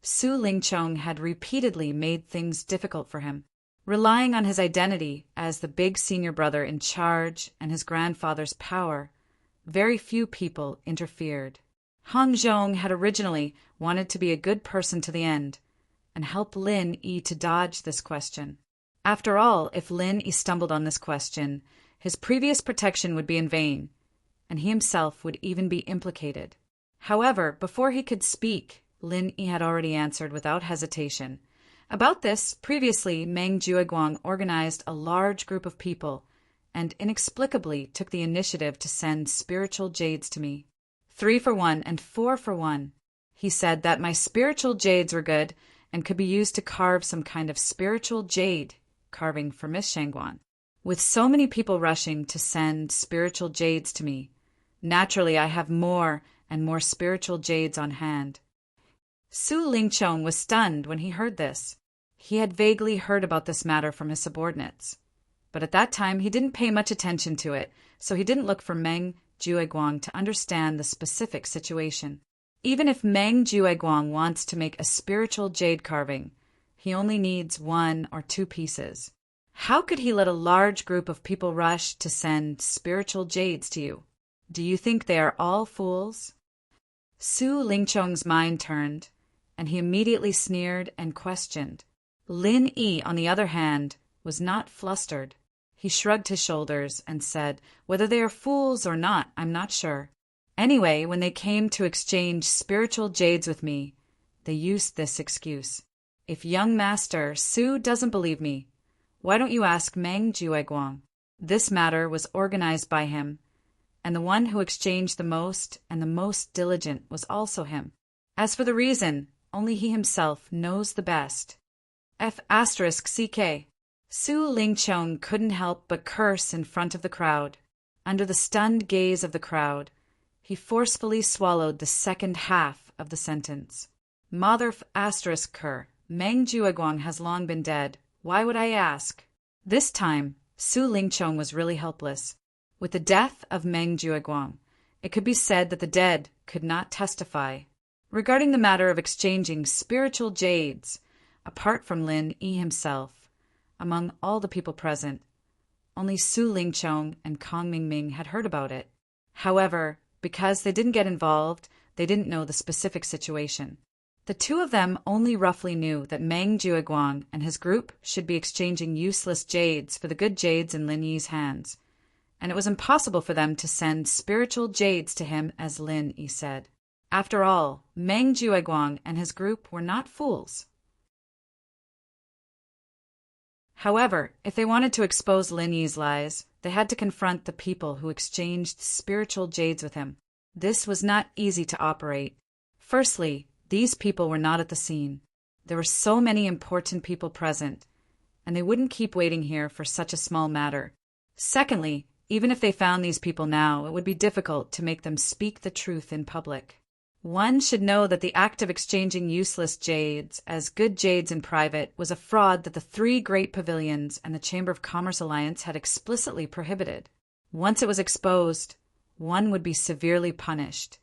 Su Lingchong had repeatedly made things difficult for him. Relying on his identity as the big senior brother in charge and his grandfather's power, very few people interfered. Hong Zhong had originally wanted to be a good person to the end and help Lin Yi to dodge this question. After all, if Lin Yi stumbled on this question, his previous protection would be in vain, and he himself would even be implicated. However, before he could speak, Lin Yi had already answered without hesitation. About this, previously, Meng Jueguang organized a large group of people and inexplicably took the initiative to send spiritual jades to me. 3 for 1 and 4 for 1. He said that my spiritual jades were good and could be used to carve some kind of spiritual jade carving for Miss Shangguan. With so many people rushing to send spiritual jades to me, naturally I have more and more spiritual jades on hand. Su Lingchong was stunned when he heard this. He had vaguely heard about this matter from his subordinates, but at that time he didn't pay much attention to it, so he didn't look for Meng Jueguang to understand the specific situation. Even if Meng Jueguang wants to make a spiritual jade carving, he only needs 1 or 2 pieces. How could he let a large group of people rush to send spiritual jades to you? Do you think they are all fools? Su Lingchong's mind turned, and he immediately sneered and questioned. Lin Yi, on the other hand, was not flustered. He shrugged his shoulders and said, "Whether they are fools or not, I'm not sure. Anyway, when they came to exchange spiritual jades with me, they used this excuse. If young master Su doesn't believe me, why don't you ask Meng Jueguang? This matter was organized by him, and the one who exchanged the most and the most diligent was also him. As for the reason, only he himself knows the best." F***CK. Su Lingchong couldn't help but curse in front of the crowd. Under the stunned gaze of the crowd, he forcefully swallowed the second half of the sentence. Mother ****, Meng Jueguang has long been dead. Why would I ask? This time, Su Lingchong was really helpless. With the death of Meng Jueguang, it could be said that the dead could not testify. Regarding the matter of exchanging spiritual jades, apart from Lin Yi himself, among all the people present, only Su Lingchong and Kong Mingming had heard about it. However, because they didn't get involved, they didn't know the specific situation. The two of them only roughly knew that Meng Jueguang and his group should be exchanging useless jades for the good jades in Lin Yi's hands, and it was impossible for them to send spiritual jades to him, as Lin Yi said. After all, Meng Jueguang and his group were not fools. However, if they wanted to expose Lin Yi's lies, they had to confront the people who exchanged spiritual jades with him. This was not easy to operate. Firstly, these people were not at the scene. There were so many important people present, and they wouldn't keep waiting here for such a small matter. Secondly, even if they found these people now, it would be difficult to make them speak the truth in public. One should know that the act of exchanging useless jades as good jades in private was a fraud that the 3 great pavilions and the Chamber of Commerce Alliance had explicitly prohibited. Once it was exposed, one would be severely punished.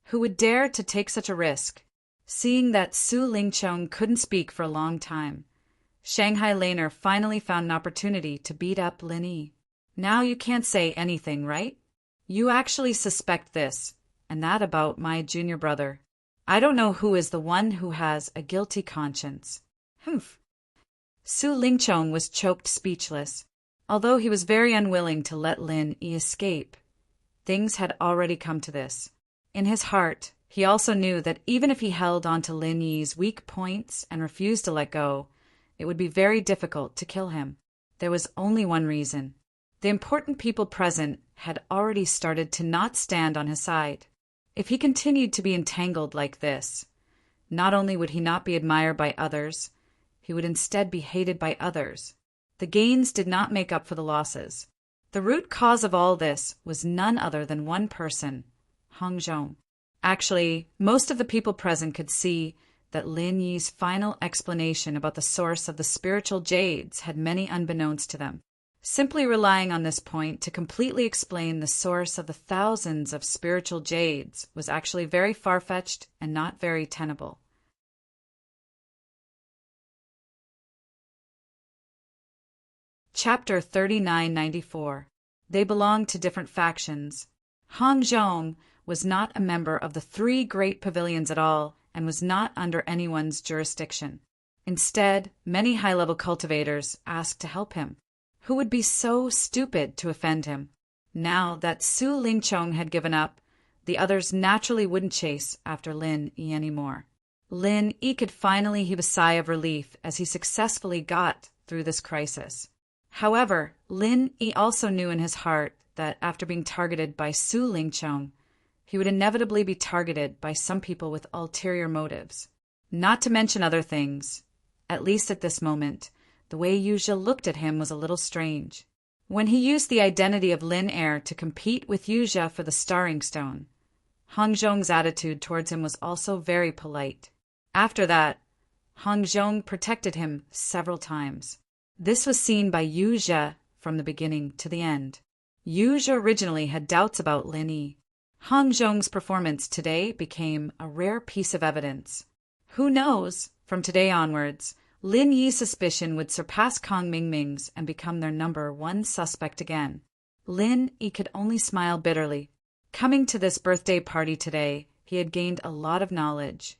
Who would dare to take such a risk? Seeing that Su Lingchong couldn't speak for a long time, Shanghai Laner finally found an opportunity to beat up Lin Yi. "Now you can't say anything, right? You actually suspect this and that about my junior brother. I don't know who is the one who has a guilty conscience." Humph. Su Lingchong was choked speechless. Although he was very unwilling to let Lin Yi escape, things had already come to this. In his heart, he also knew that even if he held on to Lin Yi's weak points and refused to let go, it would be very difficult to kill him. There was only one reason. The important people present had already started to not stand on his side. If he continued to be entangled like this, not only would he not be admired by others, he would instead be hated by others. The gains did not make up for the losses. The root cause of all this was none other than one person, Hong Zhong. Actually, most of the people present could see that Lin Yi's final explanation about the source of the spiritual jades had many unbeknownst to them. Simply relying on this point to completely explain the source of the thousands of spiritual jades was actually very far-fetched and not very tenable. Chapter 3994. They belonged to different factions. Hangzhong was not a member of the three great pavilions at all and was not under anyone's jurisdiction. Instead, many high-level cultivators asked to help him. Who would be so stupid to offend him? Now that Su Lingchong had given up, the others naturally wouldn't chase after Lin Yi anymore. Lin Yi could finally heave a sigh of relief as he successfully got through this crisis. However, Lin Yi also knew in his heart that after being targeted by Su Lingchong, he would inevitably be targeted by some people with ulterior motives. Not to mention other things. At least at this moment, the way Yuzha looked at him was a little strange. When he used the identity of Lin Er to compete with Yuzha for the Starring Stone, Hangzhong's attitude towards him was also very polite. After that, Hangzhong protected him several times. This was seen by Yuzha from the beginning to the end. Yuzha originally had doubts about Lin Yi. Hangzhong's performance today became a rare piece of evidence. Who knows, from today onwards, Lin Yi's suspicion would surpass Kang Mingming's and become their number one suspect again. Lin Yi could only smile bitterly. Coming to this birthday party today, he had gained a lot of knowledge,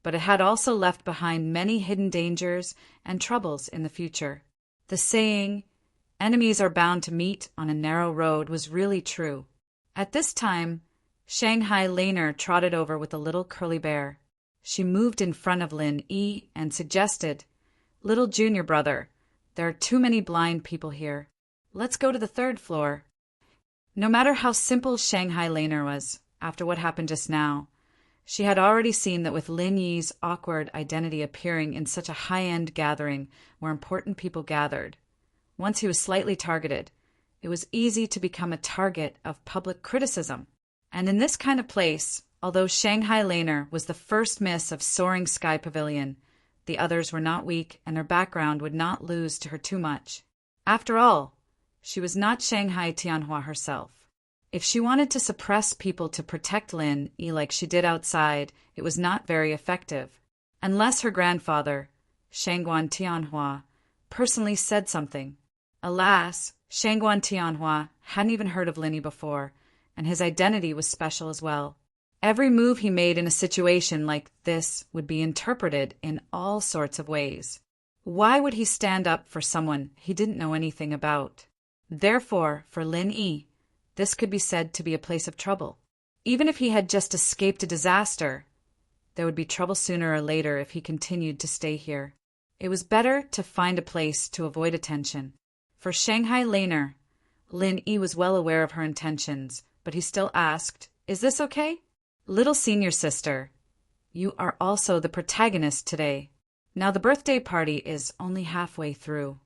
but it had also left behind many hidden dangers and troubles in the future. The saying, "Enemies are bound to meet on a narrow road," was really true. At this time, Shanghai Laner trotted over with a little curly bear. She moved in front of Lin Yi and suggested, "Little junior brother, there are too many blind people here. Let's go to the third floor." No matter how simple Shanghai Laner was, after what happened just now, she had already seen that with Lin Yi's awkward identity appearing in such a high-end gathering where important people gathered, once he was slightly targeted, it was easy to become a target of public criticism. And in this kind of place, although Shanghai Laner was the first miss of Soaring Sky Pavilion, the others were not weak and her background would not lose to her too much. After all, she was not Shanghai Tianhua herself. If she wanted to suppress people to protect Lin Yi like she did outside, it was not very effective. Unless her grandfather, Shangguan Tianhua, personally said something. Alas, Shangguan Tianhua hadn't even heard of Lin Yi before, and his identity was special as well. Every move he made in a situation like this would be interpreted in all sorts of ways. Why would he stand up for someone he didn't know anything about? Therefore, for Lin Yi, this could be said to be a place of trouble. Even if he had just escaped a disaster, there would be trouble sooner or later if he continued to stay here. It was better to find a place to avoid attention. For Shanghai Laner, Lin Yi was well aware of her intentions, but he still asked, "Is this okay? Little senior sister, you are also the protagonist today. Now the birthday party is only halfway through."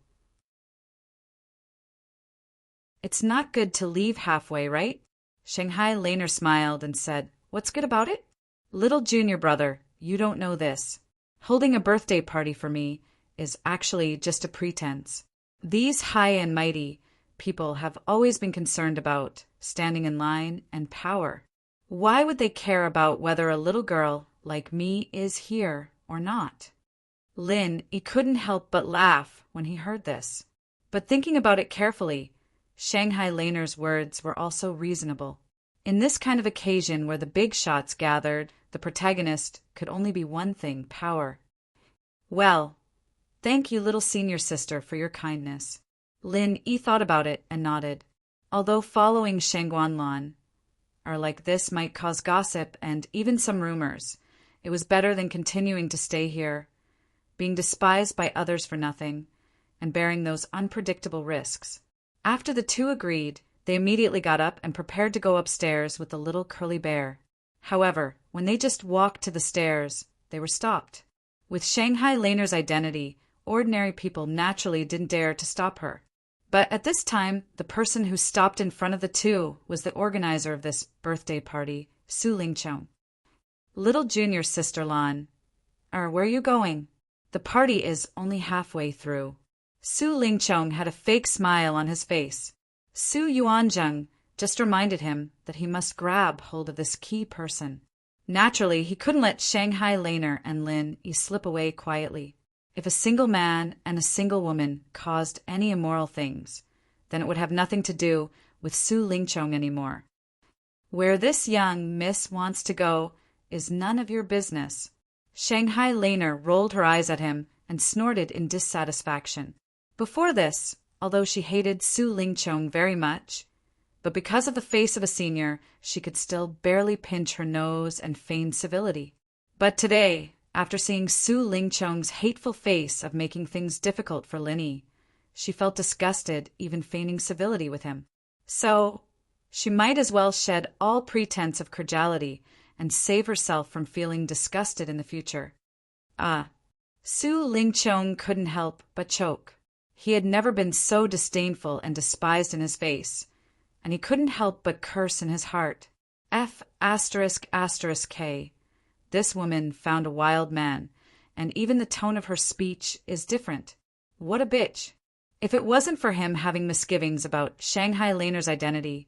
"It's not good to leave halfway, right?" Shanghai Laner smiled and said, "What's good about it?" "Little junior brother, you don't know this. Holding a birthday party for me is actually just a pretense. These high and mighty people have always been concerned about standing in line and power. Why would they care about whether a little girl like me is here or not?" Lin Yi couldn't help but laugh when he heard this. But thinking about it carefully, Shanghai Laner's words were also reasonable. In this kind of occasion where the big shots gathered, the protagonist could only be one thing: power. "Well, thank you, little senior sister, for your kindness." Lin Yi thought about it and nodded. Although following Shangguan Lan, or like this, might cause gossip and even some rumors, it was better than continuing to stay here, being despised by others for nothing, and bearing those unpredictable risks. After the two agreed, they immediately got up and prepared to go upstairs with the little curly bear. However, when they just walked to the stairs, they were stopped. With Shanghai Laner's identity, ordinary people naturally didn't dare to stop her. But at this time, the person who stopped in front of the two was the organizer of this birthday party, Su Lingchong. "Little junior sister Lan, where are you going? The party is only halfway through." Su Lingchong had a fake smile on his face. Su Yuanzheng just reminded him that he must grab hold of this key person. Naturally, he couldn't let Shanghai Laner and Lin Yi slip away quietly. If a single man and a single woman caused any immoral things, then it would have nothing to do with Su Lingchong anymore. Where this young miss wants to go is none of your business. Shanghai Laner rolled her eyes at him and snorted in dissatisfaction. Before this, although she hated Su Lingchong very much, but because of the face of a senior, she could still barely pinch her nose and feign civility. But today, after seeing Su Lingchong's hateful face of making things difficult for Linny, she felt disgusted even feigning civility with him. So, she might as well shed all pretense of cordiality and save herself from feeling disgusted in the future. Su Lingchong couldn't help but choke. He had never been so disdainful and despised in his face, and he couldn't help but curse in his heart. F***K. This woman found a wild man, and even the tone of her speech is different. What a bitch. If it wasn't for him having misgivings about Shanghai Laner's identity,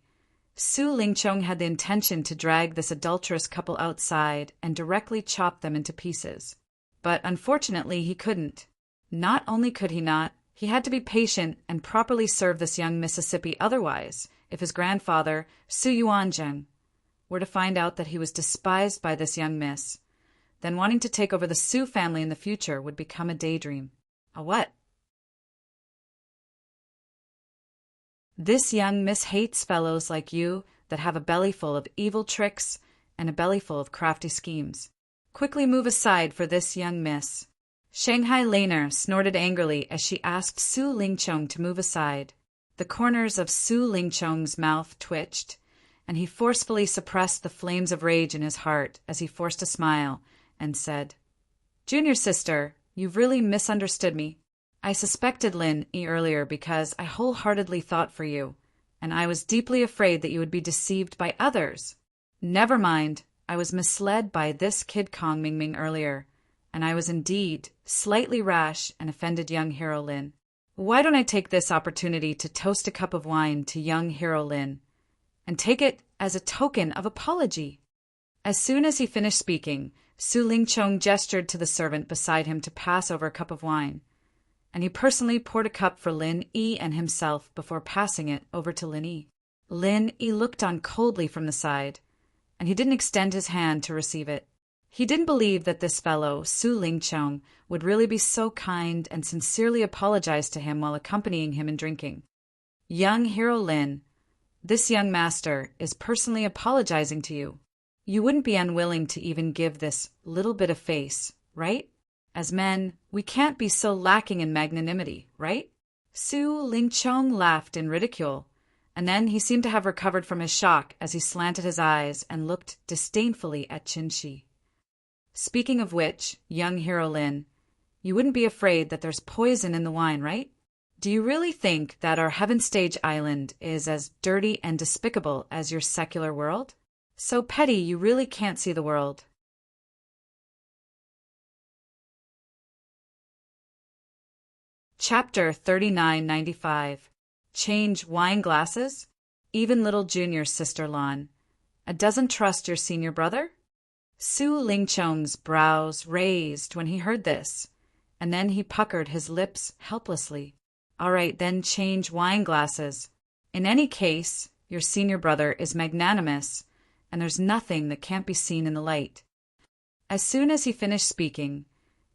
Su Lingchong had the intention to drag this adulterous couple outside and directly chop them into pieces. But unfortunately he couldn't. Not only could he not, he had to be patient and properly serve this young Mississippi otherwise, if his grandfather, Su Yuanzheng, were to find out that he was despised by this young miss, then wanting to take over the Su family in the future would become a daydream. A what? This young miss hates fellows like you that have a bellyful of evil tricks and a bellyful of crafty schemes. Quickly move aside for this young miss. Shanghai Laner snorted angrily as she asked Su Lingchong to move aside. The corners of Su Lingchong's mouth twitched, and he forcefully suppressed the flames of rage in his heart as he forced a smile and said, "Junior sister, you've really misunderstood me. I suspected Lin earlier because I wholeheartedly thought for you, and I was deeply afraid that you would be deceived by others. Never mind, I was misled by this kid Kong Mingming earlier, and I was indeed slightly rash and offended young hero Lin. Why don't I take this opportunity to toast a cup of wine to young hero Lin, and take it as a token of apology?" As soon as he finished speaking, Su Lingchong gestured to the servant beside him to pass over a cup of wine, and he personally poured a cup for Lin Yi and himself before passing it over to Lin Yi. Lin Yi looked on coldly from the side, and he didn't extend his hand to receive it. He didn't believe that this fellow, Su Lingchong, would really be so kind and sincerely apologize to him while accompanying him in drinking. Young hero Lin, this young master is personally apologizing to you. You wouldn't be unwilling to even give this little bit of face, right? As men, we can't be so lacking in magnanimity, right? Su Lingchong laughed in ridicule, and then he seemed to have recovered from his shock as he slanted his eyes and looked disdainfully at Qin. Speaking of which, young hero Lin, you wouldn't be afraid that there's poison in the wine, right? Do you really think that our Heaven Stage Island is as dirty and despicable as your secular world? So petty you really can't see the world. Chapter 3995. Change wine glasses? Even little junior sister Lon. Doesn't trust your senior brother? Su Lingchong's brows raised when he heard this, and then he puckered his lips helplessly. All right, then change wine glasses. In any case, your senior brother is magnanimous, and there's nothing that can't be seen in the light. As soon as he finished speaking,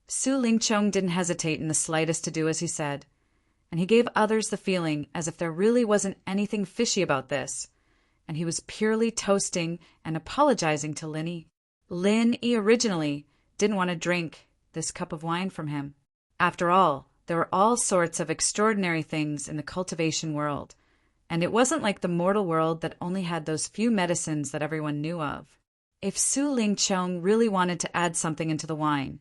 Su Lingchong didn't hesitate in the slightest to do as he said, and he gave others the feeling as if there really wasn't anything fishy about this, and he was purely toasting and apologizing to Lin Yi. Lin Yi originally didn't want to drink this cup of wine from him. After all, there were all sorts of extraordinary things in the cultivation world, and it wasn't like the mortal world that only had those few medicines that everyone knew of. If Su Lingchong really wanted to add something into the wine,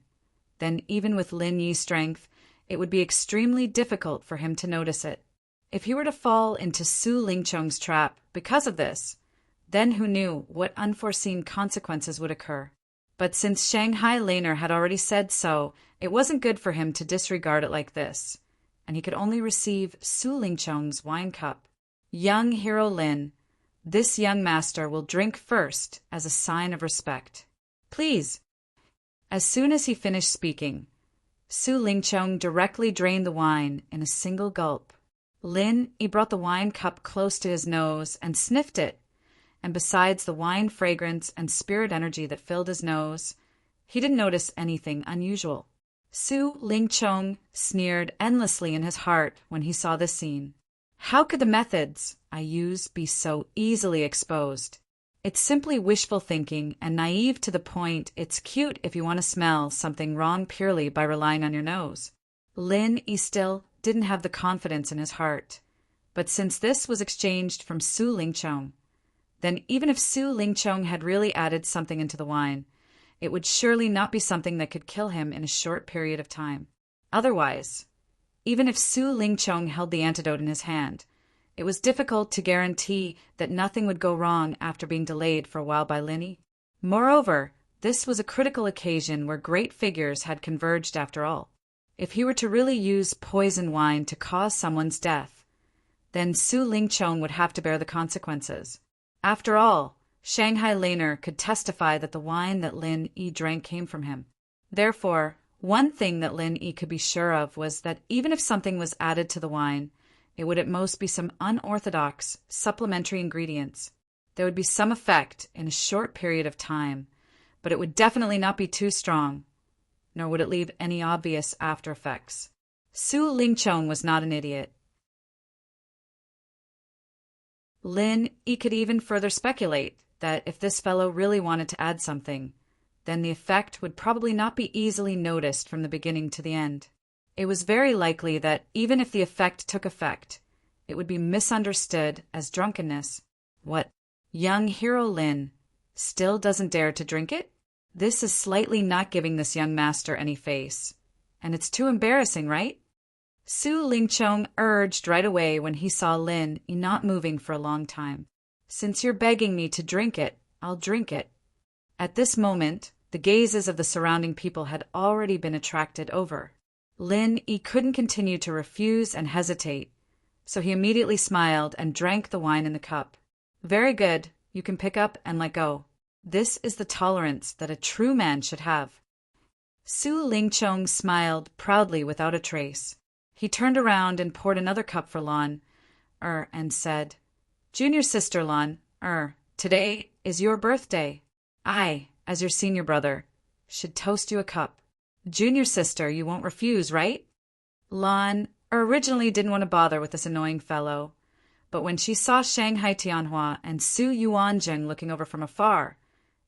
then even with Lin Yi's strength, it would be extremely difficult for him to notice it. If he were to fall into Su Lingchong's trap because of this, then who knew what unforeseen consequences would occur. But since Shanghai Laner had already said so, it wasn't good for him to disregard it like this, and he could only receive Su Lingchong's wine cup. Young hero Lin, this young master will drink first as a sign of respect. Please. As soon as he finished speaking, Su Lingchong directly drained the wine in a single gulp. Lin Yi brought the wine cup close to his nose and sniffed it, and besides the wine fragrance and spirit energy that filled his nose, he didn't notice anything unusual. Su Lingchong sneered endlessly in his heart when he saw this scene. How could the methods I use be so easily exposed? It's simply wishful thinking and naive to the point it's cute if you want to smell something wrong purely by relying on your nose. Lin Yi still didn't have the confidence in his heart. But since this was exchanged from Su Lingchong, then even if Su Lingchong had really added something into the wine, it would surely not be something that could kill him in a short period of time. Otherwise, even if Su Lingchong held the antidote in his hand, it was difficult to guarantee that nothing would go wrong after being delayed for a while by Lin Yi. Moreover, this was a critical occasion where great figures had converged after all. If he were to really use poison wine to cause someone's death, then Su Lingchong would have to bear the consequences. After all, Shanghai Laner could testify that the wine that Lin Yi drank came from him. Therefore, one thing that Lin Yi could be sure of was that even if something was added to the wine, it would at most be some unorthodox, supplementary ingredients. There would be some effect in a short period of time, but it would definitely not be too strong, nor would it leave any obvious after effects. Su Lingchong was not an idiot. Lin Yi could even further speculate that if this fellow really wanted to add something, then the effect would probably not be easily noticed from the beginning to the end. It was very likely that even if the effect took effect, it would be misunderstood as drunkenness. What, young hero Lin still doesn't dare to drink it? This is slightly not giving this young master any face. And it's too embarrassing, right? Su Lingchong urged right away when he saw Lin Yi not moving for a long time. Since you're begging me to drink it, I'll drink it. At this moment, the gazes of the surrounding people had already been attracted over. Lin Yi couldn't continue to refuse and hesitate, so he immediately smiled and drank the wine in the cup. Very good, you can pick up and let go. This is the tolerance that a true man should have. Su Lingchong smiled proudly without a trace. He turned around and poured another cup for Lan, and said, Junior sister Lan, today is your birthday. I, as your senior brother, should toast you a cup. Junior sister, you won't refuse, right? Lan originally didn't want to bother with this annoying fellow, but when she saw Shanghai Tianhua and Su Yuanjing looking over from afar,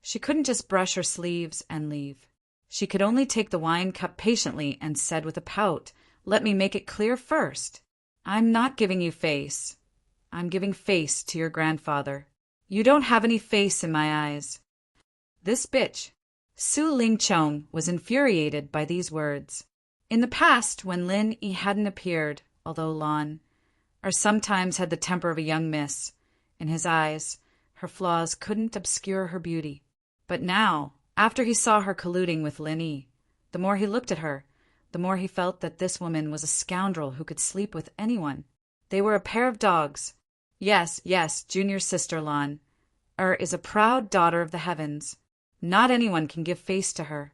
she couldn't just brush her sleeves and leave. She could only take the wine cup patiently and said with a pout, Let me make it clear first. I'm not giving you face. I'm giving face to your grandfather. You don't have any face in my eyes. This bitch. Su Lingchong was infuriated by these words. In the past, when Lin Yi hadn't appeared, although Lan, sometimes had the temper of a young miss, in his eyes, her flaws couldn't obscure her beauty. But now, after he saw her colluding with Lin Yi, the more he looked at her, the more he felt that this woman was a scoundrel who could sleep with anyone. They were a pair of dogs. Yes, junior sister Lan, is a proud daughter of the heavens. Not anyone can give face to her.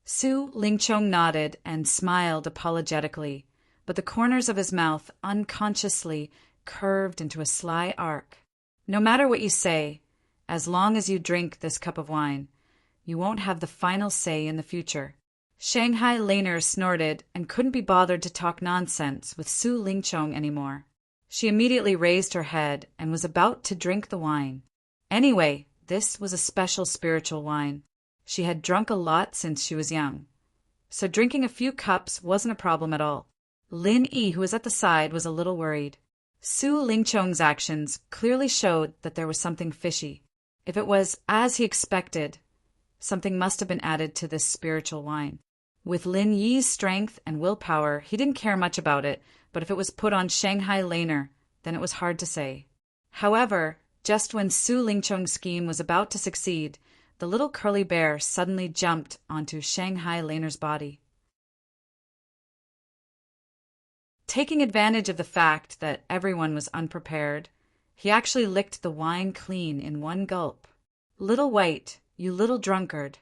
Su Lingchong nodded and smiled apologetically, but the corners of his mouth unconsciously curved into a sly arc. No matter what you say, as long as you drink this cup of wine, you won't have the final say in the future. Shanghai Laner snorted and couldn't be bothered to talk nonsense with Su Lingchong anymore. She immediately raised her head and was about to drink the wine. Anyway, this was a special spiritual wine. She had drunk a lot since she was young, so drinking a few cups wasn't a problem at all. Lin Yi, who was at the side, was a little worried. Su Lingchong's actions clearly showed that there was something fishy. If it was as he expected, something must have been added to this spiritual wine. With Lin Yi's strength and willpower, he didn't care much about it, but if it was put on Shanghai Laner, then it was hard to say. However, just when Su Lingchong's scheme was about to succeed, the little curly bear suddenly jumped onto Shanghai Laner's body. Taking advantage of the fact that everyone was unprepared, he actually licked the wine clean in one gulp. Little White, you little drunkard.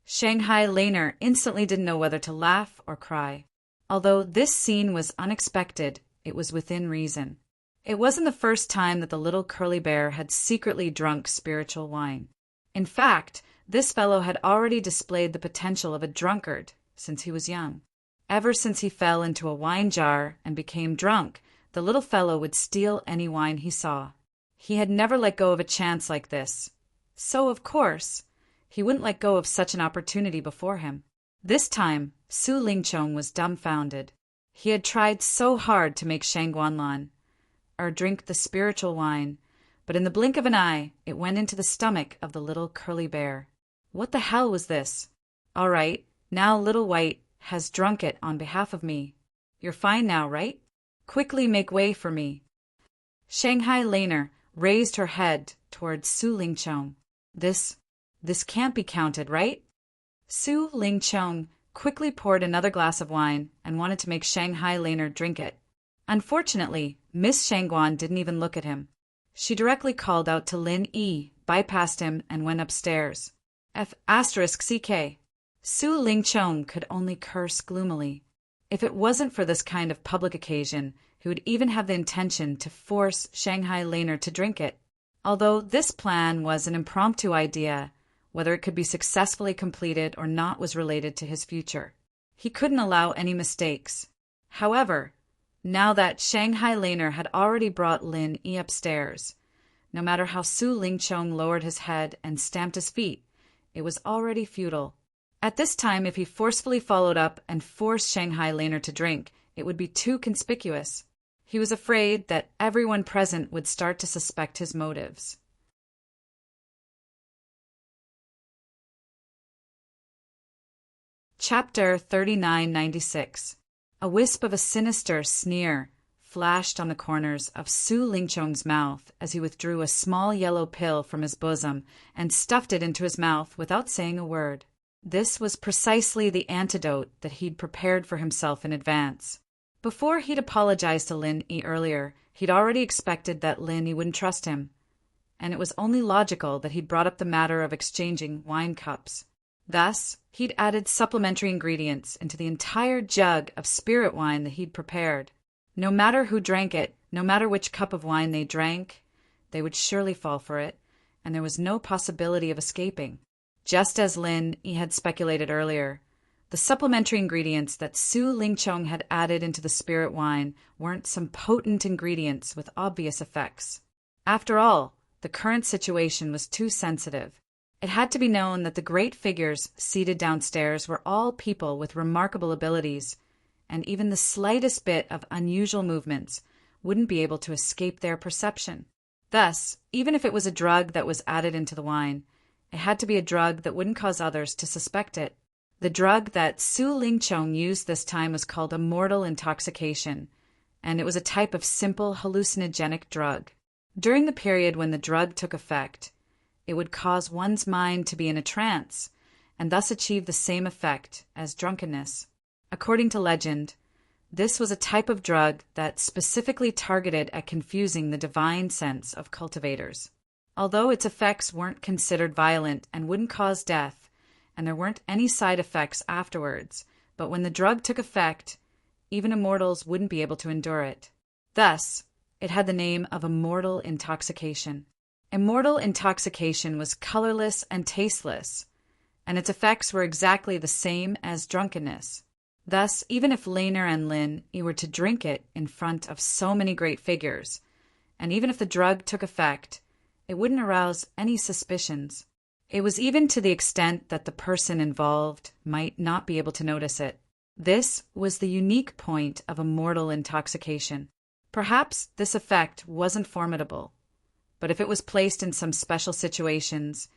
Shanghai Laner instantly didn't know whether to laugh or cry. Although this scene was unexpected, it was within reason. It wasn't the first time that the little curly bear had secretly drunk spiritual wine. In fact, this fellow had already displayed the potential of a drunkard since he was young. Ever since he fell into a wine jar and became drunk, the little fellow would steal any wine he saw. He had never let go of a chance like this. So, of course, he wouldn't let go of such an opportunity before him. This time, Su Lingchong was dumbfounded. He had tried so hard to make Shangguanlan, or drink the spiritual wine, but in the blink of an eye, it went into the stomach of the little curly bear. What the hell was this? All right, now Little White has drunk it on behalf of me. You're fine now, right? Quickly make way for me. Shanghai Laner raised her head towards Su Lingchong. This can't be counted, right? Su Lingchong quickly poured another glass of wine and wanted to make Shanghai Laner drink it. Unfortunately, Miss Shangguan didn't even look at him. She directly called out to Lin Yi, bypassed him, and went upstairs. F***CK. Su Lingchong could only curse gloomily. If it wasn't for this kind of public occasion, he would even have the intention to force Shanghai Laner to drink it. Although this plan was an impromptu idea, whether it could be successfully completed or not was related to his future. He couldn't allow any mistakes. However, now that Shanghai Laner had already brought Lin Yi upstairs, no matter how Su Lingchong lowered his head and stamped his feet, it was already futile. At this time, if he forcefully followed up and forced Shanghai Laner to drink, it would be too conspicuous. He was afraid that everyone present would start to suspect his motives. Chapter 3996. A wisp of a sinister sneer flashed on the corners of Su Lingchong's mouth as he withdrew a small yellow pill from his bosom and stuffed it into his mouth without saying a word. This was precisely the antidote that he'd prepared for himself in advance. Before he'd apologized to Lin Yi earlier, he'd already expected that Lin Yi wouldn't trust him, and it was only logical that he'd brought up the matter of exchanging wine cups. Thus, he'd added supplementary ingredients into the entire jug of spirit wine that he'd prepared. No matter who drank it, no matter which cup of wine they drank, they would surely fall for it, and there was no possibility of escaping. Just as Lin Yi had speculated earlier, the supplementary ingredients that Su Lingchong had added into the spirit wine weren't some potent ingredients with obvious effects. After all, the current situation was too sensitive. It had to be known that the great figures seated downstairs were all people with remarkable abilities, and even the slightest bit of unusual movements wouldn't be able to escape their perception. Thus, even if it was a drug that was added into the wine, it had to be a drug that wouldn't cause others to suspect it. The drug that Su Lingchong used this time was called a mortal intoxication, and it was a type of simple hallucinogenic drug. During the period when the drug took effect, it would cause one's mind to be in a trance, and thus achieve the same effect as drunkenness. According to legend, this was a type of drug that specifically targeted at confusing the divine sense of cultivators. Although its effects weren't considered violent and wouldn't cause death, and there weren't any side effects afterwards, but when the drug took effect, even immortals wouldn't be able to endure it. Thus, it had the name of a mortal intoxication. Immortal intoxication was colorless and tasteless, and its effects were exactly the same as drunkenness. Thus, even if Laner and Lin Yi were to drink it in front of so many great figures, and even if the drug took effect, it wouldn't arouse any suspicions. It was even to the extent that the person involved might not be able to notice it. This was the unique point of a mortal intoxication. Perhaps this effect wasn't formidable, but if it was placed in some special situations,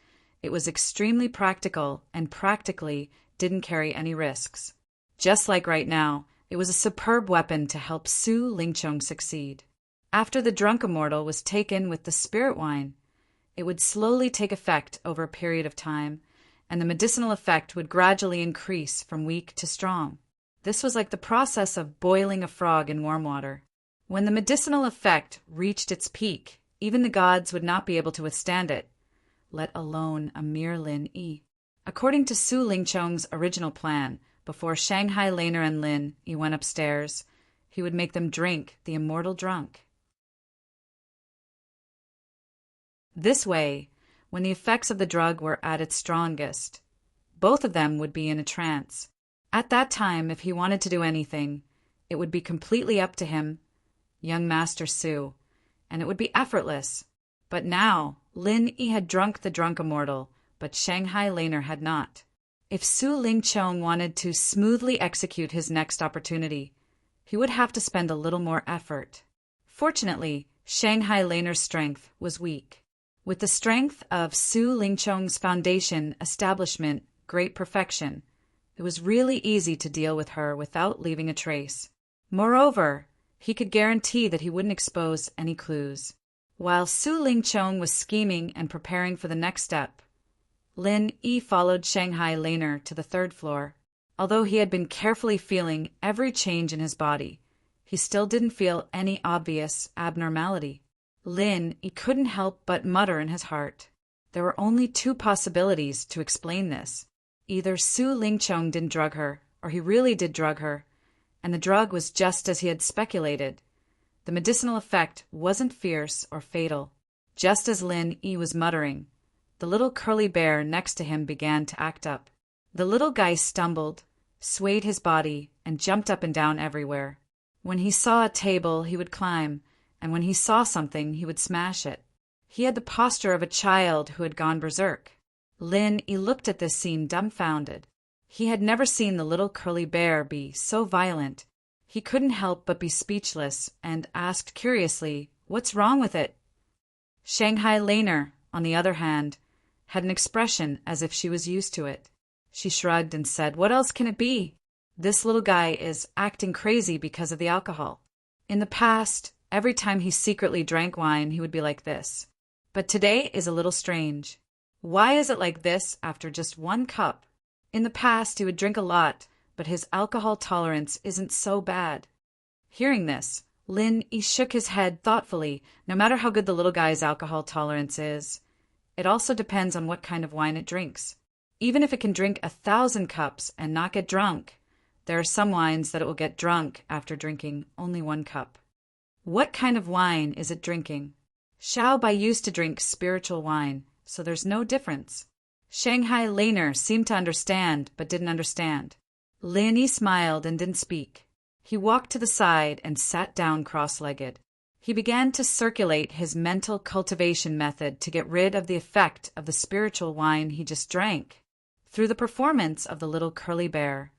it was extremely practical and practically didn't carry any risks. Just like right now, it was a superb weapon to help Su Lingchong succeed. After the drunk immortal was taken with the spirit wine, it would slowly take effect over a period of time, and the medicinal effect would gradually increase from weak to strong. This was like the process of boiling a frog in warm water. When the medicinal effect reached its peak, even the gods would not be able to withstand it, let alone a mere Lin Yi. According to Su Lingchong's original plan, before Shanghai Laner and Lin Yi went upstairs, he would make them drink the immortal drunk. This way, when the effects of the drug were at its strongest, both of them would be in a trance. At that time, if he wanted to do anything, it would be completely up to him, young Master Su, and it would be effortless. But now, Lin Yi had drunk the drunk immortal, but Shanghai Laner had not. If Su Lingqiong wanted to smoothly execute his next opportunity, he would have to spend a little more effort. Fortunately, Shanghai Laner's strength was weak. With the strength of Su Lingqiong's foundation establishment, great perfection, it was really easy to deal with her without leaving a trace. Moreover, he could guarantee that he wouldn't expose any clues. While Su Lingqiong was scheming and preparing for the next step, Lin Yi followed Shanghai Laner to the third floor. Although he had been carefully feeling every change in his body, he still didn't feel any obvious abnormality. Lin Yi couldn't help but mutter in his heart. There were only two possibilities to explain this. Either Su Lingqiong didn't drug her, or he really did drug her, and the drug was just as he had speculated. The medicinal effect wasn't fierce or fatal. Just as Lin Yi was muttering, the little curly bear next to him began to act up. The little guy stumbled, swayed his body, and jumped up and down everywhere. When he saw a table, he would climb, and when he saw something, he would smash it. He had the posture of a child who had gone berserk. Lin Yi looked at this scene dumbfounded. He had never seen the little curly bear be so violent. He couldn't help but be speechless and asked curiously, "What's wrong with it?" Shanghai Laner, on the other hand, had an expression as if she was used to it. She shrugged and said, "What else can it be? This little guy is acting crazy because of the alcohol. In the past, every time he secretly drank wine, he would be like this. But today is a little strange. Why is it like this after just one cup? In the past, he would drink a lot, but his alcohol tolerance isn't so bad." Hearing this, Lin Yi shook his head thoughtfully. No matter how good the little guy's alcohol tolerance is, it also depends on what kind of wine it drinks. Even if it can drink 1,000 cups and not get drunk, there are some wines that it will get drunk after drinking only 1 cup. What kind of wine is it drinking? Xiao Bai used to drink spiritual wine, so there's no difference. Shanghai Laner seemed to understand, but didn't understand. Lin Yi smiled and didn't speak. He walked to the side and sat down cross-legged. He began to circulate his mental cultivation method to get rid of the effect of the spiritual wine he just drank. Through the performance of the little curly bear,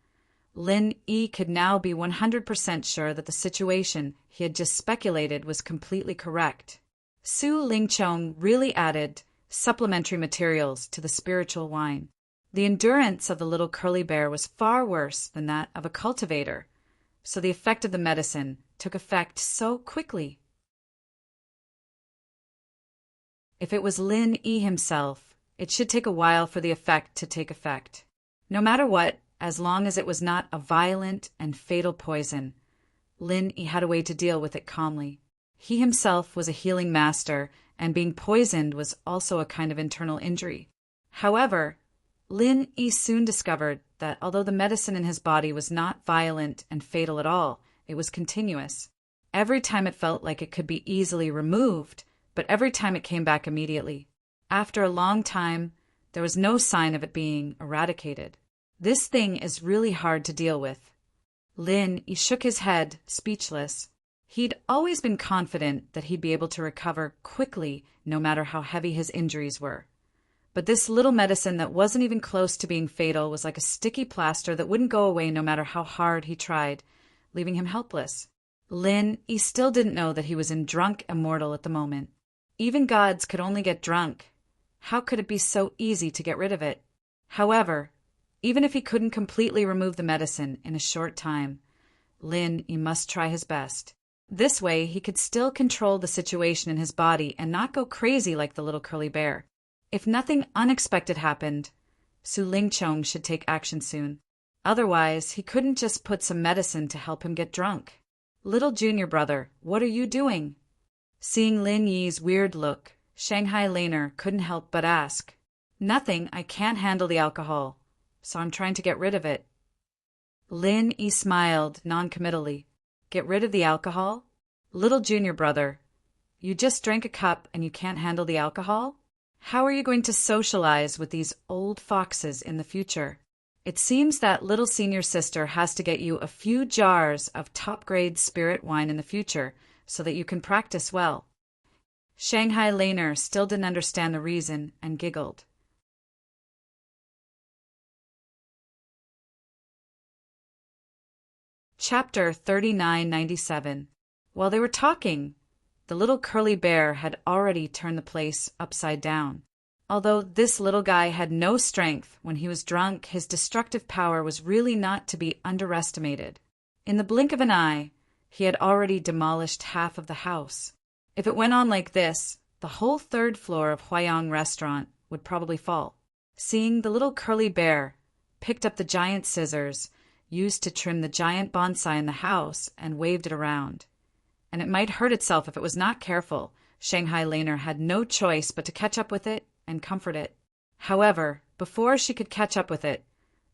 Lin Yi could now be 100% sure that the situation he had just speculated was completely correct. Su Lingqiong really added supplementary materials to the spiritual wine. The endurance of the little curly bear was far worse than that of a cultivator, so the effect of the medicine took effect so quickly. If it was Lin Yi himself, it should take a while for the effect to take effect. No matter what, as long as it was not a violent and fatal poison, Lin Yi had a way to deal with it calmly. He himself was a healing master, and being poisoned was also a kind of internal injury. However, Lin Yi soon discovered that although the medicine in his body was not violent and fatal at all, it was continuous. Every time it felt like it could be easily removed, but every time it came back immediately. After a long time, there was no sign of it being eradicated. This thing is really hard to deal with. Lin Yi shook his head, speechless. He'd always been confident that he'd be able to recover quickly no matter how heavy his injuries were. But this little medicine that wasn't even close to being fatal was like a sticky plaster that wouldn't go away no matter how hard he tried, leaving him helpless. Lin Yi still didn't know that he was in drunk immortal at the moment. Even gods could only get drunk. How could it be so easy to get rid of it? However, even if he couldn't completely remove the medicine in a short time, Lin Yi must try his best. This way, he could still control the situation in his body and not go crazy like the little curly bear. If nothing unexpected happened, Su Lingqiong should take action soon. Otherwise, he couldn't just put some medicine to help him get drunk. "Little junior brother, what are you doing?" Seeing Lin Yi's weird look, Shanghai Laner couldn't help but ask. "Nothing, I can't handle the alcohol, so I'm trying to get rid of it." Lin Yi smiled noncommittally. "Get rid of the alcohol? Little junior brother, You just drank a cup and you can't handle the alcohol? How are you going to socialize with these old foxes in the future? It seems that little senior sister has to get you a few jars of top-grade spirit wine in the future so that you can practice well. Shanghai Laner still didn't understand the reason and giggled. Chapter 3997. While they were talking, the little curly bear had already turned the place upside down. Although this little guy had no strength when he was drunk, his destructive power was really not to be underestimated. In the blink of an eye, he had already demolished half of the house. If it went on like this, the whole third floor of Huayang Restaurant would probably fall. Seeing the little curly bear picked up the giant scissors used to trim the giant bonsai in the house and waved it around. And it might hurt itself if it was not careful. Shanghai Laner had no choice but to catch up with it and comfort it. However, before she could catch up with it,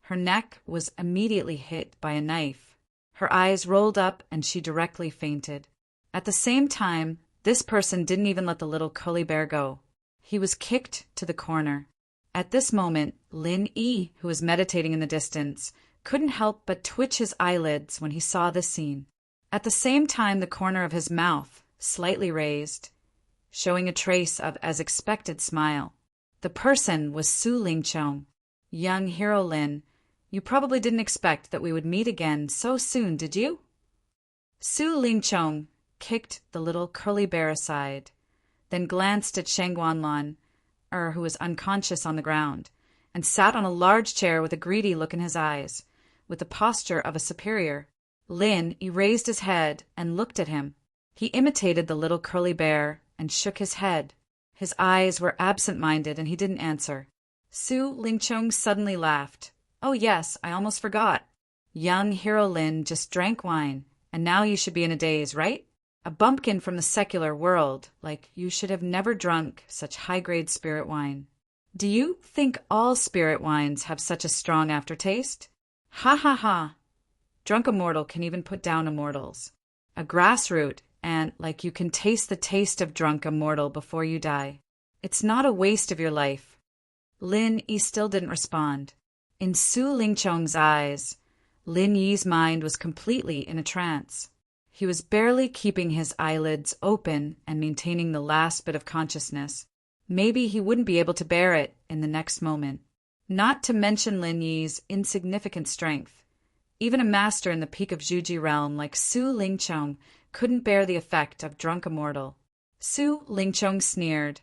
her neck was immediately hit by a knife. Her eyes rolled up and she directly fainted. At the same time, this person didn't even let the little curly bear go. He was kicked to the corner. At this moment, Lin Yi, who was meditating in the distance, couldn't help but twitch his eyelids when he saw this scene. At the same time, the corner of his mouth slightly raised, showing a trace of as expected smile. The person was Su Lingchong. Young hero Lin, you probably didn't expect that we would meet again so soon, did you? Su Lingchong kicked the little curly bear aside, then glanced at Shangguanlan, who was unconscious on the ground, and sat on a large chair with a greedy look in his eyes, with the posture of a superior. Lin erased his head and looked at him. He imitated the little curly bear and shook his head. His eyes were absent-minded and he didn't answer. Su Lingchong suddenly laughed. Oh yes, I almost forgot. Young hero Lin just drank wine, and now you should be in a daze, right? A bumpkin from the secular world, like you should have never drunk such high-grade spirit wine. Do you think all spirit wines have such a strong aftertaste? Ha ha ha. Drunk immortal can even put down immortals. A grassroot, and like you can taste the taste of drunk immortal before you die. It's not a waste of your life. Lin Yi still didn't respond. In Su Lingchong's eyes, Lin Yi's mind was completely in a trance. He was barely keeping his eyelids open and maintaining the last bit of consciousness. Maybe he wouldn't be able to bear it in the next moment. Not to mention Lin Yi's insignificant strength. Even a master in the peak of Zhuji realm like Su Lingchong couldn't bear the effect of drunk immortal. Su Lingchong sneered,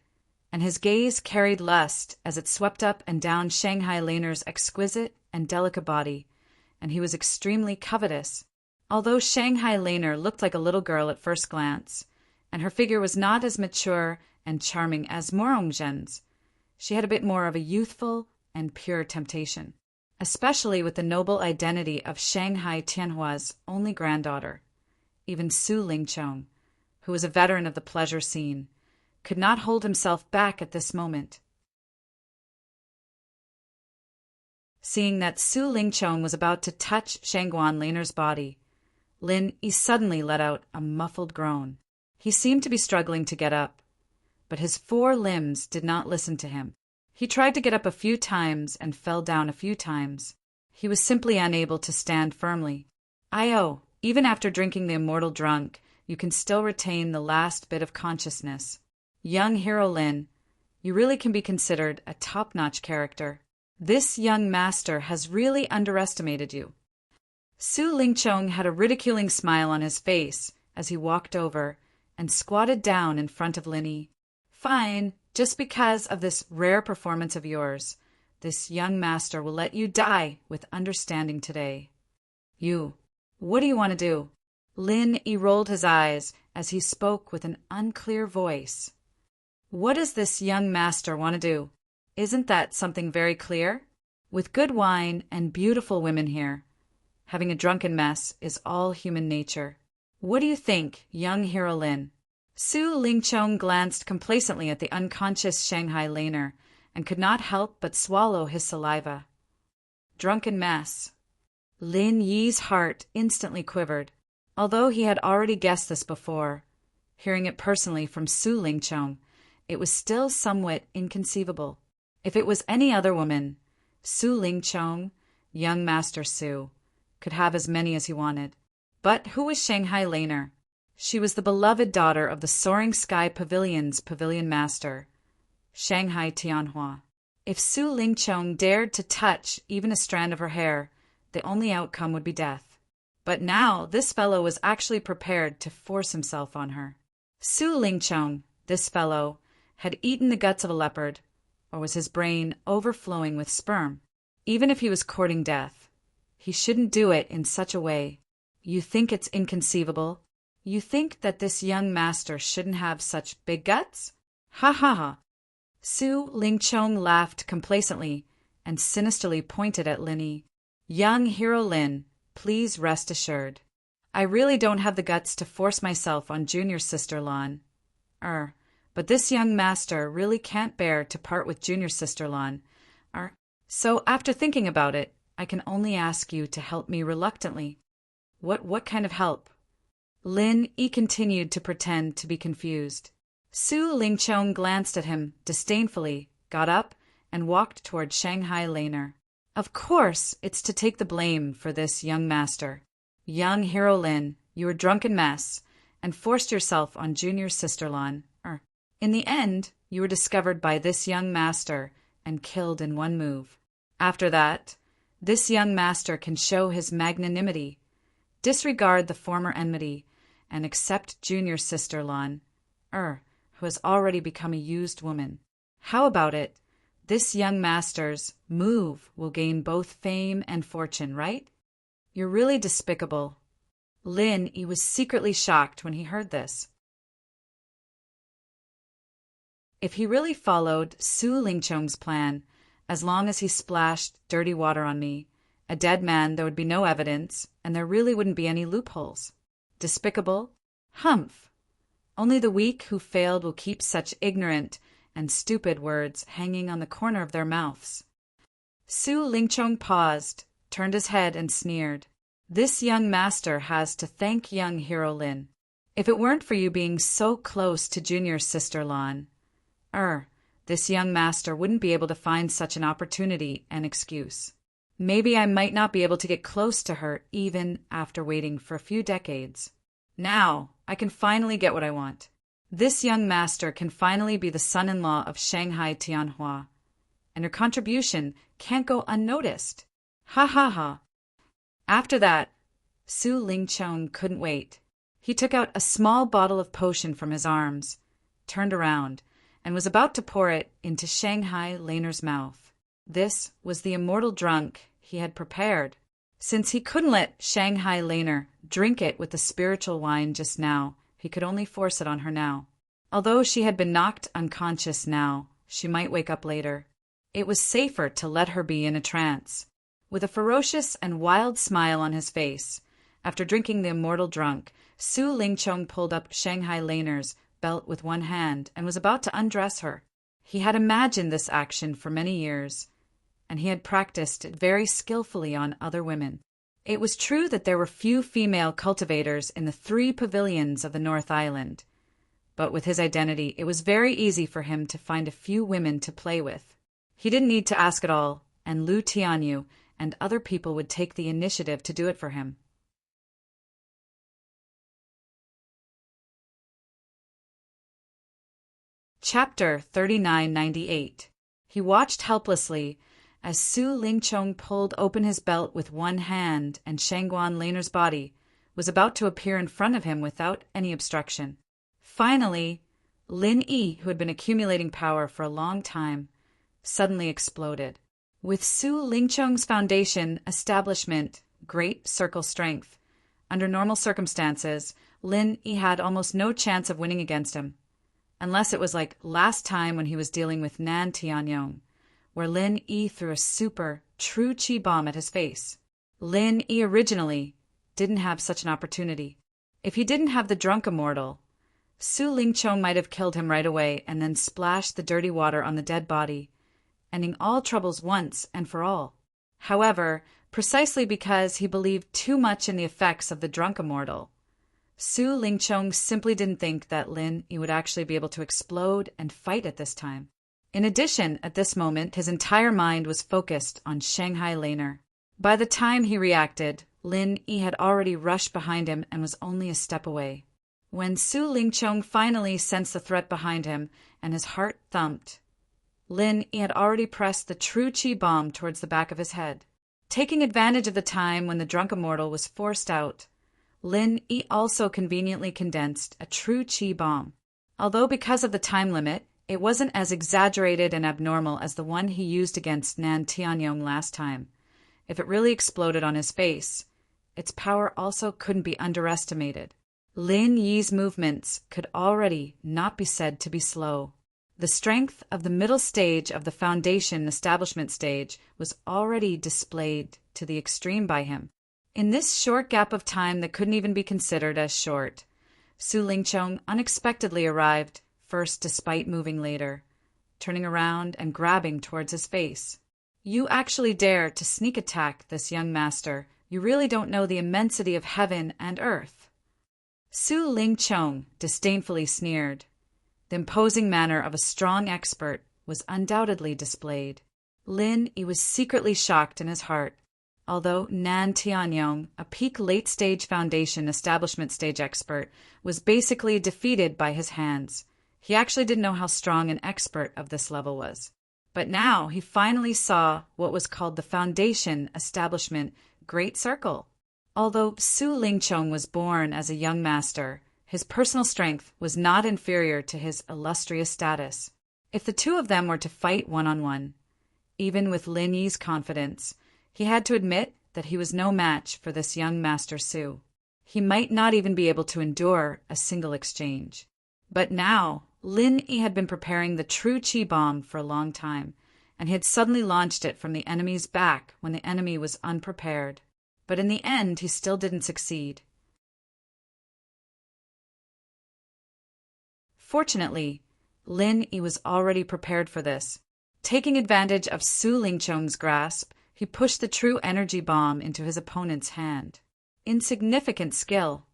and his gaze carried lust as it swept up and down Shanghai Laner's exquisite and delicate body, and he was extremely covetous. Although Shanghai Laner looked like a little girl at first glance, and her figure was not as mature and charming as Morongzhen's, she had a bit more of a youthful and pure temptation, especially with the noble identity of Shanghai Tianhua's only granddaughter. Even Su Lingchong, who was a veteran of the pleasure scene, could not hold himself back at this moment. Seeing that Su Lingchong was about to touch Shangguan Laner's body, Lin Yi suddenly let out a muffled groan. He seemed to be struggling to get up, but his 4 limbs did not listen to him. He tried to get up a few times and fell down a few times. He was simply unable to stand firmly. Even after drinking the immortal drunk, you can still retain the last bit of consciousness. Young hero Lin, you really can be considered a top-notch character. This young master has really underestimated you. Su Lingchong had a ridiculing smile on his face as he walked over and squatted down in front of Lin Yi. Fine, just because of this rare performance of yours, this young master will let you die with understanding today. What do you want to do? Lin Yi rolled his eyes as he spoke with an unclear voice. What does this young master want to do? Isn't that something very clear? With good wine and beautiful women here, having a drunken mess is all human nature. What do you think, young hero Lin? Su Lingchong glanced complacently at the unconscious Shanghai Laner and could not help but swallow his saliva. Drunken mess. Lin Yi's heart instantly quivered. Although he had already guessed this before, Hearing it personally from Su Lingchong, it was still somewhat inconceivable. If it was any other woman, Su Lingchong, young Master Su, could have as many as he wanted. But who was Shanghai Laner? She was the beloved daughter of the Soaring Sky Pavilion's pavilion master, Shanghai Tianhua. If Su Lingchong dared to touch even a strand of her hair, the only outcome would be death. But now this fellow was actually prepared to force himself on her. Su Lingchong, this fellow, had eaten the guts of a leopard, or was his brain overflowing with sperm? Even if he was courting death, he shouldn't do it in such a way. You think it's inconceivable? You think that this young master shouldn't have such big guts? Ha ha ha. Su Lingchong laughed complacently and sinisterly pointed at Lin Yi. Young hero Lin, please rest assured. I really don't have the guts to force myself on junior sister Lan. But this young master really can't bear to part with junior sister Lan. So after thinking about it, I can only ask you to help me reluctantly. What kind of help? Lin Yi continued to pretend to be confused. Su Lingchong glanced at him disdainfully, got up, and walked toward Shanghai Laner. Of course, it's to take the blame for this young master. Young hero Lin, you were a drunken mess, and forced yourself on junior sister Lan. In the end, you were discovered by this young master and killed in one move. After that, this young master can show his magnanimity, disregard the former enmity, and accept junior sister Lan, who has already become a used woman. How about it? This young master's move will gain both fame and fortune, right? You're really despicable. Lin Yi was secretly shocked when he heard this. If he really followed Su Lingchong's plan, as long as he splashed dirty water on me, a dead man, there would be no evidence, and there really wouldn't be any loopholes. Despicable? Humph! Only the weak who failed will keep such ignorant and stupid words hanging on the corner of their mouths. Su Lingchong paused, turned his head, and sneered. This young master has to thank young hero Lin. If it weren't for you being so close to junior sister Lan, this young master wouldn't be able to find such an opportunity and excuse. Maybe I might not be able to get close to her even after waiting for a few decades. Now, I can finally get what I want. This young master can finally be the son-in-law of Shanghai Tianhua, and her contribution can't go unnoticed. Ha ha ha. After that, Su Lingchong couldn't wait. He took out a small bottle of potion from his arms, turned around, and was about to pour it into Shanghai Laner's mouth. This was the immortal drunk he had prepared. Since he couldn't let Shanghai Laner drink it with the spiritual wine just now, he could only force it on her now. Although she had been knocked unconscious now, she might wake up later. It was safer to let her be in a trance. With a ferocious and wild smile on his face, after drinking the immortal drunk, Su Lingchong pulled up Shanghai Laner's belt with one hand and was about to undress her. He had imagined this action for many years, and he had practiced it very skillfully on other women. It was true that there were few female cultivators in the 3 pavilions of the North Island, but with his identity, it was very easy for him to find a few women to play with. He didn't need to ask at all, and Lu Tianyu and other people would take the initiative to do it for him. Chapter 3998. He watched helplessly as Su Lingchong pulled open his belt with one hand and Shangguan Laner's body was about to appear in front of him without any obstruction. Finally, Lin Yi, who had been accumulating power for a long time, suddenly exploded. With Su Lingchong's foundation establishment, great circle strength, under normal circumstances, Lin Yi had almost no chance of winning against him. Unless it was like last time when he was dealing with Nan Tianyong, where Lin Yi threw a super, true chi bomb at his face. Lin Yi originally didn't have such an opportunity. If he didn't have the drunk immortal, Su Lingchong might have killed him right away and then splashed the dirty water on the dead body, ending all troubles once and for all. However, precisely because he believed too much in the effects of the drunk immortal, Su Lingchong simply didn't think that Lin Yi would actually be able to explode and fight at this time. In addition, at this moment, his entire mind was focused on Shanghai Laner. By the time he reacted, Lin Yi had already rushed behind him and was only a step away. When Su Lingchong finally sensed the threat behind him and his heart thumped, Lin Yi had already pressed the true Qi bomb towards the back of his head. Taking advantage of the time when the drunk immortal was forced out, Lin Yi also conveniently condensed a true Qi bomb. Although because of the time limit, it wasn't as exaggerated and abnormal as the one he used against Nan Tianyong last time. If it really exploded on his face, its power also couldn't be underestimated. Lin Yi's movements could already not be said to be slow. The strength of the middle stage of the foundation establishment stage was already displayed to the extreme by him. In this short gap of time that couldn't even be considered as short, Su Lingchong unexpectedly arrived first despite moving later, turning around and grabbing towards his face. "You actually dare to sneak attack this young master. You really don't know the immensity of heaven and earth." Su Lingchong disdainfully sneered. The imposing manner of a strong expert was undoubtedly displayed. Lin Yi was secretly shocked in his heart. Although Nan Tianyong, a peak late-stage foundation establishment stage expert, was basically defeated by his hands, he actually didn't know how strong an expert of this level was. But now he finally saw what was called the foundation establishment Great Circle. Although Su Lingchong was born as a young master, his personal strength was not inferior to his illustrious status. If the two of them were to fight one-on-one, even with Lin Yi's confidence, he had to admit that he was no match for this young Master Su. He might not even be able to endure a single exchange. But now, Lin Yi had been preparing the true Qi bomb for a long time, and he had suddenly launched it from the enemy's back when the enemy was unprepared. But in the end, he still didn't succeed. Fortunately, Lin Yi was already prepared for this. Taking advantage of Su Lingchong's grasp, he pushed the true energy bomb into his opponent's hand. Insignificant skill.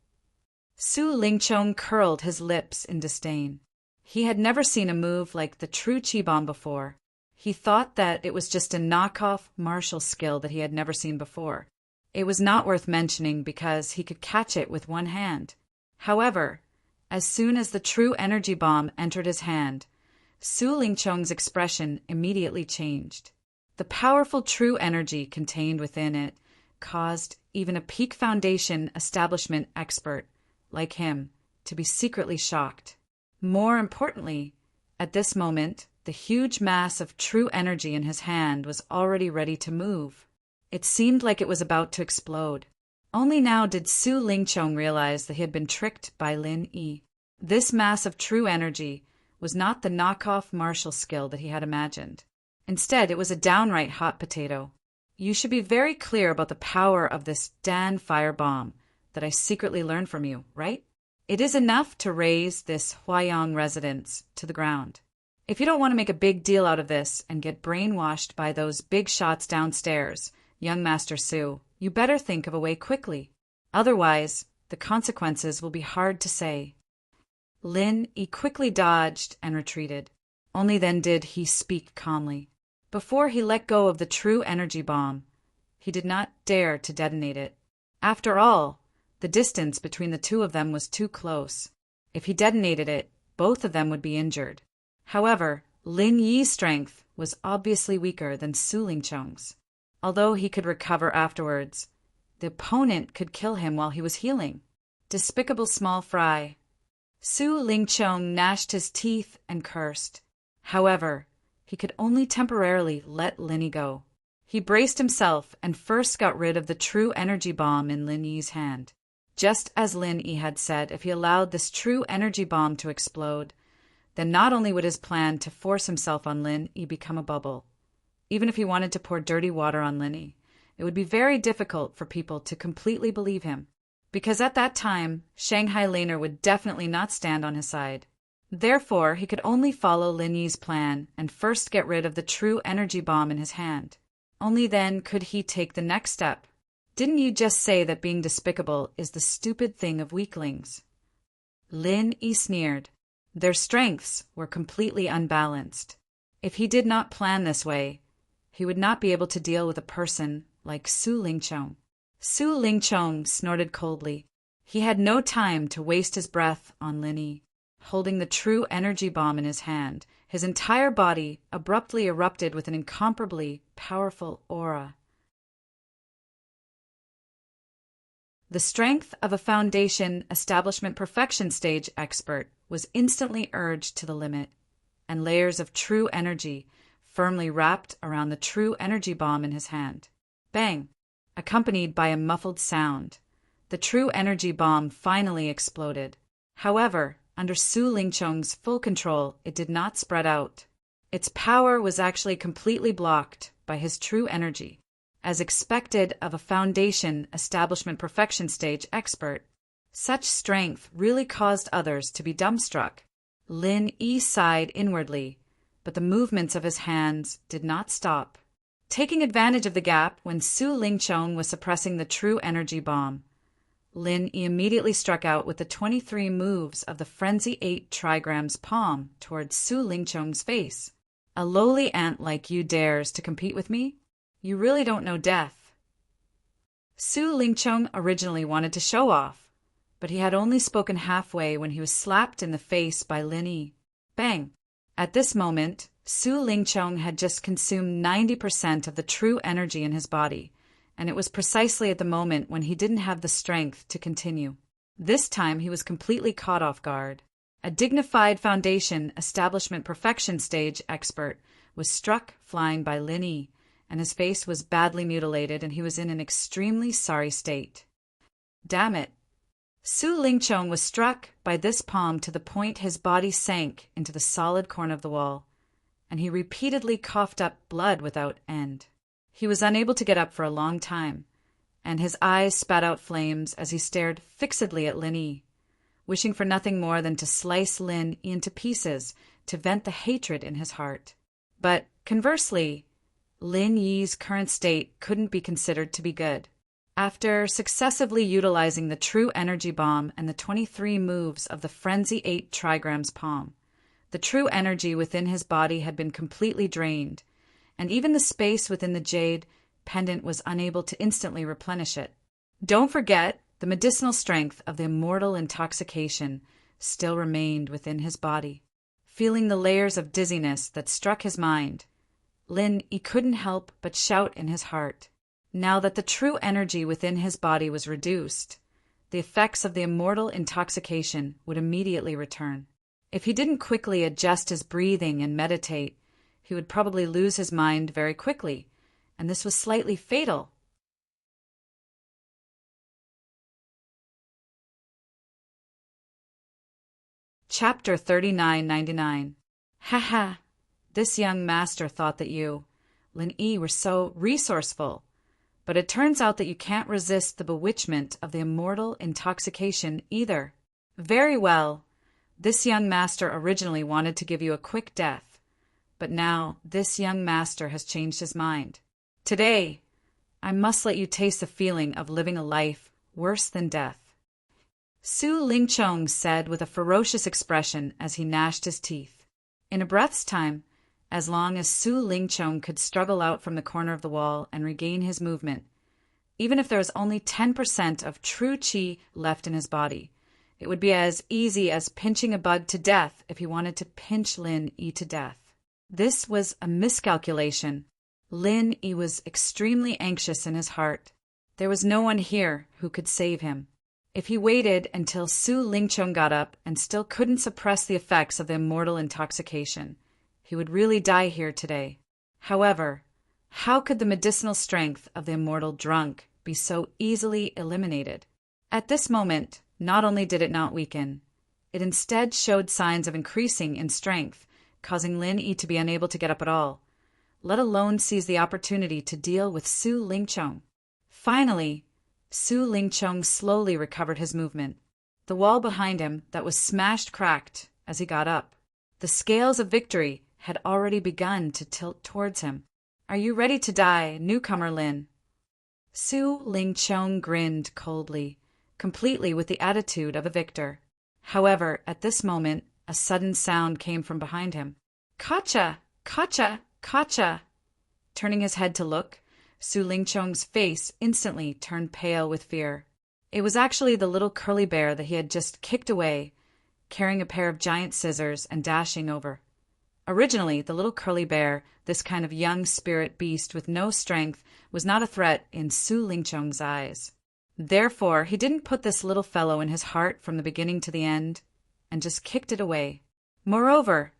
Su Lingchong curled his lips in disdain. He had never seen a move like the true Qi bomb before. He thought that it was just a knockoff martial skill that he had never seen before. It was not worth mentioning because he could catch it with one hand. However, as soon as the true energy bomb entered his hand, Su Lingchong's expression immediately changed. The powerful true energy contained within it caused even a peak foundation establishment expert like him to be secretly shocked. More importantly, at this moment, the huge mass of true energy in his hand was already ready to move. It seemed like it was about to explode. Only now did Su Lingchong realize that he had been tricked by Lin Yi. This mass of true energy was not the knockoff martial skill that he had imagined. Instead, it was a downright hot potato. You should be very clear about the power of this Dan fire bomb that I secretly learned from you, right? It is enough to raze this Huayang residence to the ground. If you don't want to make a big deal out of this and get brainwashed by those big shots downstairs, young Master Su, you better think of a way quickly. Otherwise, the consequences will be hard to say. Lin Yi quickly dodged and retreated. Only then did he speak calmly. Before he let go of the true energy bomb, he did not dare to detonate it. After all, the distance between the two of them was too close. If he detonated it, both of them would be injured. However, Lin Yi's strength was obviously weaker than Su Lingchong's. Although he could recover afterwards, the opponent could kill him while he was healing. Despicable small fry. Su Lingchong gnashed his teeth and cursed. However, he could only temporarily let Lin Yi go. He braced himself and first got rid of the true energy bomb in Lin Yi's hand. Just as Lin Yi had said, if he allowed this true energy bomb to explode, then not only would his plan to force himself on Lin Yi become a bubble. Even if he wanted to pour dirty water on Lin Yi, it would be very difficult for people to completely believe him, because at that time, Shanghai Laner would definitely not stand on his side. Therefore, he could only follow Lin Yi's plan and first get rid of the true energy bomb in his hand. Only then could he take the next step. Didn't you just say that being despicable is the stupid thing of weaklings? Lin Yi sneered. Their strengths were completely unbalanced. If he did not plan this way, he would not be able to deal with a person like Su Lingqiong. Su Lingqiong snorted coldly. He had no time to waste his breath on Lin Yi. Holding the true energy bomb in his hand, his entire body abruptly erupted with an incomparably powerful aura. The strength of a foundation establishment perfection stage expert was instantly urged to the limit, and layers of true energy firmly wrapped around the true energy bomb in his hand. Bang! Accompanied by a muffled sound, the true energy bomb finally exploded. However, under Su Lingqiong's full control, it did not spread out. Its power was actually completely blocked by his true energy. As expected of a foundation establishment perfection stage expert, such strength really caused others to be dumbstruck. Lin Yi sighed inwardly, but the movements of his hands did not stop. Taking advantage of the gap when Su Lingqiong was suppressing the true energy bomb, Lin Yi immediately struck out with the 23 moves of the Frenzy 8 trigram's palm towards Su Lingqiong's face. A lowly ant like you dares to compete with me? You really don't know death. Su Lingqiong originally wanted to show off, but he had only spoken halfway when he was slapped in the face by Lin Yi. Bang! At this moment, Su Lingqiong had just consumed 90% of the true energy in his body, and it was precisely at the moment when he didn't have the strength to continue. This time he was completely caught off guard. A dignified foundation establishment perfection stage expert was struck flying by Lin Yi, and his face was badly mutilated and he was in an extremely sorry state. Damn it! Su Lingqiong was struck by this palm to the point his body sank into the solid corner of the wall, and he repeatedly coughed up blood without end. He was unable to get up for a long time, and his eyes spat out flames as he stared fixedly at Lin Yi, wishing for nothing more than to slice Lin Yi into pieces to vent the hatred in his heart. But, conversely, Lin Yi's current state couldn't be considered to be good. After successively utilizing the true energy bomb and the 23 moves of the Frenzy 8 trigram's palm, the true energy within his body had been completely drained, and even the space within the jade pendant was unable to instantly replenish it. Don't forget, the medicinal strength of the immortal intoxication still remained within his body. Feeling the layers of dizziness that struck his mind, Lin Yi couldn't help but shout in his heart. Now that the true energy within his body was reduced, the effects of the immortal intoxication would immediately return. If he didn't quickly adjust his breathing and meditate, he would probably lose his mind very quickly, and this was slightly fatal. Chapter 3999. Haha, this young master thought that you, Lin Yi, were so resourceful, but it turns out that you can't resist the bewitchment of the immortal intoxication either. Very well, this young master originally wanted to give you a quick death, but now this young master has changed his mind. Today, I must let you taste the feeling of living a life worse than death. Su Lingqiong said with a ferocious expression as he gnashed his teeth. In a breath's time, as long as Su Lingqiong could struggle out from the corner of the wall and regain his movement, even if there was only 10% of true qi left in his body, it would be as easy as pinching a bug to death if he wanted to pinch Lin Yi to death. This was a miscalculation. Lin Yi was extremely anxious in his heart. There was no one here who could save him. If he waited until Su Lingqiong got up and still couldn't suppress the effects of the immortal intoxication, he would really die here today. However, how could the medicinal strength of the immortal drunk be so easily eliminated? At this moment, not only did it not weaken, it instead showed signs of increasing in strength, causing Lin Yi to be unable to get up at all, let alone seize the opportunity to deal with Su Lingqiong. Finally, Su Lingqiong slowly recovered his movement. The wall behind him that was smashed cracked as he got up. The scales of victory had already begun to tilt towards him. Are you ready to die, newcomer Lin? Su Lingqiong grinned coldly, completely with the attitude of a victor. However, at this moment, a sudden sound came from behind him. "Kacha! Kacha! Kacha!" Turning his head to look, Su Lingqiong's face instantly turned pale with fear. It was actually the little curly bear that he had just kicked away, carrying a pair of giant scissors and dashing over. Originally, the little curly bear, this kind of young spirit beast with no strength, was not a threat in Su Lingqiong's eyes. Therefore, he didn't put this little fellow in his heart from the beginning to the end, and just kicked it away. Moreover,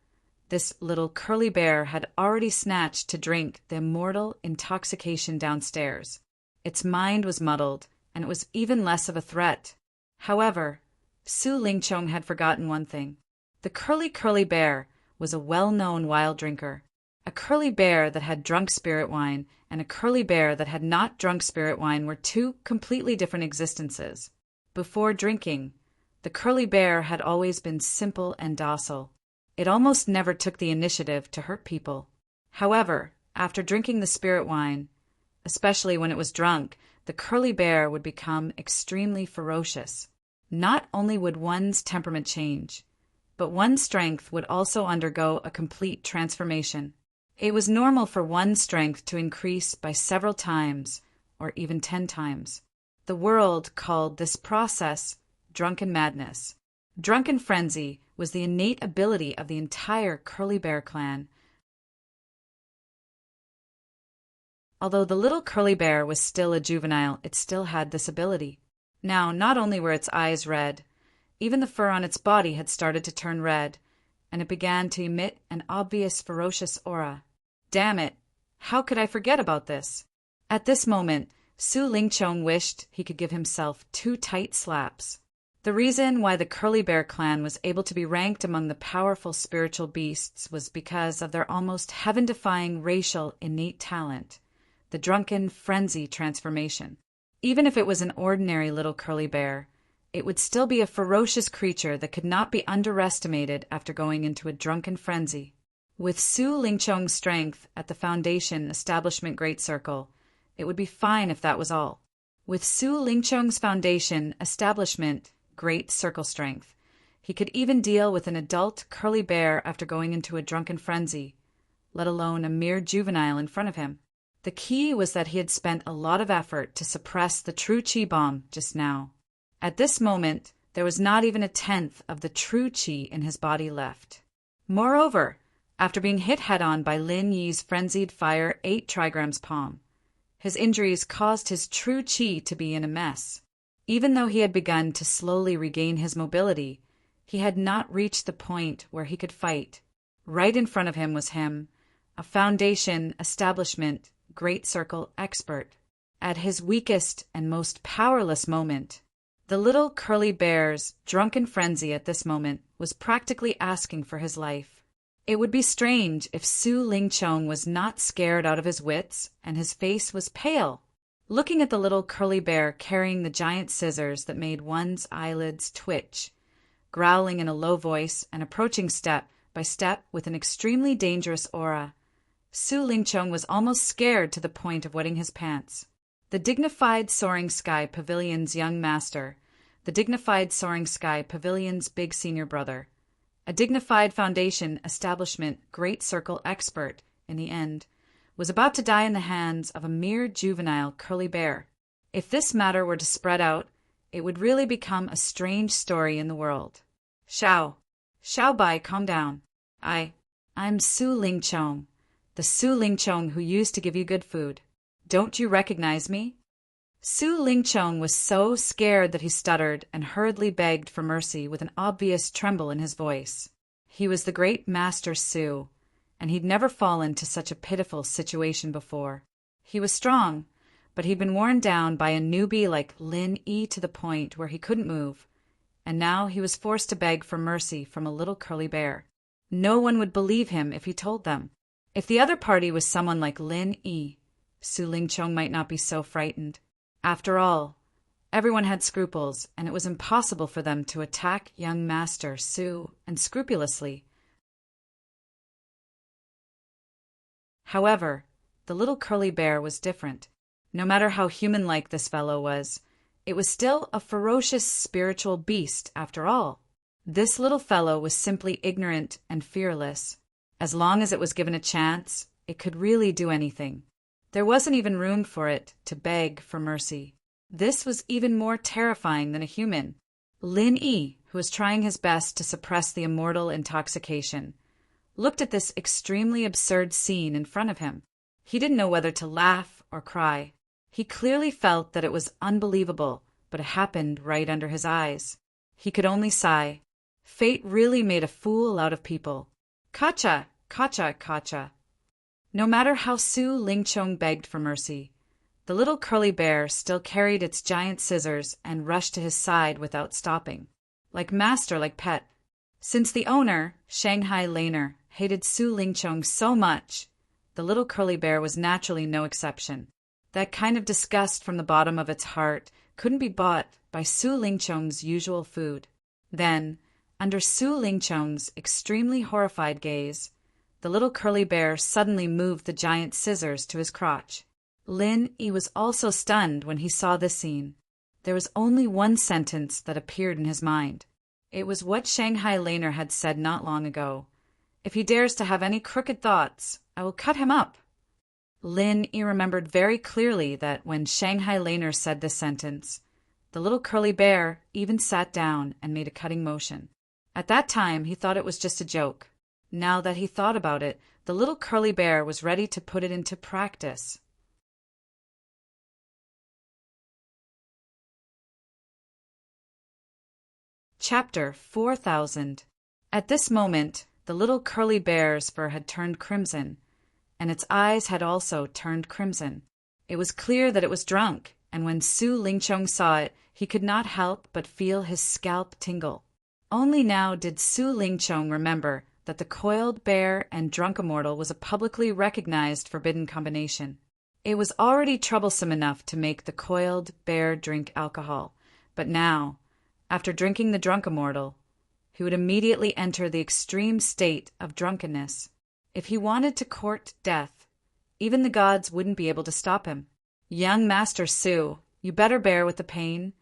this little curly bear had already snatched to drink the immortal intoxication downstairs. Its mind was muddled, and it was even less of a threat. However, Su Lingqiong had forgotten one thing. The curly bear was a well-known wild drinker. A curly bear that had drunk spirit wine and a curly bear that had not drunk spirit wine were two completely different existences. Before drinking, the curly bear had always been simple and docile. It almost never took the initiative to hurt people. However, after drinking the spirit wine, especially when it was drunk, the curly bear would become extremely ferocious. Not only would one's temperament change, but one's strength would also undergo a complete transformation. It was normal for one's strength to increase by several times, or even 10 times. The world called this process drunken madness. Drunken frenzy was the innate ability of the entire curly bear clan. Although the little curly bear was still a juvenile, it still had this ability. Now, not only were its eyes red, even the fur on its body had started to turn red, and it began to emit an obvious ferocious aura. Damn it! How could I forget about this? At this moment, Su Lingqiong wished he could give himself 2 tight slaps. The reason why the curly bear clan was able to be ranked among the powerful spiritual beasts was because of their almost heaven-defying racial innate talent, the drunken frenzy transformation. Even if it was an ordinary little curly bear, it would still be a ferocious creature that could not be underestimated after going into a drunken frenzy. With Su Lingqiong's strength at the Foundation Establishment Great Circle, it would be fine if that was all. With Su Lingqiong's Foundation Establishment Great Circle strength, he could even deal with an adult curly bear after going into a drunken frenzy, let alone a mere juvenile in front of him. The key was that he had spent a lot of effort to suppress the true chi bomb just now. At this moment, there was not even 1/10 of the true chi in his body left. Moreover, after being hit head-on by Lin Yi's frenzied fire 8 trigrams palm, his injuries caused his true chi to be in a mess. Even though he had begun to slowly regain his mobility, he had not reached the point where he could fight. Right in front of him was him, a Foundation Establishment Great Circle expert. At his weakest and most powerless moment, the little curly bear's drunken frenzy at this moment was practically asking for his life. It would be strange if Su Lingqiong was not scared out of his wits and his face was pale. Looking at the little curly bear carrying the giant scissors that made one's eyelids twitch, growling in a low voice and approaching step by step with an extremely dangerous aura, Su Lingqiong was almost scared to the point of wetting his pants. The dignified Soaring Sky Pavilion's young master, the dignified Soaring Sky Pavilion's big senior brother, a dignified Foundation Establishment Great Circle expert, in the end, was about to die in the hands of a mere juvenile curly bear. If this matter were to spread out, it would really become a strange story in the world. Xiao Bai, calm down. I'm Su Lingqiong, the Su Lingqiong who used to give you good food. Don't you recognize me? Su Lingqiong was so scared that he stuttered and hurriedly begged for mercy with an obvious tremble in his voice. He was the great Master Su, and he'd never fallen to such a pitiful situation before. He was strong, but he'd been worn down by a newbie like Lin Yi to the point where he couldn't move, and now he was forced to beg for mercy from a little curly bear. No one would believe him if he told them. If the other party was someone like Lin Yi, Su Lingqiong might not be so frightened. After all, everyone had scruples, and it was impossible for them to attack young Master Su unscrupulously. However, the little curly bear was different. No matter how human-like this fellow was, it was still a ferocious spiritual beast after all. This little fellow was simply ignorant and fearless. As long as it was given a chance, it could really do anything. There wasn't even room for it to beg for mercy. This was even more terrifying than a human. Lin Yi, who was trying his best to suppress the immortal intoxication, looked at this extremely absurd scene in front of him. He didn't know whether to laugh or cry. He clearly felt that it was unbelievable, but it happened right under his eyes. He could only sigh. Fate really made a fool out of people. Kacha, kacha, kacha. No matter how Su Lingchong begged for mercy, the little curly bear still carried its giant scissors and rushed to his side without stopping. Like master, like pet. Since the owner, Shanghai Laner, hated Su Lingchong so much, the little curly bear was naturally no exception. That kind of disgust from the bottom of its heart couldn't be bought by Su Lingchong's usual food. Then, under Su Lingchong's extremely horrified gaze, the little curly bear suddenly moved the giant scissors to his crotch. Lin Yi was also stunned when he saw this scene. There was only one sentence that appeared in his mind. It was what Shanghai Laner had said not long ago. If he dares to have any crooked thoughts, I will cut him up. Lin Yi remembered very clearly that when Shanghai Laner said this sentence, the little curly bear even sat down and made a cutting motion. At that time, he thought it was just a joke. Now that he thought about it, the little curly bear was ready to put it into practice. Chapter 4000. At this moment, the little curly bear's fur had turned crimson, and its eyes had also turned crimson. It was clear that it was drunk, and when Su Lingchong saw it, he could not help but feel his scalp tingle. Only now did Su Lingchong remember that the coiled bear and drunk immortal was a publicly recognized forbidden combination. It was already troublesome enough to make the coiled bear drink alcohol, but now, after drinking the drunk immortal, he would immediately enter the extreme state of drunkenness. If he wanted to court death, even the gods wouldn't be able to stop him. Young Master Su, you better bear with the pain,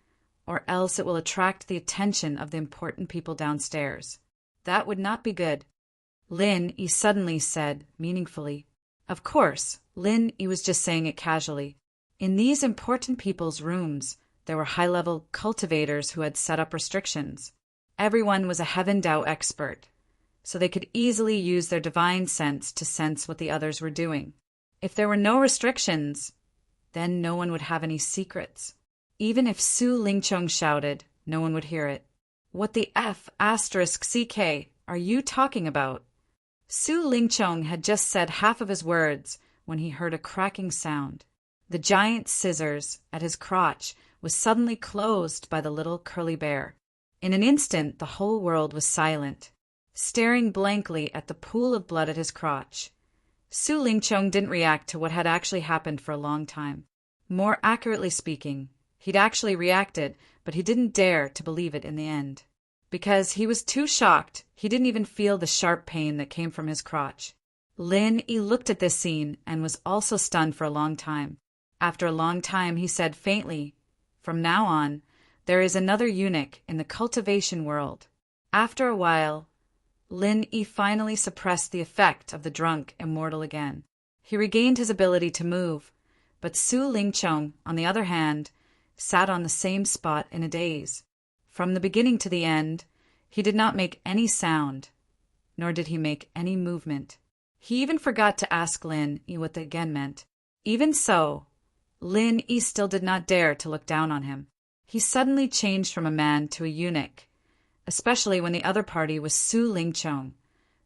or else it will attract the attention of the important people downstairs. That would not be good. Lin Yi suddenly said, meaningfully. Of course, Lin Yi was just saying it casually. In these important people's rooms, there were high-level cultivators who had set up restrictions. Everyone was a Heaven Dao expert, so they could easily use their divine sense to sense what the others were doing. If there were no restrictions, then no one would have any secrets. Even if Su Lingchong shouted, no one would hear it. What the F***CK are you talking about? Su Lingchong had just said half of his words when he heard a cracking sound. The giant scissors at his crotch was suddenly closed by the little curly bear. In an instant, the whole world was silent, staring blankly at the pool of blood at his crotch. Su Lingchong didn't react to what had actually happened for a long time. More accurately speaking, he'd actually reacted, but he didn't dare to believe it in the end. Because he was too shocked, he didn't even feel the sharp pain that came from his crotch. Lin Yi looked at this scene and was also stunned for a long time. After a long time, he said faintly, "From now on, there is another eunuch in the cultivation world." After a while, Lin Yi finally suppressed the effect of the drunk immortal again. He regained his ability to move, but Su Lingchong, on the other hand, sat on the same spot in a daze. From the beginning to the end, he did not make any sound, nor did he make any movement. He even forgot to ask Lin Yi what the again meant. Even so, Lin Yi still did not dare to look down on him. He suddenly changed from a man to a eunuch, especially when the other party was Su Lingchong,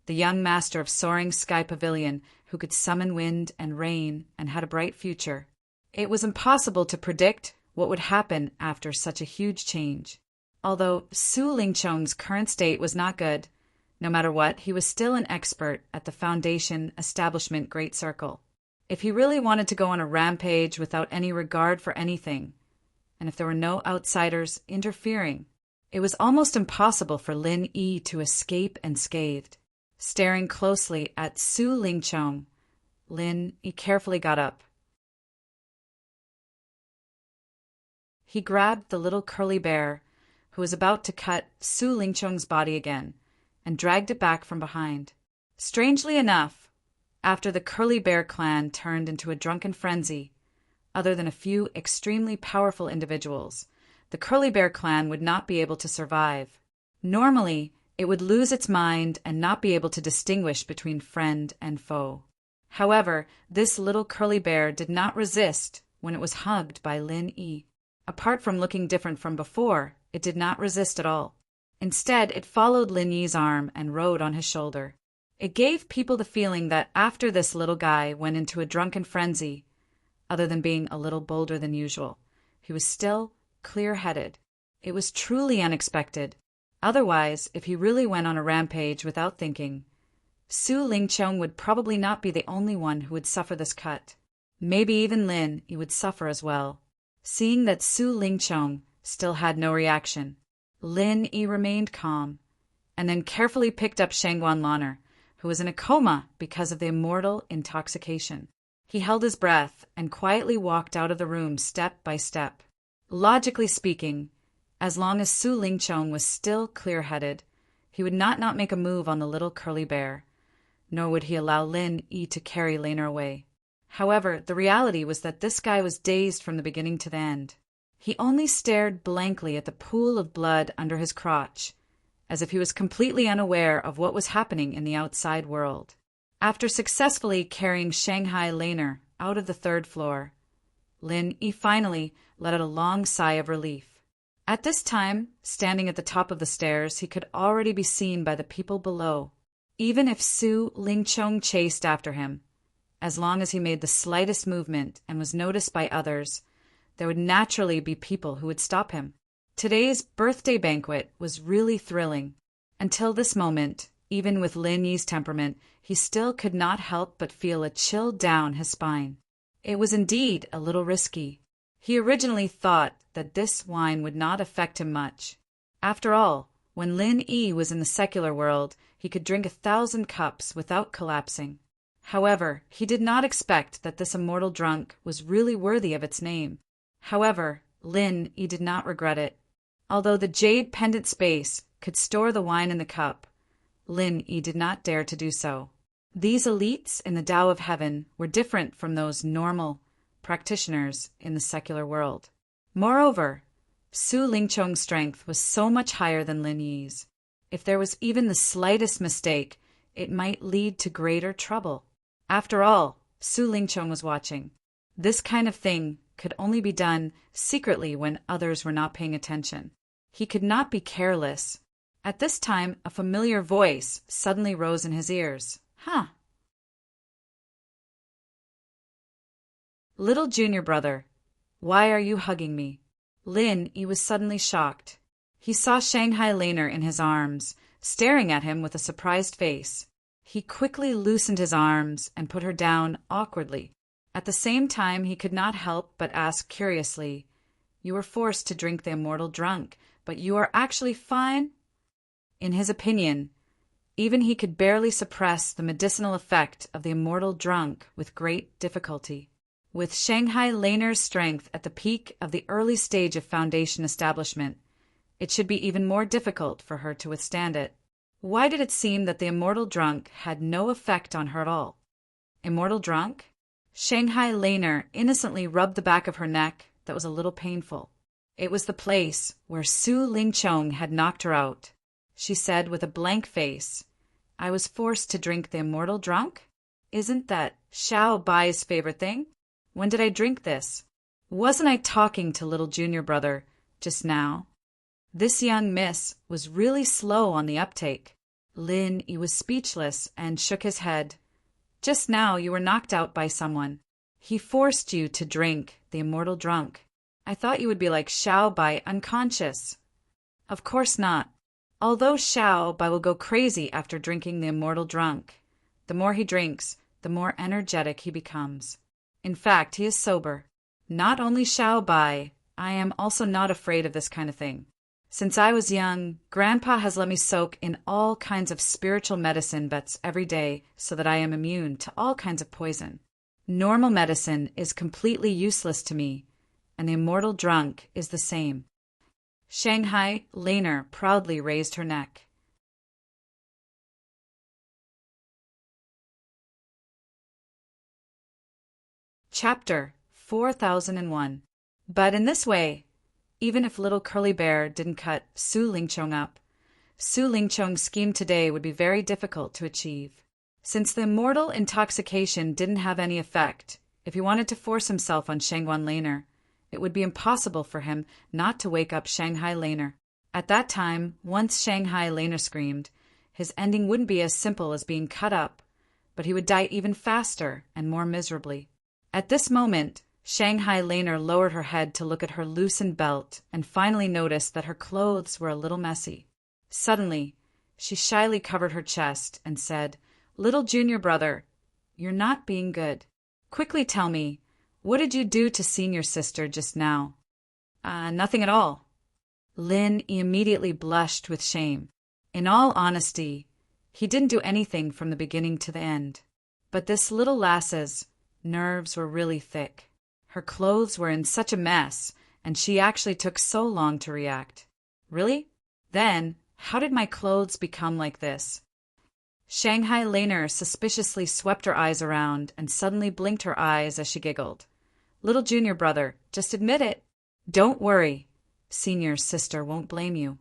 the young master of Soaring Sky Pavilion who could summon wind and rain and had a bright future. It was impossible to predict what would happen after such a huge change. Although Su Lingchong's current state was not good, no matter what, he was still an expert at the Foundation Establishment Great Circle. If he really wanted to go on a rampage without any regard for anything, and if there were no outsiders interfering, it was almost impossible for Lin Yi to escape unscathed. Staring closely at Su Lingchong, Lin Yi carefully got up. He grabbed the little curly bear, who was about to cut Su Lingchong's body again, and dragged it back from behind. Strangely enough, after the curly bear clan turned into a drunken frenzy, other than a few extremely powerful individuals, the curly bear clan would not be able to survive. Normally, it would lose its mind and not be able to distinguish between friend and foe. However, this little curly bear did not resist when it was hugged by Lin Yi. Apart from looking different from before, it did not resist at all. Instead, it followed Lin Yi's arm and rode on his shoulder. It gave people the feeling that after this little guy went into a drunken frenzy, other than being a little bolder than usual, he was still clear-headed. It was truly unexpected. Otherwise, if he really went on a rampage without thinking, Su Lingchong would probably not be the only one who would suffer this cut. Maybe even Lin Yi would suffer as well. Seeing that Su Lingchong still had no reaction, Lin Yi remained calm, and then carefully picked up Shangguan Lan'er, who was in a coma because of the immortal intoxication. He held his breath and quietly walked out of the room step by step. Logically speaking, as long as Su Lingchong was still clear-headed, he would not make a move on the little curly bear, nor would he allow Lin Yi to carry Lan'er away. However, the reality was that this guy was dazed from the beginning to the end. He only stared blankly at the pool of blood under his crotch, as if he was completely unaware of what was happening in the outside world. After successfully carrying Shanghai Lan'er out of the third floor, Lin Yi finally let out a long sigh of relief. At this time, standing at the top of the stairs, he could already be seen by the people below. Even if Su Lingchong chased after him, as long as he made the slightest movement and was noticed by others, there would naturally be people who would stop him. Today's birthday banquet was really thrilling. Until this moment, even with Lin Yi's temperament, he still could not help but feel a chill down his spine. It was indeed a little risky. He originally thought that this wine would not affect him much. After all, when Lin Yi was in the secular world, he could drink 1,000 cups without collapsing. However, he did not expect that this immortal drunk was really worthy of its name. However, Lin Yi did not regret it. Although the jade pendant space could store the wine in the cup, Lin Yi did not dare to do so. These elites in the Tao of Heaven were different from those normal practitioners in the secular world. Moreover, Su Lingchong's strength was so much higher than Lin Yi's. If there was even the slightest mistake, it might lead to greater trouble. After all, Su Lingchong was watching. This kind of thing could only be done secretly when others were not paying attention. He could not be careless. At this time, a familiar voice suddenly rose in his ears. Huh. Little junior brother, why are you hugging me? Lin Yi was suddenly shocked. He saw Shanghai Lan'er in his arms, staring at him with a surprised face. He quickly loosened his arms and put her down awkwardly. At the same time, he could not help but ask curiously, "You were forced to drink the immortal drunk, but you are actually fine?" In his opinion, even he could barely suppress the medicinal effect of the immortal drunk with great difficulty. With Shanghai Lan'er's strength at the peak of the early stage of foundation establishment, it should be even more difficult for her to withstand it. Why did it seem that the immortal drunk had no effect on her at all? Immortal drunk? Shanghai Lan'er innocently rubbed the back of her neck that was a little painful. It was the place where Su Lingchong had knocked her out. She said with a blank face, "I was forced to drink the immortal drunk? Isn't that Xiao Bai's favorite thing? When did I drink this? Wasn't I talking to little junior brother just now?" This young miss was really slow on the uptake. Lin Yi was speechless and shook his head. "Just now you were knocked out by someone. He forced you to drink the immortal drunk. I thought you would be like Xiao Bai, unconscious." "Of course not. Although Xiao Bai will go crazy after drinking the immortal drunk. The more he drinks, the more energetic he becomes. In fact, he is sober. Not only Xiao Bai, I am also not afraid of this kind of thing. Since I was young, Grandpa has let me soak in all kinds of spiritual medicine bets every day so that I am immune to all kinds of poison. Normal medicine is completely useless to me, and the immortal drunk is the same. Shanghai Laner proudly raised her neck. Chapter 4001. But in this way, even if little Curly Bear didn't cut Su Lingchong up, Su Lingchong's scheme today would be very difficult to achieve. Since the immortal intoxication didn't have any effect, if he wanted to force himself on Shangguan Laner, it would be impossible for him not to wake up Shanghai Laner. At that time, once Shanghai Laner screamed, his ending wouldn't be as simple as being cut up, but he would die even faster and more miserably. At this moment, Shanghai Laner lowered her head to look at her loosened belt and finally noticed that her clothes were a little messy. Suddenly, she shyly covered her chest and said, "Little junior brother, you're not being good. Quickly tell me, what did you do to senior sister just now?" Nothing at all." Lin immediately blushed with shame. In all honesty, he didn't do anything from the beginning to the end. But this little lass's nerves were really thick. Her clothes were in such a mess, and she actually took so long to react. "Really? Then, how did my clothes become like this?" Shanghai Laner suspiciously swept her eyes around and suddenly blinked her eyes as she giggled. "Little junior brother, just admit it. Don't worry. Senior sister won't blame you."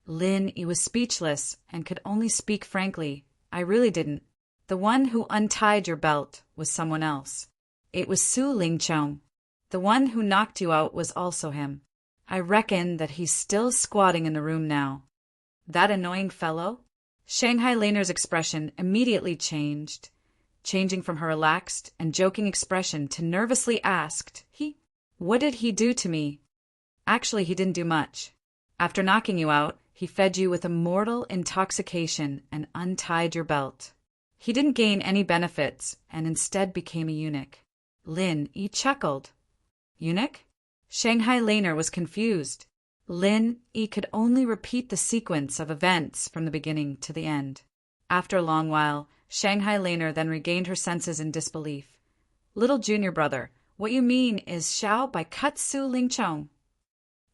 Lin was speechless and could only speak frankly. "I really didn't. The one who untied your belt was someone else. It was Su Lingchong. The one who knocked you out was also him. I reckon that he's still squatting in the room now." "That annoying fellow?" Shanghai Laner's expression immediately changed, changing from her relaxed and joking expression to nervously asked, What did he do to me?" "Actually, he didn't do much. After knocking you out, he fed you with a mortal intoxication and untied your belt. He didn't gain any benefits and instead became a eunuch." Lin chuckled. "Eunuch?" Shanghai Laner was confused. Lin could only repeat the sequence of events from the beginning to the end. After a long while, Shanghai Laner then regained her senses in disbelief. "Little junior brother, what you mean is Xiao Bai cut Su Lingchong?"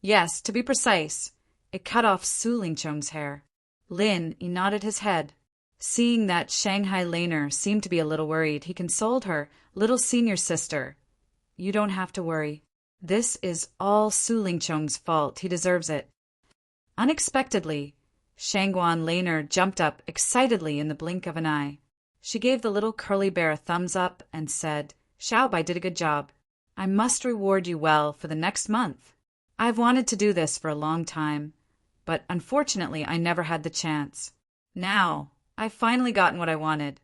"Yes, to be precise. It cut off Su Lingchong's hair." Lin nodded his head. Seeing that Shanghai Laner seemed to be a little worried, he consoled her. "Little senior sister, you don't have to worry. This is all Su Lingchong's fault. He deserves it." Unexpectedly, Shangguan Laner jumped up excitedly in the blink of an eye. She gave the little Curly Bear a thumbs up and said, "Xiao Bai did a good job. I must reward you well for the next month. I've wanted to do this for a long time, but unfortunately I never had the chance. Now, I've finally gotten what I wanted."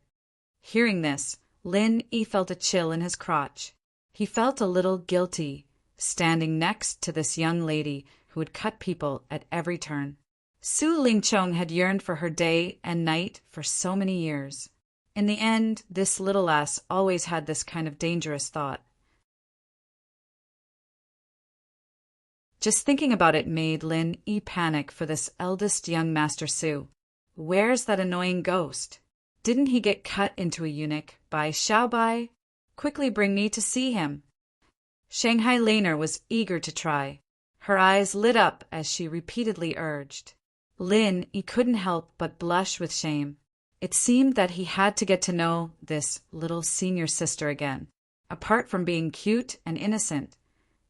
Hearing this, Lin felt a chill in his crotch. He felt a little guilty, standing next to this young lady who would cut people at every turn. Su Lingchong had yearned for her day and night for so many years. In the end, this little lass always had this kind of dangerous thought. Just thinking about it made Lin panic for this eldest young Master Su. Where's that annoying ghost? Didn't he get cut into a eunuch by Xiao Bai? Quickly bring me to see him. Shanghai Laner was eager to try. Her eyes lit up as she repeatedly urged. Lin couldn't help but blush with shame. It seemed that he had to get to know this little senior sister again. Apart from being cute and innocent,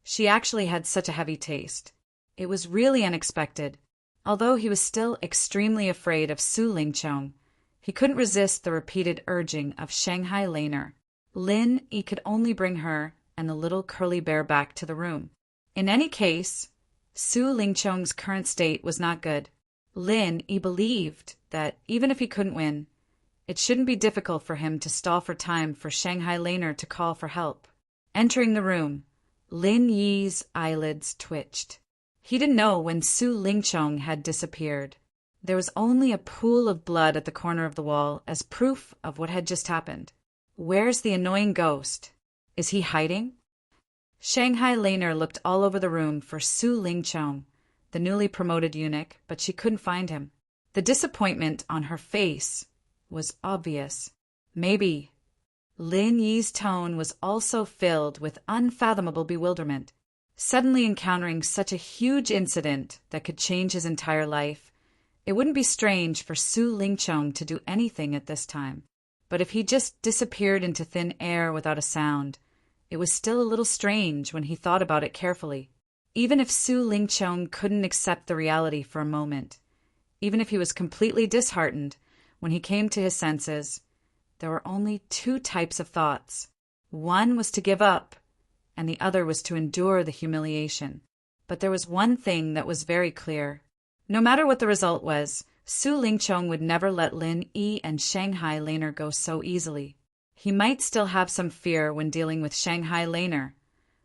she actually had such a heavy taste. It was really unexpected. Although he was still extremely afraid of Su Lingchong, he couldn't resist the repeated urging of Shanghai Laner. Lin could only bring her and the little Curly Bear back to the room. In any case, Su Lingchong's current state was not good. Lin believed that even if he couldn't win, it shouldn't be difficult for him to stall for time for Shanghai Laner to call for help. Entering the room, Lin Yi's eyelids twitched. He didn't know when Su Lingchong had disappeared. There was only a pool of blood at the corner of the wall as proof of what had just happened. Where's the annoying ghost? Is he hiding? Shanghai Laner looked all over the room for Su Lingchong, the newly promoted eunuch, but she couldn't find him. The disappointment on her face was obvious. Maybe. Lin Yi's tone was also filled with unfathomable bewilderment. Suddenly encountering such a huge incident that could change his entire life, it wouldn't be strange for Su Lingchong to do anything at this time. But if he just disappeared into thin air without a sound, it was still a little strange when he thought about it carefully. Even if Su Lingchong couldn't accept the reality for a moment, even if he was completely disheartened when he came to his senses, there were only two types of thoughts. One was to give up, and the other was to endure the humiliation. But there was one thing that was very clear. No matter what the result was, Su Lingchong would never let Lin Yi and Shanghai Laner go so easily. He might still have some fear when dealing with Shanghai Laner,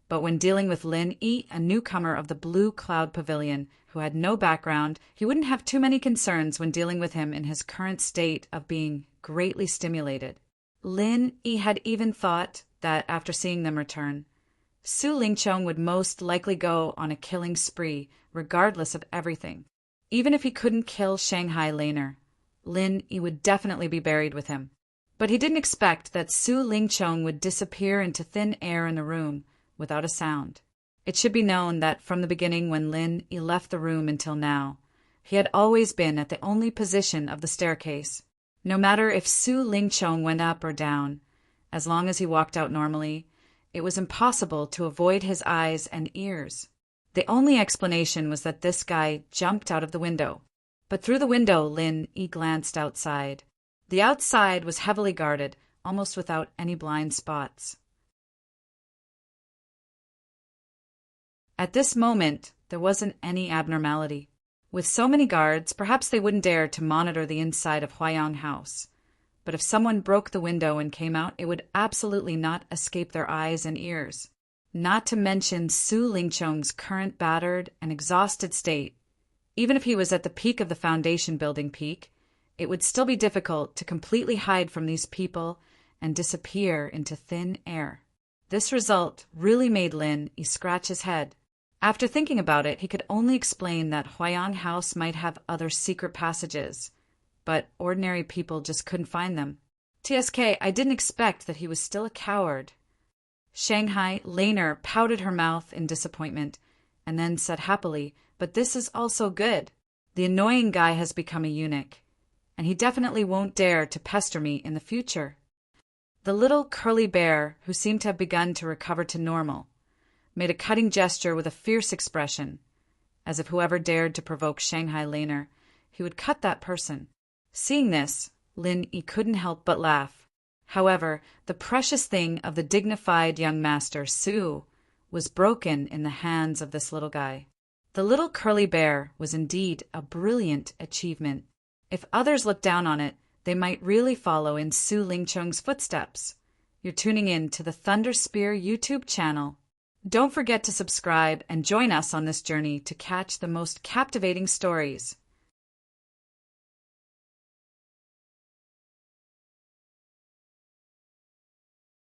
but when dealing with Lin Yi, a newcomer of the Blue Cloud Pavilion who had no background, he wouldn't have too many concerns when dealing with him in his current state of being greatly stimulated. Lin Yi had even thought that, after seeing them return, Su Lingchong would most likely go on a killing spree, regardless of everything. Even if he couldn't kill Shanghai Laner, Lin Yi would definitely be buried with him. But he didn't expect that Su Lingchong would disappear into thin air in the room without a sound. It should be known that from the beginning when Lin Yi left the room until now, he had always been at the only position of the staircase. No matter if Su Lingchong went up or down, as long as he walked out normally, it was impossible to avoid his eyes and ears. The only explanation was that this guy jumped out of the window. But through the window, Lin Yi glanced outside. The outside was heavily guarded, almost without any blind spots. At this moment, there wasn't any abnormality. With so many guards, perhaps they wouldn't dare to monitor the inside of Huayang House. But if someone broke the window and came out, it would absolutely not escape their eyes and ears. Not to mention Su Lingchong's current battered and exhausted state. Even if he was at the peak of the foundation building peak, it would still be difficult to completely hide from these people and disappear into thin air. This result really made Lin Yi scratch his head. After thinking about it, he could only explain that Huayang House might have other secret passages, but ordinary people just couldn't find them. TSK, I didn't expect that he was still a coward. Shanghai Laner pouted her mouth in disappointment and then said happily, but this is also good. The annoying guy has become a eunuch, and he definitely won't dare to pester me in the future. The little curly bear, who seemed to have begun to recover to normal, made a cutting gesture with a fierce expression, as if whoever dared to provoke Shanghai Laner, he would cut that person. Seeing this, Lin Yi couldn't help but laugh. However, the precious thing of the dignified young master, Su, was broken in the hands of this little guy. The little curly bear was indeed a brilliant achievement. If others looked down on it, they might really follow in Su Lingchong's footsteps. You're tuning in to the Thunder Spear YouTube channel. Don't forget to subscribe and join us on this journey to catch the most captivating stories.